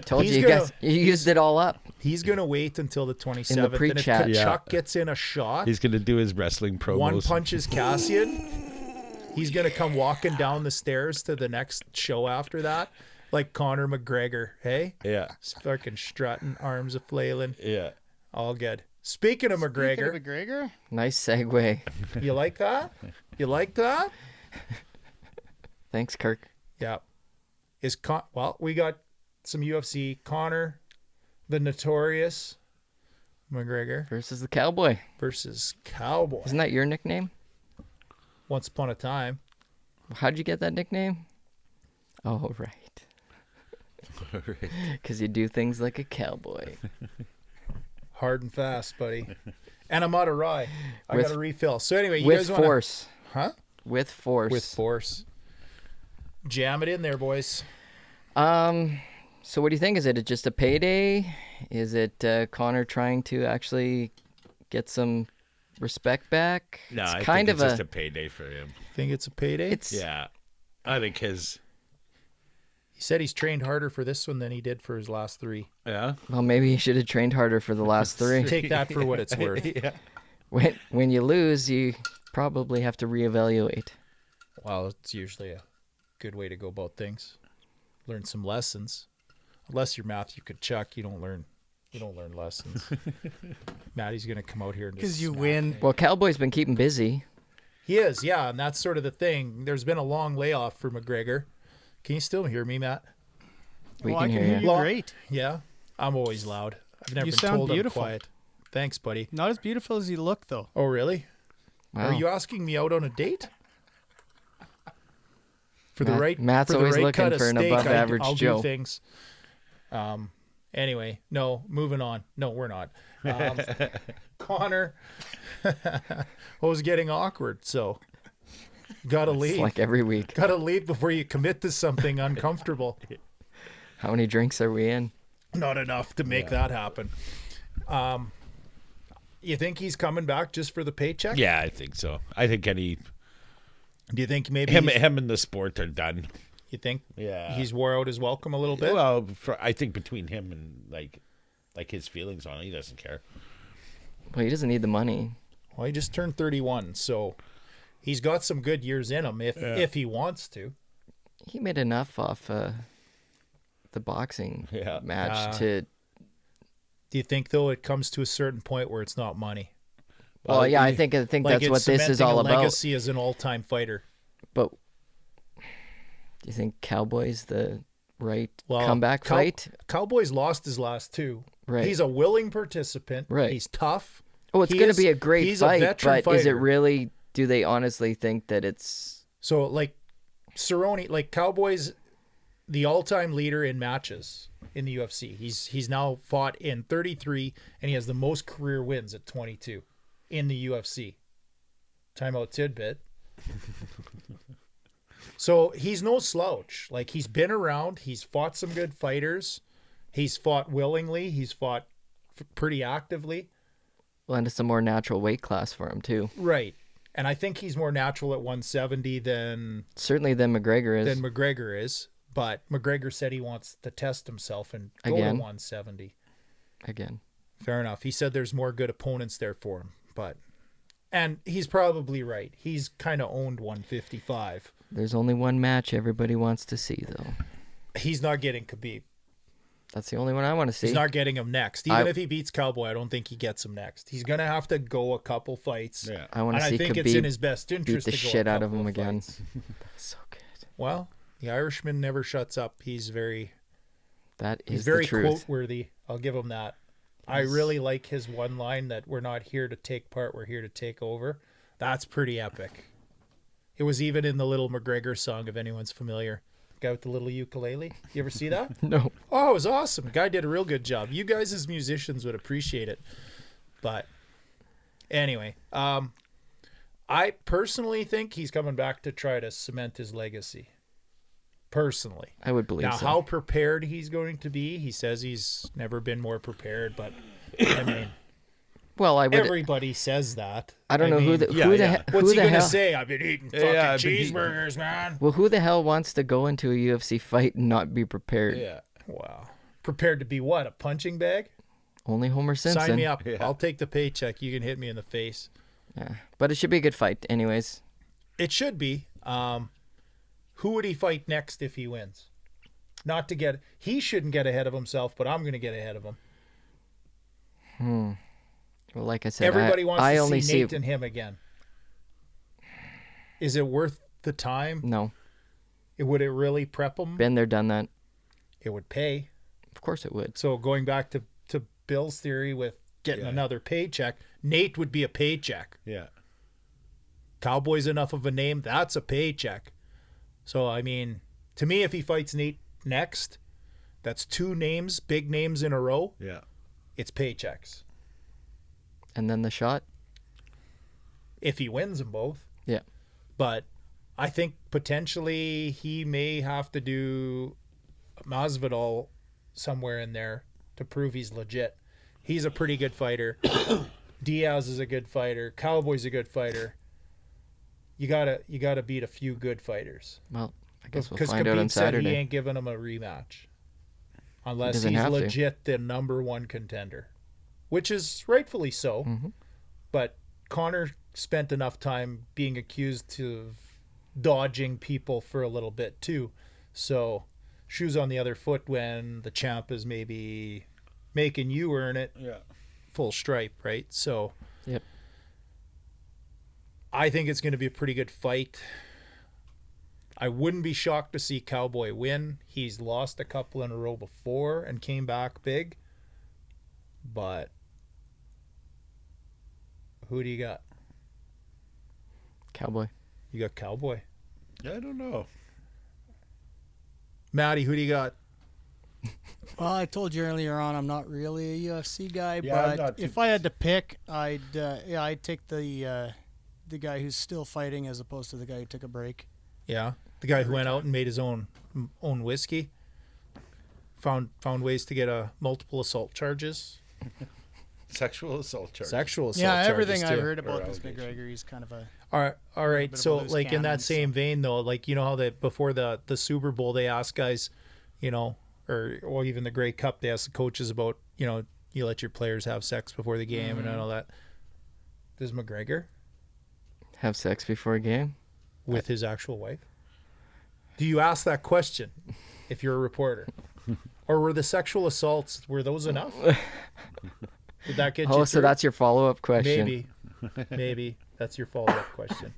Speaker 1: Told
Speaker 3: He's
Speaker 1: you,
Speaker 3: gonna-
Speaker 1: guys, you used it all up.
Speaker 3: he's going to wait until the 27th. And if
Speaker 1: pre-chat.
Speaker 3: Tkachuk
Speaker 2: Yeah.
Speaker 3: gets in a shot,
Speaker 2: He's going to do his wrestling promos.
Speaker 3: one punches Kassian, he's going to come walking down the stairs to the next show after that, like Connor McGregor. Hey?
Speaker 2: Yeah.
Speaker 3: He's fucking strutting, arms a flailing.
Speaker 2: Yeah.
Speaker 3: All good. Speaking of McGregor,
Speaker 4: Speaking of McGregor?
Speaker 1: Nice segue.
Speaker 3: you like that? You like that?
Speaker 1: Thanks, Kirk.
Speaker 3: Yeah. Well, we got some UFC. Connor, the notorious McGregor
Speaker 1: Versus the Cowboy.
Speaker 3: versus Cowboy.
Speaker 1: Isn't that your nickname?
Speaker 3: Once upon a time.
Speaker 1: How'd you get that nickname? Oh, right. Because you do things like a cowboy.
Speaker 3: Hard and fast, buddy. And I'm out of rye. I
Speaker 1: With-
Speaker 3: got a refill. So anyway, you
Speaker 1: With
Speaker 3: guys want
Speaker 1: force.
Speaker 3: Huh?
Speaker 1: With force.
Speaker 3: With force. Jam it in there, boys.
Speaker 1: So what do you think? Is it just a payday? Is it Connor trying to actually get some respect back?
Speaker 2: No,
Speaker 1: it's
Speaker 2: I
Speaker 1: kind
Speaker 2: think
Speaker 1: of
Speaker 2: it's just a payday for him.
Speaker 3: Think it's a payday?
Speaker 1: It's
Speaker 2: Yeah. I think his...
Speaker 3: He said he's trained harder for this one than he did for his last three.
Speaker 2: Yeah.
Speaker 1: well, maybe he should have trained harder for the last three.
Speaker 3: Take that for what it's worth.
Speaker 2: Yeah.
Speaker 1: When you lose, you probably have to reevaluate.
Speaker 3: Well, it's usually a good way to go about things. Learn some lessons. Unless you're Matthew Tkachuk, you don't learn lessons. Maddie's gonna come out here and
Speaker 4: Because
Speaker 3: just
Speaker 4: you
Speaker 3: smack
Speaker 4: win.
Speaker 3: me.
Speaker 1: Well, Cowboy's been keeping busy.
Speaker 3: He is, yeah, and that's sort of the thing. There's been a long layoff for McGregor. Can you still hear me, Matt?
Speaker 1: We
Speaker 4: Well,
Speaker 1: can
Speaker 4: I
Speaker 1: hear
Speaker 4: can hear
Speaker 1: you.
Speaker 4: you
Speaker 3: Long-
Speaker 4: great.
Speaker 3: Yeah, I'm always loud. I've never
Speaker 4: You
Speaker 3: been
Speaker 4: sound
Speaker 3: told
Speaker 4: beautiful.
Speaker 3: I'm quiet. Thanks, buddy.
Speaker 4: Not as beautiful as you look, though.
Speaker 3: Oh, really?
Speaker 1: Wow.
Speaker 3: Are you asking me out on a date? For the
Speaker 1: Matt-
Speaker 3: right,
Speaker 1: Matt's
Speaker 3: for the
Speaker 1: always
Speaker 3: right
Speaker 1: looking
Speaker 3: cut of
Speaker 1: for an
Speaker 3: steak,
Speaker 1: above-average
Speaker 3: I'll
Speaker 1: Joe.
Speaker 3: do things. Anyway, no, moving on. No, we're not. Connor was getting awkward, so gotta
Speaker 1: It's
Speaker 3: leave.
Speaker 1: like every week.
Speaker 3: Gotta leave before you commit to something uncomfortable.
Speaker 1: How many drinks are we in?
Speaker 3: Not enough to make that happen. You think he's coming back just for the paycheck?
Speaker 2: Yeah, I think so. I think any...
Speaker 3: Do you think maybe
Speaker 2: Him and the sport are done.
Speaker 3: you think
Speaker 2: Yeah.
Speaker 3: he's wore out his welcome a little bit?
Speaker 2: Well, I think between him and like his feelings on it, he doesn't care.
Speaker 1: Well, he doesn't need the money.
Speaker 3: Well, he just turned 31, so he's got some good years in him if he wants to.
Speaker 1: He made enough off the boxing
Speaker 2: Yeah.
Speaker 1: match to.
Speaker 3: Do you think though it comes to a certain point where it's not money?
Speaker 1: Well, yeah, I think
Speaker 3: Like
Speaker 1: that's
Speaker 3: it's
Speaker 1: what this is
Speaker 3: cementing
Speaker 1: all
Speaker 3: a
Speaker 1: about.
Speaker 3: legacy as an all-time fighter.
Speaker 1: But do you think Cowboy's the right
Speaker 3: Well,
Speaker 1: comeback fight?
Speaker 3: Cowboy's lost his last two.
Speaker 1: Right.
Speaker 3: He's a willing participant.
Speaker 1: Right.
Speaker 3: He's tough.
Speaker 1: Oh, it's going to be a great
Speaker 3: he's
Speaker 1: fight,
Speaker 3: a veteran
Speaker 1: but is it
Speaker 3: fighter.
Speaker 1: really, do they honestly think that it's...
Speaker 3: So, like, Cerrone, like, Cowboy's the all-time leader in matches in the UFC. He's now fought in 33, and he has the most career wins at 22 in the UFC. Timeout tidbit. So, he's no slouch. Like, he's been around. He's fought some good fighters. He's fought willingly. He's fought pretty actively.
Speaker 1: Well, and it's a more natural weight class for him, too.
Speaker 3: Right. And I think he's more natural at 170 than
Speaker 1: Certainly than McGregor is.
Speaker 3: McGregor is. But McGregor said he wants to test himself and go to
Speaker 1: Again?
Speaker 3: 170.
Speaker 1: Again.
Speaker 3: Fair enough. He said there's more good opponents there for him. And he's probably right. He's kind of owned 155.
Speaker 1: There's only one match everybody wants to see, though.
Speaker 3: He's not getting Khabib.
Speaker 1: That's the only one I want to see.
Speaker 3: He's not getting him next. Even if he beats Cowboy, I don't think he gets him next. He's going to have to go a couple fights.
Speaker 2: Yeah.
Speaker 1: I want
Speaker 3: And
Speaker 1: to
Speaker 3: I
Speaker 1: see
Speaker 3: think it's in
Speaker 1: Khabib
Speaker 3: his best
Speaker 1: beat
Speaker 3: interest
Speaker 1: the
Speaker 3: to go
Speaker 1: shit
Speaker 3: a
Speaker 1: out of
Speaker 3: couple
Speaker 1: him again.
Speaker 3: fights.
Speaker 1: That's so good.
Speaker 3: Well, the Irishman never shuts up. He's very
Speaker 1: He's
Speaker 3: very
Speaker 1: the truth.
Speaker 3: quote-worthy. I'll give him that. I really like his one line that we're not here to take part, we're here to take over. That's pretty epic. It was even in the little McGregor song, if anyone's familiar. Guy with the little ukulele. You ever see that?
Speaker 1: No.
Speaker 3: Oh, it was awesome. Guy did a real good job. You guys as musicians would appreciate it. But anyway, I personally think he's coming back to try to cement his legacy. Personally.
Speaker 1: I would believe
Speaker 3: Now,
Speaker 1: so.
Speaker 3: how prepared he's going to be, he says he's never been more prepared, but I mean,
Speaker 1: Well, I would.
Speaker 3: everybody says that.
Speaker 1: I don't know who
Speaker 3: mean,
Speaker 1: the
Speaker 2: yeah,
Speaker 1: who the
Speaker 2: yeah.
Speaker 1: he- who
Speaker 3: What's he
Speaker 1: the
Speaker 3: going to
Speaker 1: hell.
Speaker 3: say? I've been eating fucking
Speaker 2: Yeah, I've been eating-
Speaker 3: cheeseburgers, man.
Speaker 1: Well, who the hell wants to go into a UFC fight and not be prepared?
Speaker 2: Yeah.
Speaker 3: Wow. Prepared to be what? A punching bag?
Speaker 1: Only Homer Simpson.
Speaker 3: Sign me up.
Speaker 2: Yeah.
Speaker 3: I'll take the paycheck. You can hit me in the face.
Speaker 1: Yeah. But it should be a good fight, anyways.
Speaker 3: It should be. Who would he fight next if he wins? Not to get. He shouldn't get ahead of himself, but I'm going to get ahead of him.
Speaker 1: Well, like I said,
Speaker 3: Everybody wants
Speaker 1: I
Speaker 3: to
Speaker 1: only
Speaker 3: see Nate
Speaker 1: see
Speaker 3: and him again. Is it worth the time?
Speaker 1: no.
Speaker 3: Would it really prep him?
Speaker 1: Been there, done that.
Speaker 3: It would pay.
Speaker 1: Of course it would.
Speaker 3: So going back to Bill's theory with getting
Speaker 2: Yeah.
Speaker 3: another paycheck, Nate would be a paycheck.
Speaker 2: Yeah.
Speaker 3: Cowboy's enough of a name, that's a paycheck. So, I mean, to me, if he fights Nate next, that's two names, big names in a row.
Speaker 2: Yeah.
Speaker 3: It's paychecks.
Speaker 1: And then the shot.
Speaker 3: If he wins them both.
Speaker 1: Yeah.
Speaker 3: But I think potentially he may have to do Masvidal somewhere in there to prove he's legit. He's a pretty good fighter. Diaz is a good fighter. Cowboy's a good fighter. You gotta beat a few good fighters.
Speaker 1: Well, I guess we'll
Speaker 3: Because
Speaker 1: find out on
Speaker 3: Khabib said he
Speaker 1: Saturday.
Speaker 3: ain't giving him a rematch unless
Speaker 1: doesn't
Speaker 3: he's
Speaker 1: have to.
Speaker 3: legit the number one contender, which is rightfully so.
Speaker 1: Mm-hmm.
Speaker 3: But Connor spent enough time being accused of dodging people for a little bit too. So shoes on the other foot when the champ is maybe making you earn it
Speaker 2: Yeah.
Speaker 3: full stripe, right? So
Speaker 1: Yep.
Speaker 3: I think it's going to be a pretty good fight. I wouldn't be shocked to see Cowboy win. He's lost a couple in a row before and came back big. But who do you got?
Speaker 1: Cowboy.
Speaker 3: You got Cowboy.
Speaker 2: I don't know.
Speaker 3: Maddie, who do you got?
Speaker 4: Well, I told you earlier on I'm not really a UFC guy,
Speaker 2: Yeah, I'm
Speaker 4: but
Speaker 2: not too-
Speaker 4: if I had to pick, I'd take the guy who's still fighting as opposed to the guy who took a break.
Speaker 3: Yeah, the guy who went out and made his own whiskey. Found ways to get multiple assault charges.
Speaker 2: Sexual assault charge.
Speaker 3: Sexual assault
Speaker 4: Yeah,
Speaker 3: charges
Speaker 4: everything
Speaker 3: too.
Speaker 4: I've heard about this
Speaker 2: allegation.
Speaker 4: McGregor, he's kind of a
Speaker 3: All right.
Speaker 4: bit of
Speaker 3: So,
Speaker 4: a loose
Speaker 3: like in that
Speaker 4: cannon,
Speaker 3: same vein, though, like you know how before the Super Bowl they ask guys, you know, or even the Grey Cup, they ask the coaches about, you know, you let your players have sex before the game and all that. Does McGregor
Speaker 1: Have sex before a game?
Speaker 3: with his actual wife? Do you ask that question if you're a reporter, or were the sexual assaults those enough? Did that get you?
Speaker 1: Oh, so
Speaker 3: through?
Speaker 1: that's your follow-up question.
Speaker 3: Maybe that's your follow-up question.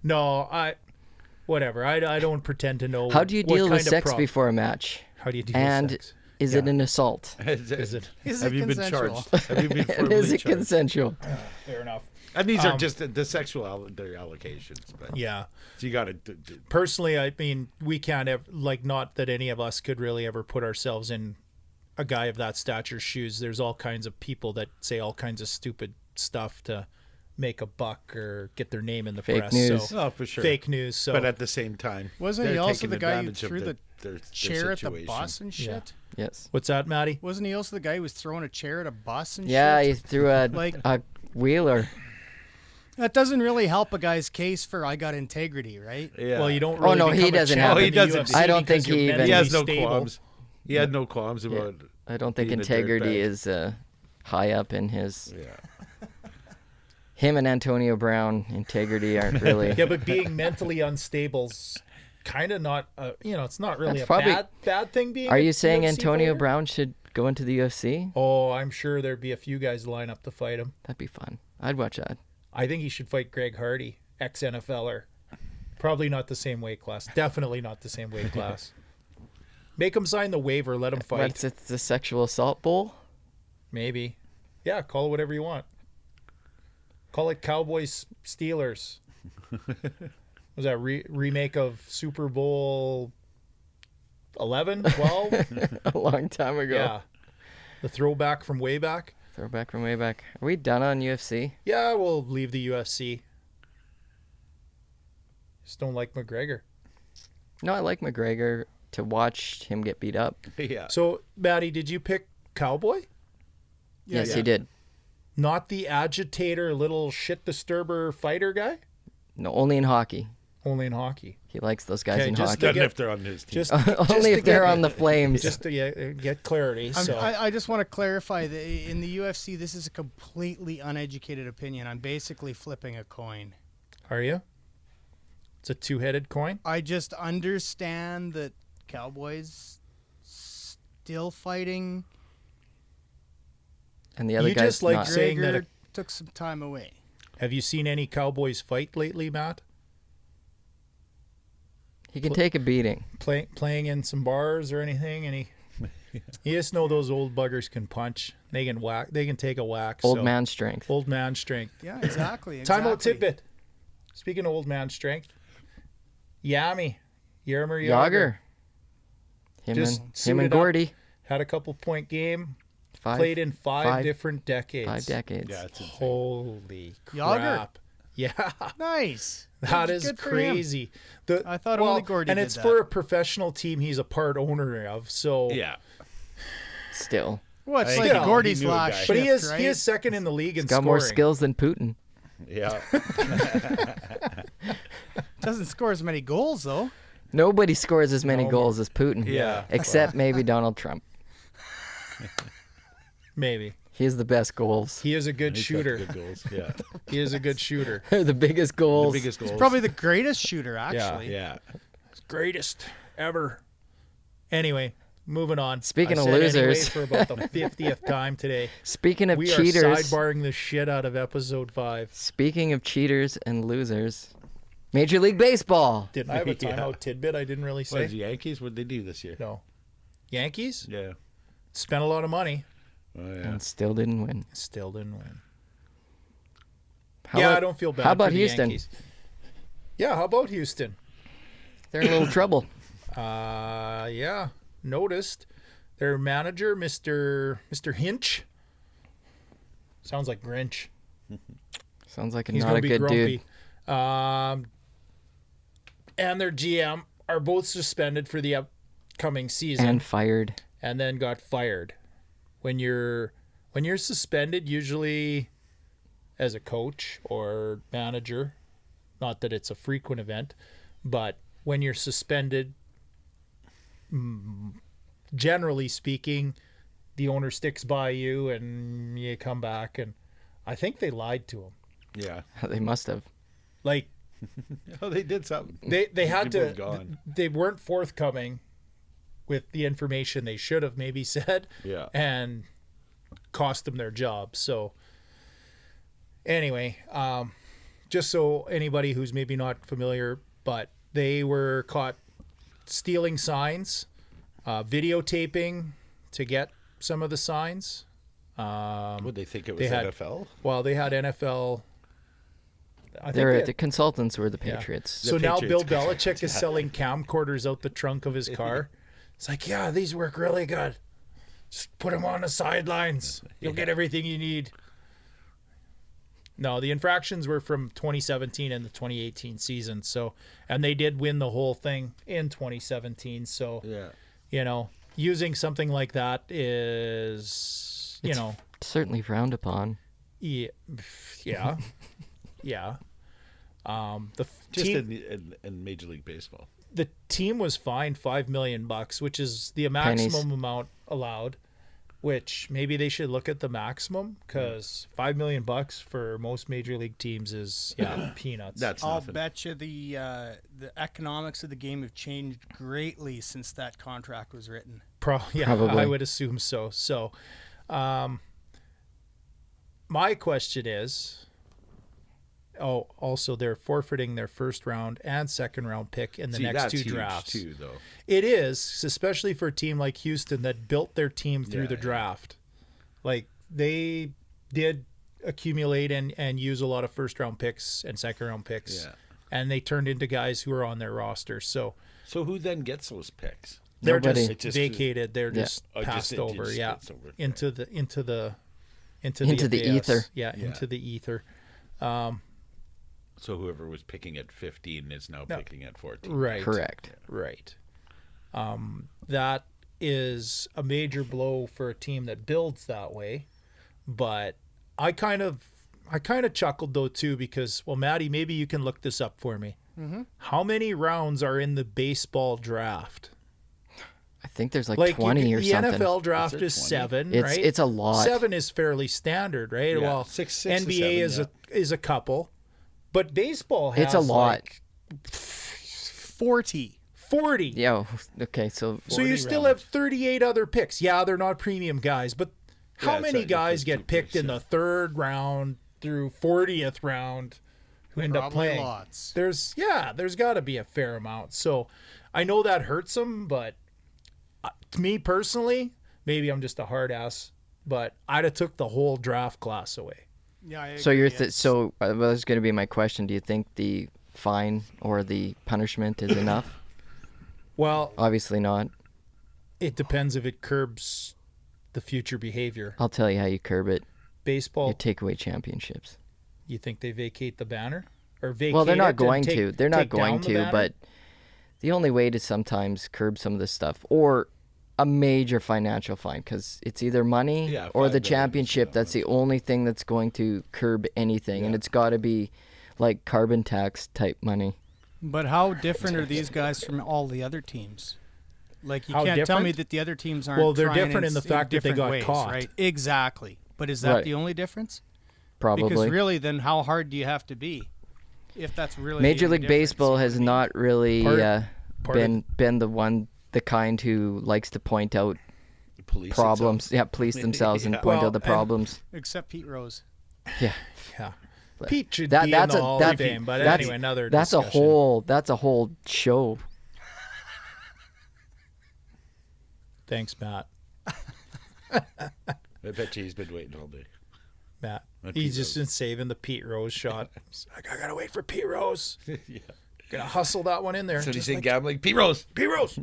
Speaker 3: No, whatever. I don't pretend to know.
Speaker 1: How do you
Speaker 3: what
Speaker 1: deal with
Speaker 3: kind of
Speaker 1: sex
Speaker 3: prop-
Speaker 1: before a match?
Speaker 3: How do you deal
Speaker 1: And
Speaker 3: with sex?
Speaker 1: is it
Speaker 3: Yeah.
Speaker 1: an assault?
Speaker 3: Is it?
Speaker 4: Is
Speaker 2: Have
Speaker 4: it
Speaker 2: you been
Speaker 4: consensual?
Speaker 2: charged? Have you been
Speaker 1: And
Speaker 2: formally
Speaker 1: is it
Speaker 2: charged?
Speaker 1: consensual?
Speaker 3: Fair enough.
Speaker 2: And these are just the sexual their allocations. But
Speaker 3: Yeah.
Speaker 2: so you got to.
Speaker 3: Personally, I mean, we can't ever, like, not that any of us could really ever put ourselves in a guy of that stature's shoes. There's all kinds of people that say all kinds of stupid stuff to make a buck or get their name in the
Speaker 1: Fake
Speaker 3: press.
Speaker 1: news.
Speaker 3: So,
Speaker 2: Oh, for sure.
Speaker 3: fake news. So,
Speaker 2: But at the same time,
Speaker 4: Wasn't he
Speaker 2: they're
Speaker 4: also
Speaker 2: taking
Speaker 4: the guy who
Speaker 2: advantage of
Speaker 4: threw the
Speaker 2: their
Speaker 4: chair at the
Speaker 2: situation.
Speaker 4: bus and shit?
Speaker 3: Yeah.
Speaker 1: Yes.
Speaker 3: what's that, Maddie?
Speaker 4: Wasn't he also the guy who was throwing a chair at a bus and
Speaker 1: Yeah,
Speaker 4: shit?
Speaker 1: he threw a,
Speaker 4: Like-
Speaker 1: a wheeler.
Speaker 4: That doesn't really help a guy's case for I got integrity, right?
Speaker 2: Yeah.
Speaker 3: Well, you don't
Speaker 1: Oh,
Speaker 3: really
Speaker 1: no, he
Speaker 3: become a
Speaker 1: doesn't
Speaker 3: champ
Speaker 1: have
Speaker 3: in
Speaker 1: it.
Speaker 3: the
Speaker 2: Oh, he doesn't.
Speaker 3: UFC
Speaker 1: I don't think
Speaker 3: because you're
Speaker 1: he even-
Speaker 2: He has no
Speaker 3: mentally stable.
Speaker 2: qualms. He had no qualms about.
Speaker 1: I don't think
Speaker 2: being a
Speaker 1: integrity
Speaker 2: dirtbag.
Speaker 1: is high up in his.
Speaker 2: Yeah.
Speaker 1: Him and Antonio Brown, integrity aren't really.
Speaker 3: Yeah, but being mentally unstable's kind of not, it's not really
Speaker 1: That's
Speaker 3: a
Speaker 1: probably-
Speaker 3: bad thing being
Speaker 1: Are
Speaker 3: a
Speaker 1: you saying
Speaker 3: UFC
Speaker 1: Antonio
Speaker 3: fighter?
Speaker 1: Brown should go into the UFC?
Speaker 3: Oh, I'm sure there'd be a few guys line up to fight him.
Speaker 1: That'd be fun. I'd watch that.
Speaker 3: I think he should fight Greg Hardy, ex-NFLer. Probably not the same weight class. Definitely not the same weight class. Make him sign the waiver. Let him fight.
Speaker 1: What's it? The sexual assault bowl?
Speaker 3: Maybe. Yeah, call it whatever you want. Call it Cowboys Steelers. Was that remake of Super Bowl 11, 12?
Speaker 1: A long time ago.
Speaker 3: Yeah. The throwback from way back.
Speaker 1: Throwback from way back. Are we done on UFC?
Speaker 3: Yeah, we'll leave the UFC. Just don't like McGregor.
Speaker 1: No, I like McGregor to watch him get beat up.
Speaker 2: Yeah.
Speaker 3: So, Maddie, did you pick Cowboy?
Speaker 1: Yes,
Speaker 2: yeah.
Speaker 1: he did.
Speaker 3: Not the agitator, little shit disturber fighter guy?
Speaker 1: No, only in hockey.
Speaker 3: Only in hockey.
Speaker 1: He likes those guys
Speaker 3: Okay,
Speaker 1: in
Speaker 3: just
Speaker 1: hockey.
Speaker 2: Doesn't
Speaker 3: get-
Speaker 2: if they're on his team.
Speaker 3: Just,
Speaker 1: Only if they're on the Flames.
Speaker 3: Just to get clarity. So.
Speaker 4: I just want to clarify that in the UFC, this is a completely uneducated opinion. I'm basically flipping a coin.
Speaker 3: Are you? It's a two-headed coin?
Speaker 4: I just understand that Cowboys still fighting.
Speaker 1: And the other
Speaker 3: You
Speaker 1: guy's
Speaker 3: just like
Speaker 1: not.
Speaker 3: saying that
Speaker 4: Gregor took some time away.
Speaker 3: Have you seen any Cowboys fight lately, Matt?
Speaker 1: He can take a beating.
Speaker 3: Playing in some bars or anything? You just know those old buggers can punch. They can whack. They can take a whack.
Speaker 1: Old
Speaker 3: so-
Speaker 1: man strength.
Speaker 3: Old man strength.
Speaker 4: Yeah, exactly.
Speaker 3: Time out
Speaker 4: exactly.
Speaker 3: tidbit. Speaking of old man strength, Yarmer Yager
Speaker 1: Yager. Him
Speaker 3: Just
Speaker 1: and
Speaker 3: suited up.
Speaker 1: Gordy.
Speaker 3: had a couple-point game.
Speaker 1: Five.
Speaker 3: Played in five different decades.
Speaker 1: 5 decades.
Speaker 2: Yeah, it's insane.
Speaker 3: Holy
Speaker 4: Yager.
Speaker 3: crap! Yeah,
Speaker 4: Nice.
Speaker 3: that
Speaker 4: Good-
Speaker 3: is
Speaker 4: good for him.
Speaker 3: crazy.
Speaker 4: I thought only Gordy
Speaker 3: and
Speaker 4: did
Speaker 3: it's
Speaker 4: that.
Speaker 3: for a professional team. He's a part owner of. So
Speaker 2: Yeah.
Speaker 1: Still.
Speaker 4: Well, it's
Speaker 2: I
Speaker 4: like
Speaker 3: think
Speaker 4: Gordy's
Speaker 2: he knew a
Speaker 4: last
Speaker 2: guy.
Speaker 4: shift,
Speaker 3: but he is
Speaker 4: right?
Speaker 3: second in the league in
Speaker 1: He's got
Speaker 3: scoring.
Speaker 1: more skills than Putin.
Speaker 2: Yeah.
Speaker 4: Doesn't score as many goals, though.
Speaker 1: Nobody scores as many
Speaker 3: No
Speaker 1: goals as Putin.
Speaker 2: Yeah.
Speaker 1: Except maybe Donald Trump.
Speaker 3: Maybe
Speaker 1: He's the best goals.
Speaker 3: he is a good
Speaker 2: He's got
Speaker 3: shooter.
Speaker 2: Good goals. Yeah.
Speaker 3: He is a good shooter.
Speaker 1: the biggest
Speaker 2: The
Speaker 1: goals.
Speaker 2: biggest goals.
Speaker 4: Probably the greatest shooter, actually.
Speaker 2: Yeah.
Speaker 3: Greatest ever. Anyway, moving on.
Speaker 1: Speaking
Speaker 3: I
Speaker 1: of
Speaker 3: said anyway
Speaker 1: losers.
Speaker 3: for about the 50th time today.
Speaker 1: Speaking of
Speaker 3: We
Speaker 1: cheaters.
Speaker 3: are sidebarring the shit out of episode 5.
Speaker 1: Speaking of cheaters and losers. Major League Baseball.
Speaker 3: Did I have a
Speaker 2: Yeah.
Speaker 3: timeout tidbit I didn't really
Speaker 2: What
Speaker 3: say?
Speaker 2: is the Yankees? What did they do this year?
Speaker 3: No. Yankees
Speaker 2: Yeah.
Speaker 3: spent a lot of money.
Speaker 2: Oh, yeah.
Speaker 1: And still didn't win.
Speaker 3: Still didn't win.
Speaker 1: How
Speaker 3: yeah,
Speaker 1: about,
Speaker 3: I don't feel bad.
Speaker 1: how about
Speaker 3: for the
Speaker 1: Houston?
Speaker 3: Yankees. Yeah, how about Houston?
Speaker 1: They're in a little trouble.
Speaker 3: Yeah, noticed their manager, Mr. Hinch. Sounds like Grinch.
Speaker 1: Sounds like
Speaker 3: He's
Speaker 1: not
Speaker 3: gonna
Speaker 1: a
Speaker 3: be
Speaker 1: good
Speaker 3: grumpy.
Speaker 1: dude.
Speaker 3: And their GM are both suspended for the upcoming season,
Speaker 1: And fired.
Speaker 3: and then got fired. When you're suspended, usually as a coach or manager, not that it's a frequent event, but when you're suspended, generally speaking, the owner sticks by you and you come back. And I think they lied to him.
Speaker 2: Yeah.
Speaker 1: They must have.
Speaker 3: Like
Speaker 2: Oh, they did something.
Speaker 3: they had
Speaker 2: People
Speaker 3: to.
Speaker 2: have gone.
Speaker 3: They weren't forthcoming with the information they should have maybe said.
Speaker 2: Yeah.
Speaker 3: And cost them their job. So anyway, just so anybody who's maybe not familiar, but they were caught stealing signs, videotaping to get some of the signs,
Speaker 2: Would they think it was
Speaker 3: they had-
Speaker 2: NFL?
Speaker 3: Well, they had NFL. I think
Speaker 1: They're
Speaker 3: they-
Speaker 1: the consultants were the
Speaker 3: yeah.
Speaker 1: Patriots.
Speaker 3: So now
Speaker 2: Patriots
Speaker 3: Bill Belichick is selling camcorders out the trunk of his car. It's like, yeah, these work really good. Just put them on the sidelines. You'll get everything you need. No, the infractions were from 2017 and the 2018 season. So, and they did win the whole thing in 2017. So,
Speaker 2: Yeah.
Speaker 3: Using something like that is,
Speaker 1: It's certainly frowned upon.
Speaker 3: yeah. Yeah. The
Speaker 2: Just
Speaker 3: team,
Speaker 2: in Major League Baseball.
Speaker 3: the team was fined $5 million, which is the maximum amount allowed. Which maybe they should look at the maximum, because $5 million for most major league teams is peanuts.
Speaker 2: That's
Speaker 4: I'll
Speaker 2: nothing.
Speaker 4: bet you the economics of the game have changed greatly since that contract was written.
Speaker 3: Probably. I would assume so. So, my question is, also they're forfeiting their first round and second round pick in the next
Speaker 2: that's
Speaker 3: two
Speaker 2: huge
Speaker 3: drafts.
Speaker 2: too, though.
Speaker 3: It is, especially for a team like Houston that built their team through the draft. Like, they did accumulate and use a lot of first round picks and second round picks.
Speaker 2: Yeah.
Speaker 3: And they turned into guys who are on their roster. So
Speaker 2: So who then gets those picks?
Speaker 3: they're
Speaker 1: Nobody.
Speaker 3: just vacated. They're
Speaker 1: Yeah.
Speaker 3: just
Speaker 2: Oh,
Speaker 3: passed
Speaker 2: it
Speaker 3: over.
Speaker 2: just
Speaker 3: Yeah.
Speaker 2: gets over.
Speaker 3: Into the
Speaker 1: Into the
Speaker 3: FAS.
Speaker 1: ether.
Speaker 3: Yeah, into the ether.
Speaker 2: So whoever was picking at 15 is now picking at 14.
Speaker 3: Right.
Speaker 1: Correct.
Speaker 3: Right. That is a major blow for a team that builds that way. But I kind of chuckled though too, because, well, Maddie, maybe you can look this up for me. Mm-hmm. How many rounds are in the baseball draft?
Speaker 1: I think there's like 20 or
Speaker 3: the
Speaker 1: something.
Speaker 3: NFL draft
Speaker 2: Is it
Speaker 3: is
Speaker 2: 20?
Speaker 3: 7,
Speaker 1: It's
Speaker 3: right?
Speaker 1: it's a lot.
Speaker 3: 7 is fairly standard, right?
Speaker 2: Yeah,
Speaker 3: Well,
Speaker 2: six
Speaker 3: NBA
Speaker 2: to seven,
Speaker 3: is a couple, but baseball has
Speaker 1: It's a lot.
Speaker 3: like
Speaker 4: 40.
Speaker 3: 40.
Speaker 1: Yeah. Okay. So
Speaker 3: So you
Speaker 2: 40
Speaker 3: still
Speaker 2: rounds.
Speaker 3: have 38 other picks. Yeah, they're not premium guys, but how
Speaker 2: Yeah, it's
Speaker 3: many
Speaker 2: not-
Speaker 3: guys
Speaker 2: it's
Speaker 3: get
Speaker 2: 2
Speaker 3: picked
Speaker 2: picks,
Speaker 3: in
Speaker 2: yeah.
Speaker 3: the 3rd round through 40th round who end up
Speaker 4: Probably
Speaker 3: playing?
Speaker 4: lots.
Speaker 3: There's got to be a fair amount. So I know that hurts them, but to me personally, maybe I'm just a hard ass, but I'd have took the whole draft class away.
Speaker 4: Yeah. I
Speaker 1: so
Speaker 4: agree.
Speaker 1: you're
Speaker 4: It's-
Speaker 1: so that was going to be my question. Do you think the fine or the punishment is enough?
Speaker 3: Well,
Speaker 1: Obviously not.
Speaker 3: it depends if it curbs the future behavior.
Speaker 1: I'll tell you how you curb it.
Speaker 3: Baseball,
Speaker 1: You take away championships.
Speaker 3: you think they vacate the banner? Or vacate
Speaker 1: Well, they're
Speaker 3: it
Speaker 1: not
Speaker 3: and
Speaker 1: going
Speaker 3: take-
Speaker 1: to. They're not
Speaker 3: take down
Speaker 1: going
Speaker 3: the
Speaker 1: to,
Speaker 3: banner?
Speaker 1: but the only way to sometimes curb some of this stuff, or a major financial fine, because it's either money
Speaker 2: Yeah,
Speaker 1: or
Speaker 2: 5
Speaker 1: the
Speaker 2: million is
Speaker 1: championship. That's the only thing that's going to curb anything, and it's got to be like carbon tax type money.
Speaker 4: But how different are these guys from all the other teams? Like, you
Speaker 3: How
Speaker 4: can't tell me
Speaker 3: different?
Speaker 4: that the other teams aren't.
Speaker 3: Well, they're
Speaker 4: trying
Speaker 3: different in the fact that they
Speaker 4: different
Speaker 3: got
Speaker 4: ways,
Speaker 3: caught.
Speaker 4: right? Exactly. But is that
Speaker 1: Right.
Speaker 4: the only difference?
Speaker 1: Probably.
Speaker 4: Because really, then how hard do you have to be? If that's really
Speaker 1: Major
Speaker 4: any
Speaker 1: League
Speaker 4: difference,
Speaker 1: Baseball
Speaker 4: you know
Speaker 1: has
Speaker 4: what I mean?
Speaker 1: not really
Speaker 3: Part of-
Speaker 1: been the kind who likes to point out
Speaker 2: Police
Speaker 1: problems.
Speaker 2: itself.
Speaker 1: Yeah, police themselves and
Speaker 2: Yeah.
Speaker 1: point
Speaker 3: Well,
Speaker 1: out the
Speaker 3: and-
Speaker 1: problems.
Speaker 4: Except Pete Rose.
Speaker 1: Yeah.
Speaker 3: Yeah.
Speaker 1: But
Speaker 3: Pete should
Speaker 1: that-
Speaker 3: be in
Speaker 1: that's
Speaker 3: the
Speaker 1: a-
Speaker 3: Hall
Speaker 1: that's-
Speaker 3: of Fame, but
Speaker 1: that's-
Speaker 3: anyway, another
Speaker 1: That's
Speaker 3: discussion.
Speaker 1: that's a whole show.
Speaker 3: Thanks, Matt.
Speaker 2: I bet you he's been waiting all day.
Speaker 3: Matt.
Speaker 2: And
Speaker 3: He's
Speaker 2: Pete
Speaker 3: just
Speaker 2: Rose.
Speaker 3: been saving the Pete Rose shot. He's like, I gotta wait for Pete Rose.
Speaker 2: Yeah.
Speaker 3: Gonna hustle that one in there.
Speaker 2: So he's
Speaker 3: Just
Speaker 2: in
Speaker 3: like
Speaker 2: gambling. Pete Rose.
Speaker 3: Pete Rose.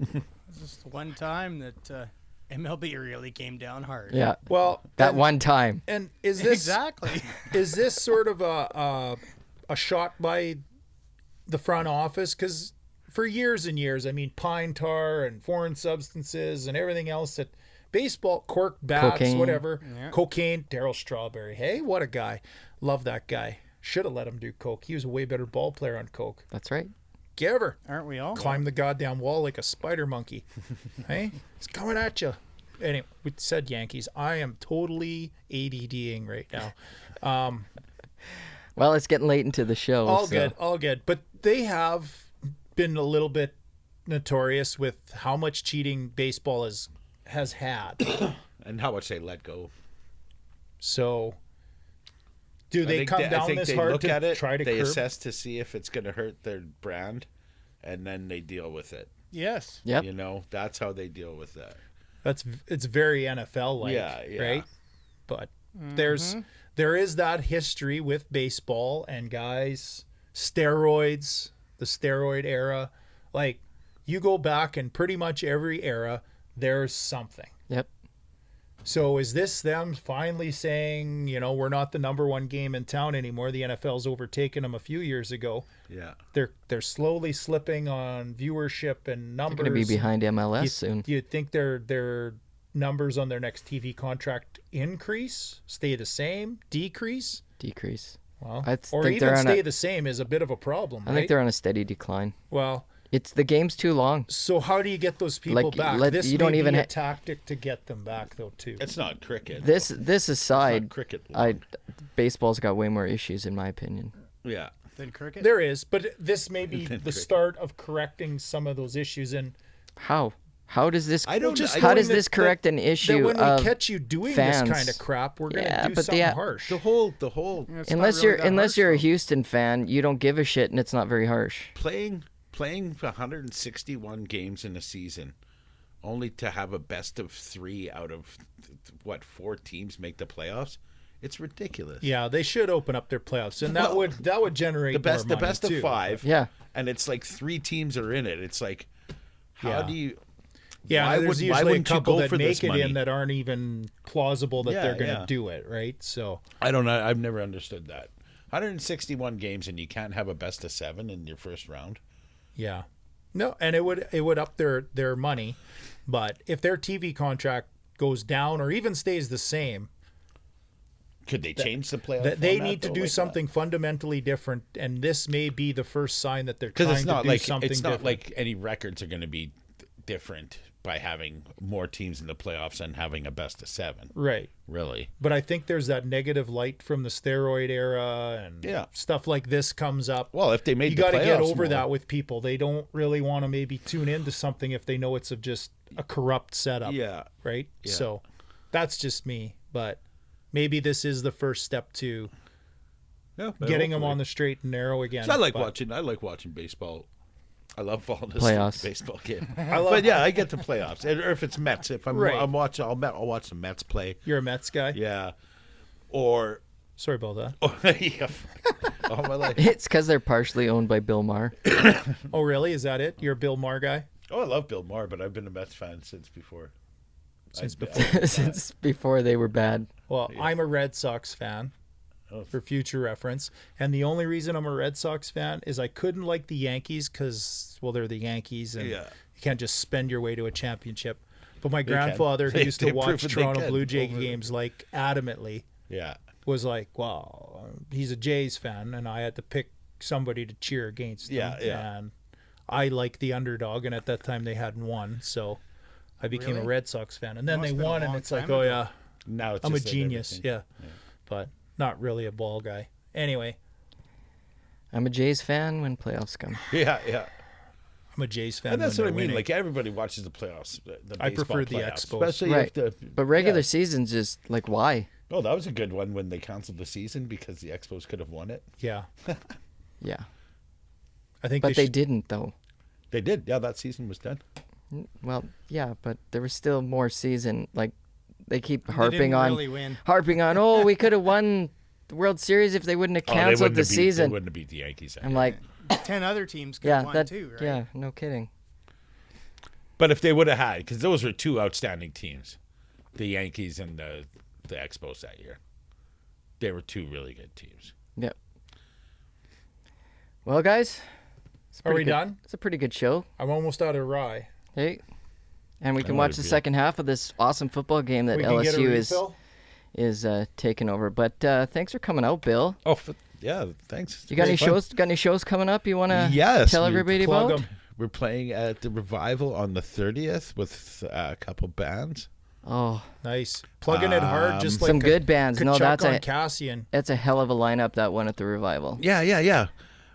Speaker 4: Just one time that MLB really came down hard.
Speaker 1: Yeah.
Speaker 3: Well,
Speaker 1: That
Speaker 3: and,
Speaker 1: one time.
Speaker 3: And is this
Speaker 4: Exactly.
Speaker 3: is this sort of a shot by the front office? Because for years and years, I mean, pine tar and foreign substances and everything else that baseball, cork bats,
Speaker 1: Cocaine.
Speaker 3: whatever,
Speaker 4: Yeah.
Speaker 3: cocaine. Daryl Strawberry, hey, what a guy! Love that guy. Should have let him do coke. He was a way better ball player on coke.
Speaker 1: That's right.
Speaker 3: Giver.
Speaker 4: Aren't we all?
Speaker 3: Climb the goddamn wall like a spider monkey. Hey, it's coming at you. Anyway, we said Yankees. I am totally ADDing right now.
Speaker 1: Well, it's getting late into the show.
Speaker 3: All
Speaker 1: so-
Speaker 3: good, all good. But they have been a little bit notorious with how much cheating baseball has had.
Speaker 2: And how much they let go.
Speaker 3: So, do they come
Speaker 2: I
Speaker 3: down
Speaker 2: think
Speaker 3: this
Speaker 2: they
Speaker 3: hard
Speaker 2: look
Speaker 3: to
Speaker 2: at it,
Speaker 3: try to
Speaker 2: they
Speaker 3: curb?
Speaker 2: assess to see if it's going to hurt their brand, and then they deal with it.
Speaker 4: Yes.
Speaker 1: Yep.
Speaker 2: You know, that's how they deal with that.
Speaker 3: It's very NFL like,
Speaker 2: Yeah.
Speaker 3: right? but there is that history with baseball and guys, steroids, the steroid era. Like, you go back in pretty much every era, there's something.
Speaker 1: Yep.
Speaker 3: So is this them finally saying, we're not the number one game in town anymore? The NFL's overtaken them a few years ago.
Speaker 2: Yeah.
Speaker 3: They're slowly slipping on viewership and numbers.
Speaker 1: They're going to be behind MLS soon.
Speaker 3: Do you think their numbers on their next TV contract increase, stay the same, decrease?
Speaker 1: Decrease.
Speaker 3: Well,
Speaker 1: I
Speaker 3: or
Speaker 1: think
Speaker 3: even
Speaker 1: they're on
Speaker 3: stay the same is a bit of a problem,
Speaker 1: I think they're on a steady decline.
Speaker 3: Well,
Speaker 1: It's the game's too long.
Speaker 3: so how do you get those people
Speaker 1: Like,
Speaker 3: back?
Speaker 1: let-
Speaker 3: This
Speaker 1: you
Speaker 3: may
Speaker 1: don't
Speaker 3: be
Speaker 1: even
Speaker 3: a
Speaker 1: ha-
Speaker 3: tactic to get them back, though, too.
Speaker 2: It's not cricket.
Speaker 1: This
Speaker 2: It's
Speaker 1: aside,
Speaker 2: not cricket.
Speaker 1: baseball's got way more issues in my opinion.
Speaker 2: Yeah.
Speaker 4: Then cricket.
Speaker 3: There is, but this may be
Speaker 2: Then
Speaker 3: the
Speaker 2: cricket.
Speaker 3: start of correcting some of those issues. And
Speaker 1: How? How does this?
Speaker 2: I don't-
Speaker 3: just
Speaker 2: I
Speaker 1: how
Speaker 3: knowing
Speaker 1: does
Speaker 3: that-
Speaker 1: this correct an
Speaker 3: that
Speaker 1: issue
Speaker 3: when
Speaker 1: of
Speaker 3: we catch you doing
Speaker 1: fans?
Speaker 3: this kind of crap, we're going to
Speaker 1: Yeah,
Speaker 3: do
Speaker 1: but
Speaker 3: something
Speaker 1: the-
Speaker 3: harsh.
Speaker 2: The whole
Speaker 4: Yeah, it's
Speaker 1: unless
Speaker 4: not
Speaker 1: you're
Speaker 4: really that
Speaker 1: unless
Speaker 4: harsh,
Speaker 1: you're a
Speaker 4: though.
Speaker 1: Houston fan, you don't give a shit, and it's not very harsh.
Speaker 2: playing 161 games in a season, only to have a best of 3 out of 4 teams make the playoffs. It's ridiculous.
Speaker 3: Yeah, they should open up their playoffs, and that
Speaker 2: Well,
Speaker 3: would generate
Speaker 2: the best
Speaker 3: more
Speaker 2: the
Speaker 3: money,
Speaker 2: best of
Speaker 3: too.
Speaker 2: 5.
Speaker 1: Yeah.
Speaker 2: And it's like 3 teams are in it. It's like, how
Speaker 3: Yeah.
Speaker 2: do you?
Speaker 3: Yeah,
Speaker 2: Why
Speaker 3: there's
Speaker 2: would- why
Speaker 3: usually a
Speaker 2: wouldn't you
Speaker 3: couple
Speaker 2: go
Speaker 3: that
Speaker 2: for this
Speaker 3: make it
Speaker 2: money?
Speaker 3: in that aren't even plausible that
Speaker 2: Yeah,
Speaker 3: they're going to
Speaker 2: yeah.
Speaker 3: do it, right? So
Speaker 2: I don't know. I've never understood that. 161 games and you can't have a best of 7 in your first round.
Speaker 3: yeah, no, and it would up their money, but if their TV contract goes down or even stays the same,
Speaker 2: Could they change the playoff?
Speaker 3: that they
Speaker 2: format,
Speaker 3: need to
Speaker 2: though,
Speaker 3: do
Speaker 2: like
Speaker 3: something fundamentally different, and this may be the first sign that they're
Speaker 2: Because
Speaker 3: trying
Speaker 2: it's not
Speaker 3: to do
Speaker 2: like
Speaker 3: something
Speaker 2: it's not
Speaker 3: different.
Speaker 2: like any records are going to be different by having more teams in the playoffs and having a best of 7.
Speaker 3: Right.
Speaker 2: Really?
Speaker 3: But I think there's that negative light from the steroid era and
Speaker 2: Yeah.
Speaker 3: stuff like this comes up.
Speaker 2: Well, if they made
Speaker 3: You
Speaker 2: the
Speaker 3: got to get
Speaker 2: playoffs
Speaker 3: over
Speaker 2: more-
Speaker 3: that with people. They don't really want to maybe tune into something if they know it's just a corrupt setup.
Speaker 2: Yeah.
Speaker 3: Right?
Speaker 2: Yeah.
Speaker 3: So that's just me. But maybe this is the first step to
Speaker 2: Yeah,
Speaker 3: getting them
Speaker 2: hopefully.
Speaker 3: on the straight and narrow again.
Speaker 2: So I like
Speaker 3: But
Speaker 2: watching baseball. I love following this
Speaker 1: Playoffs.
Speaker 2: baseball game.
Speaker 3: love-
Speaker 2: But yeah, I get to playoffs. Or if it's Mets, if
Speaker 3: Right.
Speaker 2: I'm watching, I'll watch the Mets play.
Speaker 3: You're a Mets guy?
Speaker 2: Yeah. Or
Speaker 3: Sorry about that.
Speaker 2: yeah, all my life.
Speaker 1: It's because they're partially owned by Bill Maher.
Speaker 3: Oh, really? Is that it? You're a Bill Maher guy?
Speaker 2: Oh, I love Bill Maher, but I've been a Mets fan since before.
Speaker 3: Since
Speaker 2: I-
Speaker 3: before.
Speaker 1: Since before they were bad.
Speaker 3: Well, I'm a Red Sox fan.
Speaker 2: Oh.
Speaker 3: For future reference. And the only reason I'm a Red Sox fan is I couldn't like the Yankees because, well, they're the Yankees and
Speaker 2: Yeah.
Speaker 3: you can't just spend your way to a championship. But my
Speaker 2: can.
Speaker 3: grandfather, who
Speaker 2: They-
Speaker 3: used to
Speaker 2: they've
Speaker 3: watch
Speaker 2: proven they
Speaker 3: Toronto
Speaker 2: can
Speaker 3: Blue Jay
Speaker 2: over-
Speaker 3: games like adamantly,
Speaker 2: Yeah.
Speaker 3: was like, wow, he's a Jays fan and I had to pick somebody to cheer against him.
Speaker 2: Yeah, yeah.
Speaker 3: And I like the underdog, and at that time they hadn't won, so I became a
Speaker 4: Really?
Speaker 3: Red Sox fan. And then
Speaker 4: Must
Speaker 3: they
Speaker 4: have been a
Speaker 3: won, and
Speaker 4: long
Speaker 3: it's like,
Speaker 4: time
Speaker 3: oh
Speaker 4: ago.
Speaker 3: yeah,
Speaker 2: Now it's
Speaker 3: I'm a
Speaker 2: just like
Speaker 3: genius.
Speaker 2: everything.
Speaker 3: Yeah. But not really a ball guy. Anyway,
Speaker 1: I'm a Jays fan when playoffs come.
Speaker 2: Yeah, yeah.
Speaker 3: I'm a Jays fan.
Speaker 2: And that's
Speaker 3: when
Speaker 2: what I
Speaker 3: they're
Speaker 2: mean.
Speaker 3: winning.
Speaker 2: Like everybody watches the playoffs. The
Speaker 3: I
Speaker 2: baseball
Speaker 3: prefer the
Speaker 2: playoffs,
Speaker 3: Expos.
Speaker 2: especially
Speaker 1: Right.
Speaker 2: if the.
Speaker 1: But regular
Speaker 2: yeah.
Speaker 1: season's just like, why?
Speaker 2: Oh, that was a good one when they canceled the season because the Expos could have won it.
Speaker 3: Yeah,
Speaker 1: Yeah.
Speaker 3: I think
Speaker 1: But they
Speaker 3: should-
Speaker 1: didn't, though.
Speaker 2: They did. Yeah, that season was done.
Speaker 1: Well, yeah, but there was still more season. Like, they keep
Speaker 4: They
Speaker 1: harping
Speaker 4: didn't
Speaker 1: on,
Speaker 4: really win.
Speaker 1: oh, we could have won the World Series if they wouldn't have
Speaker 2: Oh, they
Speaker 1: canceled
Speaker 2: wouldn't
Speaker 1: the
Speaker 2: have beat- They
Speaker 1: season.
Speaker 2: wouldn't have beat the Yankees. that
Speaker 1: I'm
Speaker 2: year.
Speaker 1: like,
Speaker 4: 10 other teams could
Speaker 1: yeah,
Speaker 4: have won
Speaker 1: that,
Speaker 4: too, right?
Speaker 1: yeah, no kidding.
Speaker 2: But if they would have had, because those were 2 outstanding teams, the Yankees and the Expos that year. They were 2 really good teams.
Speaker 1: Yep. Well, guys, it's a
Speaker 3: Are
Speaker 1: pretty
Speaker 3: we
Speaker 1: good-
Speaker 3: done?
Speaker 1: It's a pretty good show.
Speaker 3: I'm almost out of rye.
Speaker 1: Hey, and we can
Speaker 2: know
Speaker 1: watch
Speaker 2: what
Speaker 1: the
Speaker 2: it'd be.
Speaker 1: second half of this awesome football game that
Speaker 3: We can get a
Speaker 1: LSU
Speaker 3: refill?
Speaker 1: is taking over. But thanks for coming out, Bill.
Speaker 2: Oh, yeah. Thanks.
Speaker 1: You got any
Speaker 2: Great fun.
Speaker 1: shows? Got any shows coming up? You want to
Speaker 2: Yes,
Speaker 1: tell
Speaker 2: we
Speaker 1: everybody
Speaker 3: Plug
Speaker 1: about?
Speaker 3: 'em.
Speaker 2: We're playing at the Revival on the 30th with a couple bands.
Speaker 1: Oh,
Speaker 3: Nice. Plugging it hard, just like
Speaker 1: some good bands. No,
Speaker 3: Tkachuk
Speaker 1: that's
Speaker 3: on
Speaker 1: a
Speaker 3: Kassian.
Speaker 1: that's a hell of a lineup. That one at the Revival.
Speaker 2: Yeah.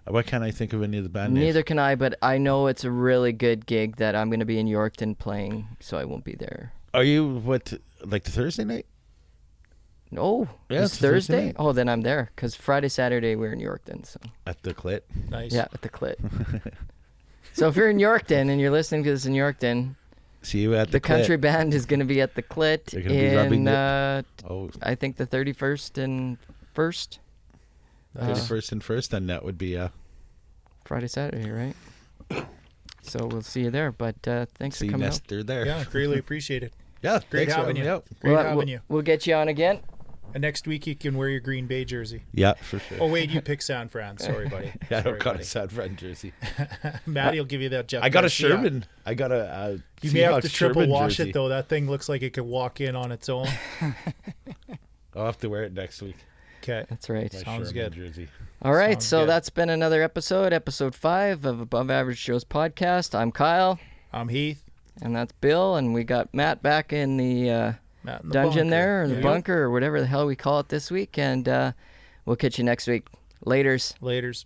Speaker 2: Why can't I think of any of the band names?
Speaker 1: Neither can I, but I know it's a really good gig that I'm going to be in Yorkton playing, so I won't be there.
Speaker 2: Are you like the Thursday night?
Speaker 1: No,
Speaker 2: Yeah,
Speaker 1: it's
Speaker 2: it's Thursday
Speaker 1: Thursday.
Speaker 2: night.
Speaker 1: Oh, then I'm there because Friday, Saturday we're in Yorkton. So
Speaker 2: At the Clit?
Speaker 3: Nice.
Speaker 1: yeah, at the Clit. So if you're in Yorkton and you're listening to this in Yorkton,
Speaker 2: See you at
Speaker 1: The
Speaker 2: the
Speaker 1: country
Speaker 2: Clit.
Speaker 1: band is going to be at the Clit
Speaker 2: They're gonna be rubbing
Speaker 1: in,
Speaker 2: Oh,
Speaker 1: I think the 31st and 1st.
Speaker 2: 31st and 1st, then that would be
Speaker 1: Friday, Saturday, right? So we'll see you there. But thanks
Speaker 2: see
Speaker 1: for coming out.
Speaker 2: Nestor there.
Speaker 3: Yeah, greatly appreciate it.
Speaker 2: Yeah,
Speaker 3: Great
Speaker 2: thanks for
Speaker 3: having
Speaker 2: me
Speaker 3: you.
Speaker 2: out.
Speaker 3: Great
Speaker 1: We'll-
Speaker 3: having
Speaker 1: we'll-
Speaker 3: you.
Speaker 1: We'll get you on again.
Speaker 3: And next week you can wear your Green Bay jersey.
Speaker 2: Yeah, for sure.
Speaker 3: Oh wait, you pick San Fran. Sorry, buddy.
Speaker 2: yeah, I
Speaker 3: Sorry,
Speaker 2: don't got
Speaker 3: buddy.
Speaker 2: a San Fran jersey.
Speaker 3: Matty will give you that Jeff.
Speaker 2: I got a
Speaker 3: Garcia.
Speaker 2: Sherman. I got a
Speaker 3: You may have
Speaker 2: Seahawks
Speaker 3: to triple
Speaker 2: Sherman
Speaker 3: wash
Speaker 2: jersey.
Speaker 3: it though. That thing looks like it could walk in on its own.
Speaker 2: I'll have to wear it next week.
Speaker 3: Okay.
Speaker 1: That's right.
Speaker 2: My
Speaker 3: Sounds
Speaker 2: Sherman
Speaker 3: good.
Speaker 2: jersey.
Speaker 1: All right.
Speaker 3: Sounds
Speaker 1: So
Speaker 3: good.
Speaker 1: that's been another episode 5 of Above Average Joe's podcast. I'm Kyle,
Speaker 3: I'm Heath.
Speaker 1: and that's Bill, and we got Matt back in the
Speaker 3: Matt in the
Speaker 1: dungeon
Speaker 3: bunker.
Speaker 1: there, or the
Speaker 3: Yeah.
Speaker 1: bunker, or whatever the hell we call it this week, and we'll catch you next week. Laters.
Speaker 3: Laters.